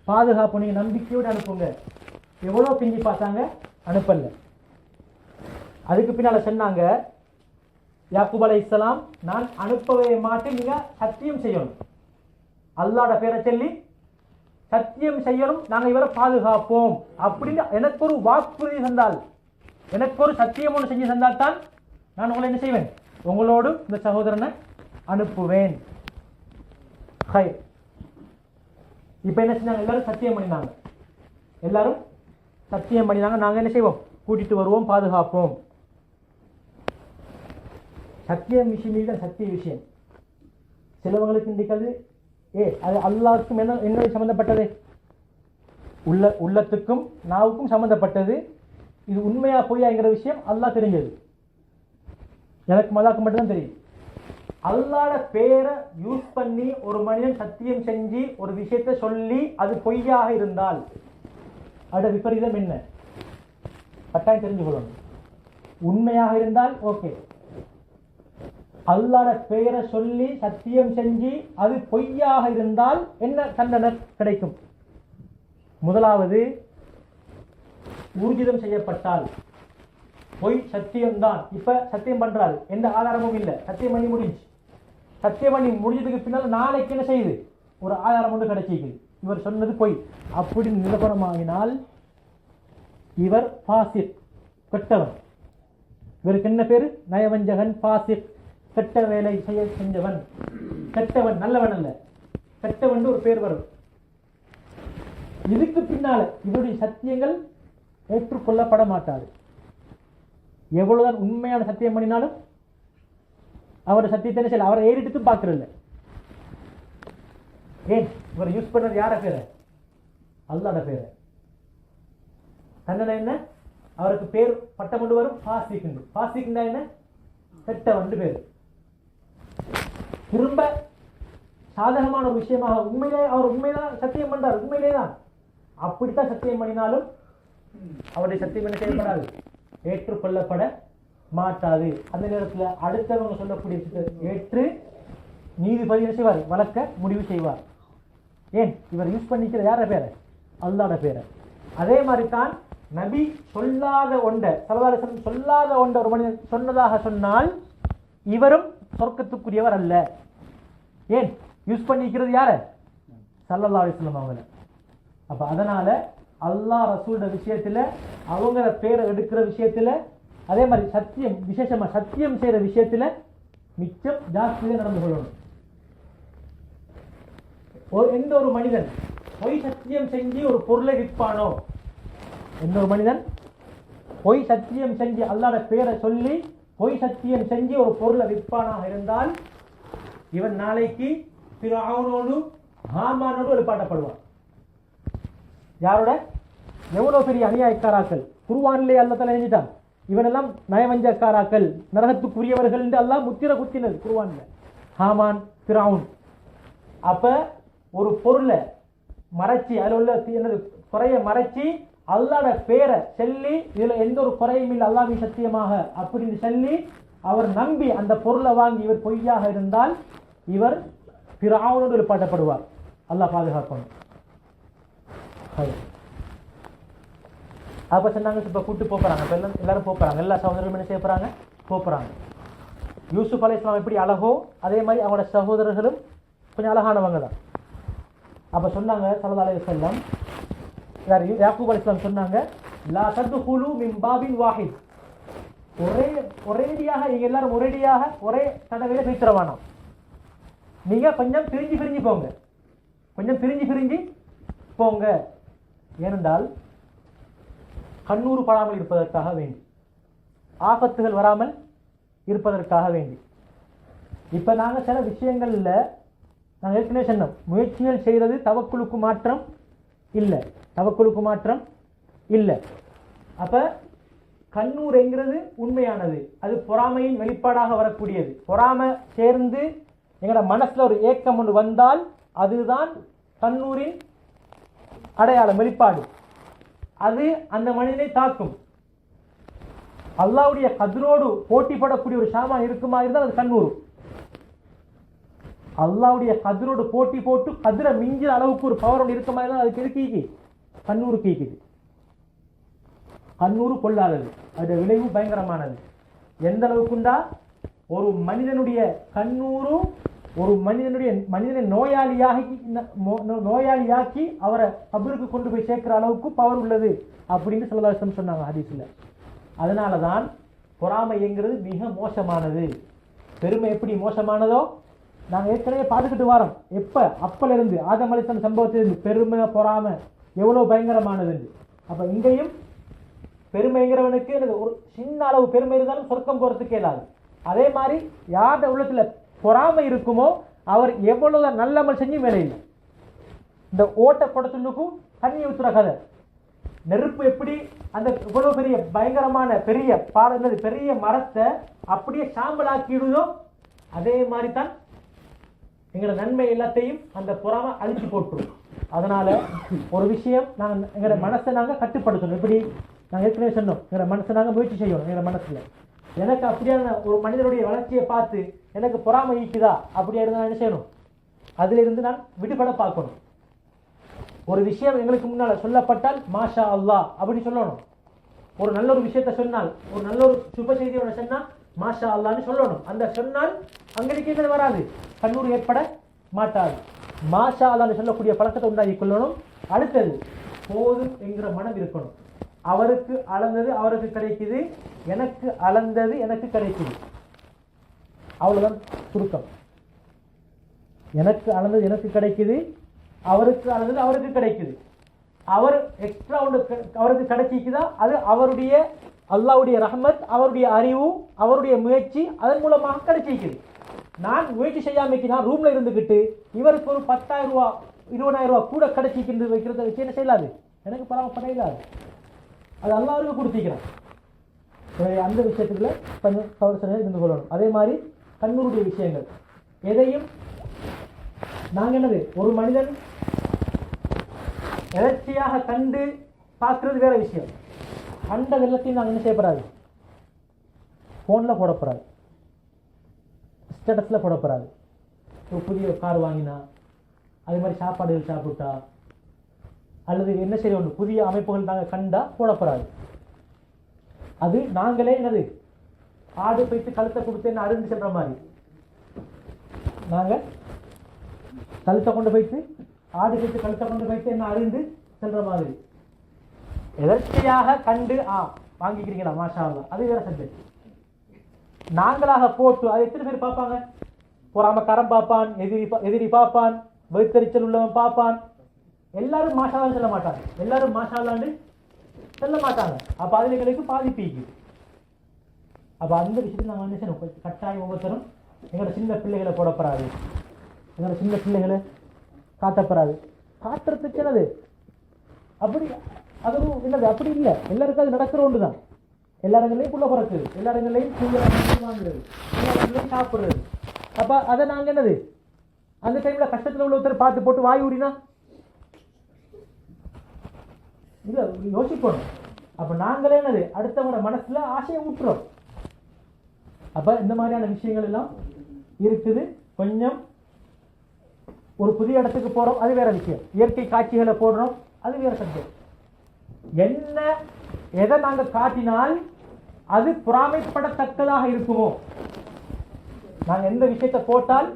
பாதுகாப்போம். நீங்க நம்பிக்கையோடு அனுப்புங்க. எவ்வளவு பிஞ்சி பார்த்தாங்க, அனுப்பல. அதுக்கு பின்னால சொன்னாங்க யாக்கூப் அலைஹிஸ்ஸலாம், நான் அனுப்பவே மாட்டேன், நீங்க சத்தியம் செய்யணும், அல்லாஹ்வோட பேரை சொல்லி சத்தியம் செய்யணும், நாங்க இவரை பாதுகாப்போம் அப்படின்னு எனக்கு ஒரு வாக்குறுதி தந்தால், எனக்கு ஒரு சத்தியம் ஒன்று செஞ்சு தந்தால் தான் நான் உங்களை என்ன செய்வேன்? உங்களோடு இந்த சகோதரனை அனுப்புவேன். இப்ப என்ன செஞ்சாங்க? எல்லாரும் சத்தியம் பண்ணினாங்க. எல்லாரும் சத்தியம் பண்ணினாங்க, நாங்க என்ன செய்வோம்? கூட்டிட்டு வருவோம், பாதுகாப்போம். சத்தியம் விஷயம் சத்திய விஷயம். சிலவங்களுக்கு இன்றைக்கு அது அல்லாஹ்வுக்கும் என்ன சம்பந்தப்பட்டது? உள்ளத்துக்கும் நாவுக்கும் சம்பந்தப்பட்டது. இது உண்மையா பொய்யாங்கிற விஷயம் அல்லாஹ் தெரிஞ்சது, எனக்கு மல்லாக்கு மட்டும்தான் தெரியும். அல்லாஹ்ட பேரை யூஸ் பண்ணி ஒரு மனிதன் சத்தியம் செஞ்சு ஒரு விஷயத்தை சொல்லி அது பொய்யாக இருந்தால் அதோட விபரீதம் என்ன? கட்டாயம் தெரிஞ்சு கொள்ளணும். உண்மையாக இருந்தால் ஓகே, அல்லாஹ்ட பெயரை சொல்லி சத்தியம் செஞ்சு அது பொய்யாக இருந்தால் என்ன தண்டனை கிடைக்கும்? முதலாவது, ஊர்ஜிதம் செய்யப்பட்டால் பொய் சத்தியம்தான். இப்ப சத்தியம் பண்றாரு, எந்த ஆதாரமும் இல்லை, சத்தியம் பண்ணி முடிஞ்சு. சத்தியம் பண்ணி முடிஞ்சதுக்கு பின்னால் நாளைக்கு என்ன செய்யுது? ஒரு ஆதாரம் ஒன்று கிடைச்சிக்குது, இவர் சொன்னது பொய் அப்படின்னு நிரூபணமாகினால் இவர் பாசிக், கெட்டவன். இவருக்கு என்ன பேரு? நயவஞ்சகன், பாசிக், கெட்ட வேலை செய்ய செஞ்சவன். கெட்டவன், நல்லவன் அல்ல, கெட்டவன் ஒரு பேர் வரும். இதுக்கு பின்னால இவருடைய சத்தியங்கள் ஏற்றுக்கொள்ளப்பட மாட்டாது. எவ்வளவுதான் உண்மையான சத்தியம் பண்ணினாலும் அவருடைய சத்தியத்தை என்ன செய்யல, அவரை ஏறிட்டு பார்க்கறதில்ல. ஏன்? இவர் யூஸ் பண்ணது யார பேரை? அல்லாஹ்ட பேரை. தண்டனை என்ன? அவருக்கு பேர் பட்டம் கொண்டு வரும் பாசிக். பாசிக்னா என்ன? கெட்டவன் பேர். திரும்ப சாதகமான ஒரு விஷயமாக உண்மையிலே அவர் உண்மைதான் சத்தியம் பண்றார், உண்மையிலே தான் அப்படித்தான் சத்தியம் பண்ணினாலும் அவருடைய சத்தியம் என்ன செய்யப்படாது, ஏற்றுக்கொள்ளப்பட மாட்டாது. அந்த நேரத்தில் அடுத்தவங்க சொல்லக்கூடிய ஏற்று நீதிபதி என்ன செய்வார்? வழக்க முடிவு செய்வார். ஏன்? இவர் யூஸ் பண்ணிக்கிற யார பேரை? அல்லாஹ்ட பேரை. அதே மாதிரி தான் நபி சொல்லாத ஒன்றை, ஸல்லல்லாஹு அலைஹி வஸல்லம் சொல்லாத ஒன்றை ஒரு மனிதன் சொன்னதாக சொன்னால் இவரும் சொர்க்கத்துக்குரியவர் அல்ல. ஏன்? யூஸ் பண்ணிக்கிறது யார? ஸல்லல்லாஹு அலைஹி வஸல்லம் அவங்கள. அப்ப அதனால அல்லாஹ் ரசூலோட விஷயத்துல, அவங்க பேரை எடுக்கிற விஷயத்துல, அதே மாதிரி சத்தியம், விசேஷமா சத்தியம் செய்யற விஷயத்துல மிச்சம் ஜாஸ்தியாக நடந்து கொள்ளணும். எந்த ஒரு மனிதன் பொய் சத்தியம் செஞ்சு ஒரு பொருளை விற்பானோ, எந்த ஒரு மனிதன் பொய் சத்தியம் செஞ்சு அல்லாஹ்ட பேரை சொல்லி பொய் சத்தியம் செஞ்சு ஒரு பொருளை விற்பானாக இருந்தால் இவன் நாளைக்கு ஃபிரௌனோடு ஹாமானோடு எழுப்பாட்டப்படுவான். யாரோட? எவ்வளவு பெரிய அநியாயக்காராக்கள் குர்ஆனிலே அல்லாஹ் தஆலா செஞ்சிட்டான். இவனெல்லாம் நயவஞ்சக்காராக்கள், நரகத்துக்குரியவர்கள் என்று அல்லாஹ் முத்திர குத்தினது குர்ஆன்ல. ஹாமான், ஃபிரௌன். அப்ப ஒரு பொருளை மறைச்சி, அதில் உள்ள என்னது குறைய மறைச்சி அல்லாஹ்ட பேரை சொல்லி இதுல எந்த ஒரு குறையும் இல்லை அல்லாஹ்வின் சத்தியமாக அப்படின்னு சொல்லி அவர் நம்பி அந்த பொருளை வாங்கி இவர் பொய்யாக இருந்தால் இவர் ஃபிரௌனோடு எழுப்பாட்டப்படுவார். அல்லாஹ் பாதுகாக்கணும். அப்ப சொன்னாங்க, இப்ப கூட்டு போறாங்க, எல்லாரும் போறாங்க, எல்லா சகோதரர்களும் என்ன செய்ய போறாங்க? போறாங்க. யூசுப் அலைஹிஸ்ஸலாம் எப்படி அழகோ அதே மாதிரி அவங்களோட சகோதரர்களும் கொஞ்சம் அழகானவங்க தான். அப்ப சொன்னாங்க ஸல்லல்லாஹு அலைஹி வஸல்லம், யாக்கூப் அலைஹிஸ்ஸலாம் சொன்னாங்க, லா தத்ஹுலு மின் பாபின் வாஹித், ஒரேடியாக நீங்க எல்லாரும் ஒரேடியாக ஒரே தடவையில பேசுறவானாம். நீங்க கொஞ்சம் பிரிஞ்சு போங்க, கொஞ்சம் பிரிஞ்சு போங்க. ஏனென்றால் கண்ணூறு படாமல் இருப்பதற்காக வேண்டி, ஆபத்துகள் வராமல் இருப்பதற்காக வேண்டி. இப்ப நாங்க சில விஷயங்கள்ல நாங்கள் ஏற்கனவே சொன்னோம், முயற்சிகள் செய்யறது தவக்குலுக்கு மாற்றம் இல்லை, தவக்குலுக்கு மாற்றம் இல்லை. அப்ப கண்ணூர் என்கிறது உண்மையானது, அது பொறாமையின் வெளிப்பாடாக வரக்கூடியது. பொறாமை சேர்ந்து எங்களோட மனசுல ஒரு ஏக்கம் ஒன்று வந்தால் அதுதான் கண்ணூரின் அடையாளம், வெளிப்பாடு. அது அந்த மனிதனை தாக்கும். அல்லாஹ்வுடைய கதிரோடு போட்டிப்படக்கூடிய ஒரு சாமான் இருக்குமா இருந்தால் அது கண்ணூறு. அல்லாஹ்வுடைய கதிரோடு போட்டி போட்டு கதிரை மிஞ்சிற அளவுக்கு ஒரு பவர் ஒன்று இருக்குமா இருந்தால் அதுக்கு எது கண்ணூறு கீக்குது. கண்ணூறு கொள்ளாதது, அதோட விளைவு பயங்கரமானது. எந்த அளவுக்குண்டா ஒரு மனிதனுடைய கண்ணூறு ஒரு மனிதனை நோயாளியாக்கி அவரை கபருக்கு கொண்டு போய் சேர்க்கிற அளவுக்கு பவர் உள்ளது அப்படின்னு ஸல்லல்லாஹு அலைஹி வஸல்லம் சொன்னாங்க ஹதீஸ்ல. அதனாலதான் பொறாமைங்கிறது மிக மோசமானது. பெருமை எப்படி மோசமானதோ நாங்கள் ஏற்கனவே பார்த்துக்கிட்டு வரோம். அப்பல இருந்து ஆதம் அலைஹிஸ்ஸலாம் சம்பவத்திலிருந்து பெருமை பொறாமை எவ்வளவு பயங்கரமானது. அப்ப இங்கேயும் பெருமைங்கிறவனுக்கு ஒரு சின்ன அளவு பெருமை இருந்தாலும் சொர்க்கம் போறதுக்கு இயலாது. அதே மாதிரி யார்ட உள்ளத்துல பொறாமை இருக்குமோ அவர் எவ்வளவு நல்லமல் செஞ்சு வேலை இல்லை. இந்த ஓட்ட குடத்துள்ளுக்கும் தண்ணி ஊத்துற கதை, நெருப்பு எப்படி அந்த இவ்வளவு பெரிய பயங்கரமான பெரிய மரத்தை அப்படியே சாம்பலாக்கிடுதோ அதே மாதிரி தான் எங்களோட நன்மை எல்லாத்தையும் அந்த பொறாமை அழிச்சு போட்டுரும். அதனால ஒரு விஷயம் நாங்கள் எங்களோட மனசை நாங்கள் கட்டுப்படுத்தணும். எப்படி நாங்கள் ஏற்கனவே சொன்னோம், எங்களோட மனசை நாங்கள் முயற்சி செய்யணும். எங்களோட மனசுல எனக்கு அப்படியான ஒரு மனிதனுடைய வளர்ச்சியை பார்த்து எனக்கு பொறாமை ஈக்குதா, அப்படியா இருந்தால் நான் என்ன செய்யணும், அதுல இருந்து நான் விடுபட பார்க்கணும். ஒரு விஷயம் எங்களுக்கு முன்னால சொல்லப்பட்டால் மாஷா அல்லாஹ் அப்படின்னு சொல்லணும். ஒரு நல்ல ஒரு விஷயத்த சொன்னால், ஒரு நல்ல ஒரு சுப செய்தியோட சொன்னா மாஷா அல்லான்னு சொல்லணும். அந்த சொன்னால் அங்கே வராது, கண்ணூர் ஏற்பட மாட்டாது. மாஷா அல்லான்னு சொல்லக்கூடிய பழக்கத்தை உண்டாகி கொள்ளணும். அடுத்தது போதும் என்கிற மனம் இருக்கணும். அவருக்கு அளந்தது அவருக்கு கிடைக்குது, எனக்கு அளந்தது எனக்கு கிடைக்குது. அவ்வளவுதான் சுருக்கம். எனக்கு அளந்தது எனக்கு கிடைக்குது, அவருக்கு அளந்தது அவருக்கு கிடைக்குது. அவர் எக்ஸ்ட்ரா ஒன்று அவருக்கு கிடைச்சிக்குதா, அது அவருடைய அல்லாஹ்வுடைய ரஹ்மத், அவருடைய அறிவு, அவருடைய முயற்சி, அதன் மூலமாக கிடைச்சிக்குது. நான் முயற்சி செய்யாமைக்கு நான் ரூம்ல இருந்துக்கிட்டு இவருக்கு ஒரு 10,000 ரூபா 20,000 ரூபா கூட கிடைச்சிக்கிட்டு வைக்கிறத வச்சு என்ன செய்யலாது, எனக்கு பரவாயில்ல இல்லாது. அது அல்லாஹ்வுக்கு கொடுத்திக்கிறான். அந்த விஷயத்துல கொஞ்சம் கவர்சனை இருந்து கொள்ளணும். அதே மாதிரி கண்ணூருடைய விஷயங்கள் எதையும் நாங்க என்னது, ஒரு மனிதன் எதர்ச்சியாக கண்டு பார்க்கறது வேற விஷயம். அந்த வெள்ளத்தையும் நாங்கள் என்ன செய்யப்படாது, போன்ல போடப்படாது, ஸ்டேட்டஸ்ல போடப்படாது. ஒரு புதிய கார் வாங்கினா, அதே மாதிரி சாப்பாடுகள் சாப்பிட்டா, அல்லது என்ன செய்ய ஒன்று புதிய அமைப்புகள் நாங்கள் கண்டா போடப்படாது. அது நாங்களே என்னது, ஆடு போயிட்டு கழுத்தை கொடுத்து என்ன அருந்து செல்ற மாதிரி, நாங்கள் கழுத்தை கொண்டு போயிட்டு ஆடு போயிட்டு கழுத்தை கொண்டு போயிட்டு என்ன அருந்து செல்ற மாதிரி. எதர்ச்சியாக கண்டு வாங்கிக்கிறீங்களா மாஷா அல்லாஹ், அது வேற சப்ஜெக்ட். நாங்களாக போட்டு அதை எத்தனை பேர் பார்ப்பாங்க? பொறாமக்காரன் பார்ப்பான், எதிரி பார்ப்பான், வைத்தறிச்சல் உள்ளவன் பார்ப்பான். எல்லாரும் மாஷாலான்னு சொல்ல மாட்டாங்க, எல்லாரும் மாஷாலான்னு சொல்ல மாட்டாங்க. அப்ப அதுல எங்களுக்கு பாதிப்பு. அப்ப அந்த விஷயத்தில் நாங்கள் என்ன செய்யணும், கட்டாயம் ஒவ்வொருத்தரும் எங்களோட சின்ன பிள்ளைகளை போடப்படாது, எங்களோட சின்ன பிள்ளைகளை காட்டப்படாது. காட்டுறதுக்கு என்னது அப்படி, அதுவும் என்னது அப்படி இல்லை, எல்லாருக்கும் அது நடக்கிற ஒன்று தான். எல்லா இடங்களையும் புள்ள பிறக்குது, எல்லா இடங்களையும் வாங்குறது, எல்லா இடங்களையும் சாப்பிடுறது. அப்ப அதை நாங்கள் என்னது அந்த டைம்ல கஷ்டத்தில் உள்ள ஒருத்தர் பார்த்து போட்டு வாய் ஊறினா இல்ல யோசிக்கணும். அப்ப நாங்களே என்னது அடுத்தவங்க மனசுல ஆசையை ஊட்டுறோம். அப்ப இந்த மாதிரியான விஷயங்கள் எல்லாம் இருக்குது. கொஞ்சம் ஒரு புதிய இடத்துக்கு போறோம், அது வேற விஷயம். இயற்கை காட்சிகளை போடுறோம், அது வேற சப்ஜெக்ட். என்ன எதை நாங்க காட்டினால் அது பொறாமைப்படத்தக்கதாக இருக்குமோ, நாங்க எந்த விஷயத்தை போட்டால்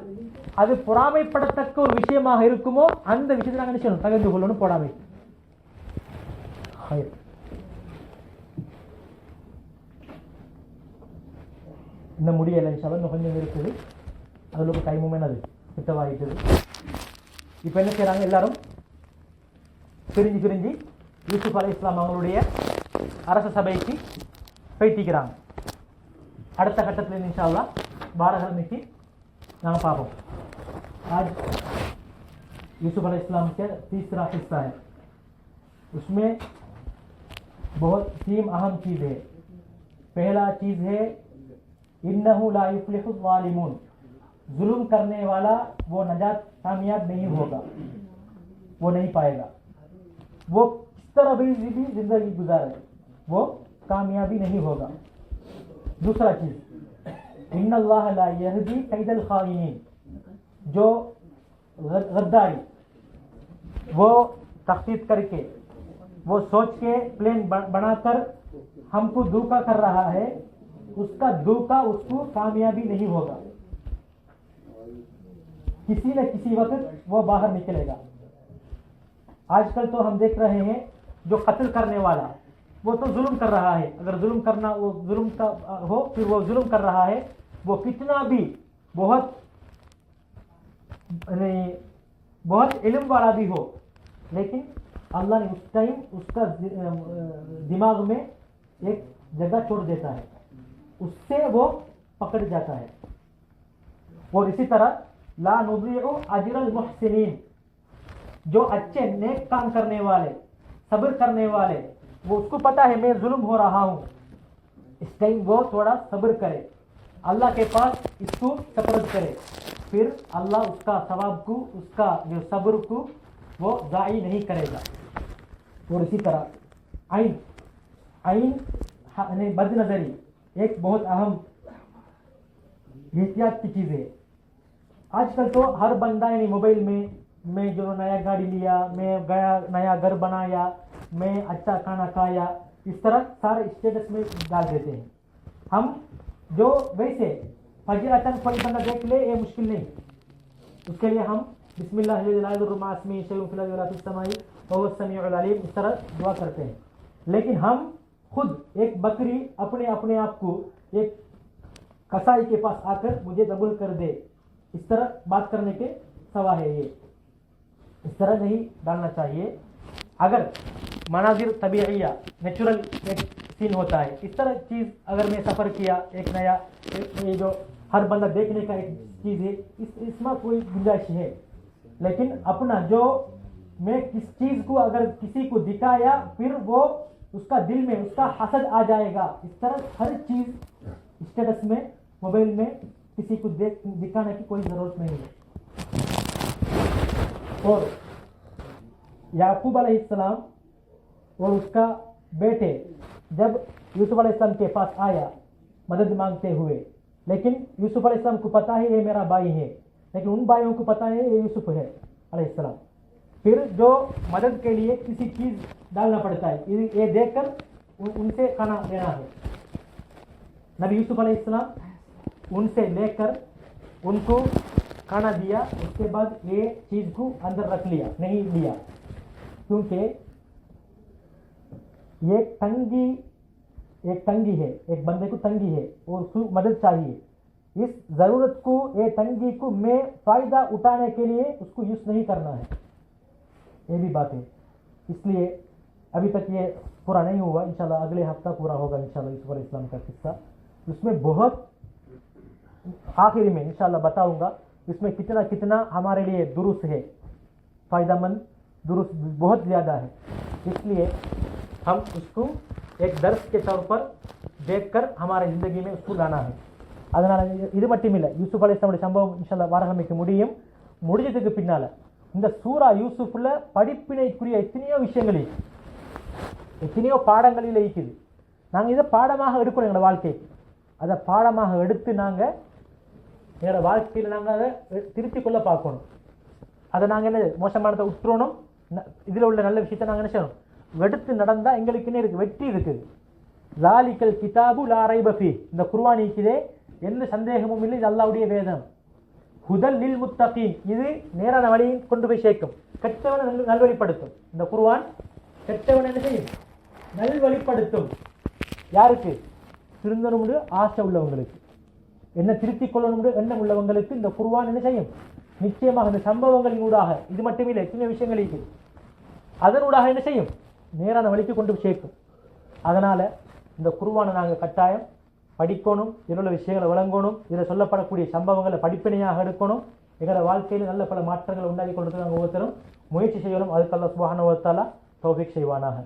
அது பொறாமைப்படத்தக்க ஒரு விஷயமாக இருக்குமோ அந்த விஷயத்தை நாங்க நினைச்சோம் தகர்ந்து கொள்ளணும். போடாமை இன்னும் முடியலை, இன்னும் கொஞ்சம் இருக்குது. அதுல டைமும் என்னது கிட்டவாகிட்டது. இப்ப என்ன செய்யறாங்க, எல்லாரும் பிரிஞ்சு யூசுப் அலைஹிஸ்ஸலாம் அவங்களுடைய அரச சபைக்கு பேட்டிக்கிறாங்க. அடுத்த கட்டத்தில் इंशा अल्लाह 12 கிழமைக்கு நாங்கள் பார்ப்போம். आज यूसुफ अलैहिस्सलाम के तीसरा हिस्सा है, उसमें बहुत 3 अहम चीज है. पहला चीज है इन्नहु ला युफ्लिहु ज़ालिमून, जुल्म करने वाला वो नजात कामयाब नहीं होगा, वो नहीं पाएगा. वो किस तरह भी जिंदगी गुजारे वो कामयाबी नहीं होगा. दूसरा चीज इन्नल्लाह ला यहदी कैदल खाइनीन, जो गद्दारी वो तख्तीत करके वो सोच के प्लान बनाकर हमको धोखा कर रहा है, उसका धोखा उसको कामयाबी नहीं होगा. किसी न किसी वक्त वो बाहर निकलेगा. आजकल तो हम देख रहे हैं जो कत्ल करने वाला वो तो जुल्म कर रहा है. अगर जुल्म करना वो जुल्म का हो, फिर वो जुल्म कर रहा है. वो कितना भी बहुत इल्म वाला भी हो, लेकिन अल्लाह ने उस टाइम उसका दिमाग में एक जगह छोड़ देता है, उससे वो पकड़ जाता है. और इसी तरह ला नुज़ीउ अजरल मुहसिनीन, जो अच्छे नेक काम करने वाले, सब्र करने वाले, वो उसको पता है मैं जुल्म हो रहा हूं, इस टाइम वो थोड़ा सब्र करे, अल्लाह के पास इसको सपर्द करे, फिर अल्लाह उसका सवाब को, उसका जो सब्र को वो ज़ाई नहीं करेगा। और इसी तरह आइन आइन बदनज़री एक बहुत अहम एहतियात की चीज़ है। आजकल तो हर बंदा यानी मोबाइल में मैं जो नया गाड़ी लिया, मैं गया नया घर बनाया, मैं अच्छा खाना खाया, इस तरह सारे स्टेटस में डाल देते हैं। हम जो वैसे फजर अचानक कोई बंदा देख ले ये मुश्किल नहीं, उसके लिए हम बिस्मिल्लाहिर्रहमानिर्रहीम इस तरह दुआ करते हैं। लेकिन हम खुद एक बकरी अपने अपने आप को एक कसाई के पास आकर मुझे दबल कर दे, इस तरह बात करने के सवा है ये, इस तरह नहीं डालना चाहिए। अगर मनाजिर तबीइया नेचुरल एक सीन होता है, इस तरह चीज़ अगर मैं सफ़र किया एक नया ये जो हर बंदा देखने का एक चीज़ है, इसमें कोई गुंजाइश है। लेकिन अपना जो मैं किस चीज़ को अगर किसी को दिखाया फिर वो उसका दिल में उसका हसद आ जाएगा, इस तरह हर चीज़ स्टेटस में मोबाइल में किसी को दिखाने की कोई ज़रूरत नहीं है। और याकूब अलैहिस्सलाम और उसका बेटे जब यूसुफ अलैहिस्सलाम के पास आया मदद मांगते हुए, लेकिन यूसुफ अलैहिस्सलाम को पता है ये मेरा भाई है, लेकिन उन भाइयों को पता है ये यूसुफ है अलैहिस्सलाम। फिर जो मदद के लिए किसी चीज़ डालना पड़ता है, ये देखकर उनसे खाना लेना है। नबी यूसुफ अलैहिस्सलाम उनसे लेकर उनको खाना दिया, उसके बाद ये चीज़ को अंदर रख लिया, नहीं लिया, क्योंकि ये तंगी है, एक बंदे को तंगी है और उसको मदद चाहिए। इस ज़रूरत को, ये तंगी को मैं फ़ायदा उठाने के लिए उसको यूज़ नहीं करना है, ये भी बात है। इसलिए अभी तक ये पूरा नहीं हुआ, इंशाल्लाह अगले हफ्ता पूरा होगा इंशाल्लाह यूसुफ अलैहिस्सलाम का किस्सा। उसमें बहुत आखिर में इंशाल्लाह बताऊंगा इसमें कितना कितना हमारे लिए दुरुस्त है, फ़ायदेमंद दुरुस्त बहुत ज़्यादा है। इसलिए हम उसको एक दर्स के तौर पर देखकर हमारे ज़िंदगी में उसको लाना है। அதனால் இது மட்டும் இல்லை, யூசுப் அலைஹிஸ்ஸலாமுடைய சம்பவம் இன்ஷால்லா வாரகிழமைக்கு முடிஞ்சதுக்கு பின்னால் இந்த சூரா யூசுஃபில் படிப்பினைக்குரிய எத்தனையோ விஷயங்கள் இருக்குது, எத்தனையோ பாடங்களில் இருக்குது. நாங்கள் இதை பாடமாக எடுக்கணும் எங்களோட வாழ்க்கைக்கு. அதை பாடமாக எடுத்து நாங்கள் எங்களோட வாழ்க்கையில் நாங்கள் அதை திருத்திக் கொள்ள பார்க்கணும். அதை நாங்கள் என்ன மோசமானதை உற்றுறணும், இதில் உள்ள நல்ல விஷயத்தை நாங்கள் என்ன செய்யணும், எடுத்து நடந்தால் எங்களுக்கு என்ன இருக்குது, வெற்றி இருக்குது. ஸாலிகல் கிதாபு லா ரைப ஃபீஹ், இந்த குர்ஆன் இருக்குதே எந்த சந்தேகமும் இல்லை, இது அல்லாஹ்வுடைய வேதம். ஹுதல் லில் முத்தகீன், இது நேரான வழியை கொண்டு போய் சேர்க்கும், கெட்டவனை நல்வழிப்படுத்தும். இந்த குர்ஆன் கெட்டவனை என்ன செய்யும், நல்வழிப்படுத்தும். யாருக்கு? திருந்தணும்னு ஆசை உள்ளவங்களுக்கு, என்ன திருத்திக் கொள்ளணும் எண்ணம் உள்ளவங்களுக்கு இந்த குர்ஆன் என்ன செய்யும், நிச்சயமாக இந்த சம்பவங்களின் ஊடாக, இது மட்டுமில்லை எத்தனை விஷயங்கள் இருக்குது, அதனூடாக என்ன செய்யும், நேரான வழிக்கு கொண்டு சேர்க்கும். அதனால் இந்த குர்ஆனை நாங்கள் கட்டாயம் படிக்கணும், இதில் உள்ள விஷயங்களை விளங்கணும், இதில் சொல்லப்படக்கூடிய சம்பவங்களை படிப்பினையாக எடுக்கணும். எங்களோட வாழ்க்கையில் நல்ல பல மாற்றங்களை உண்டாக்கி கொண்டு நாங்கள் ஒவ்வொருத்தரும் முயற்சி செய்யணும். அதுக்கு அல்லாஹ் சுப்ஹானஹு வ தஆலா தௌஃபீக் செய்வானாக.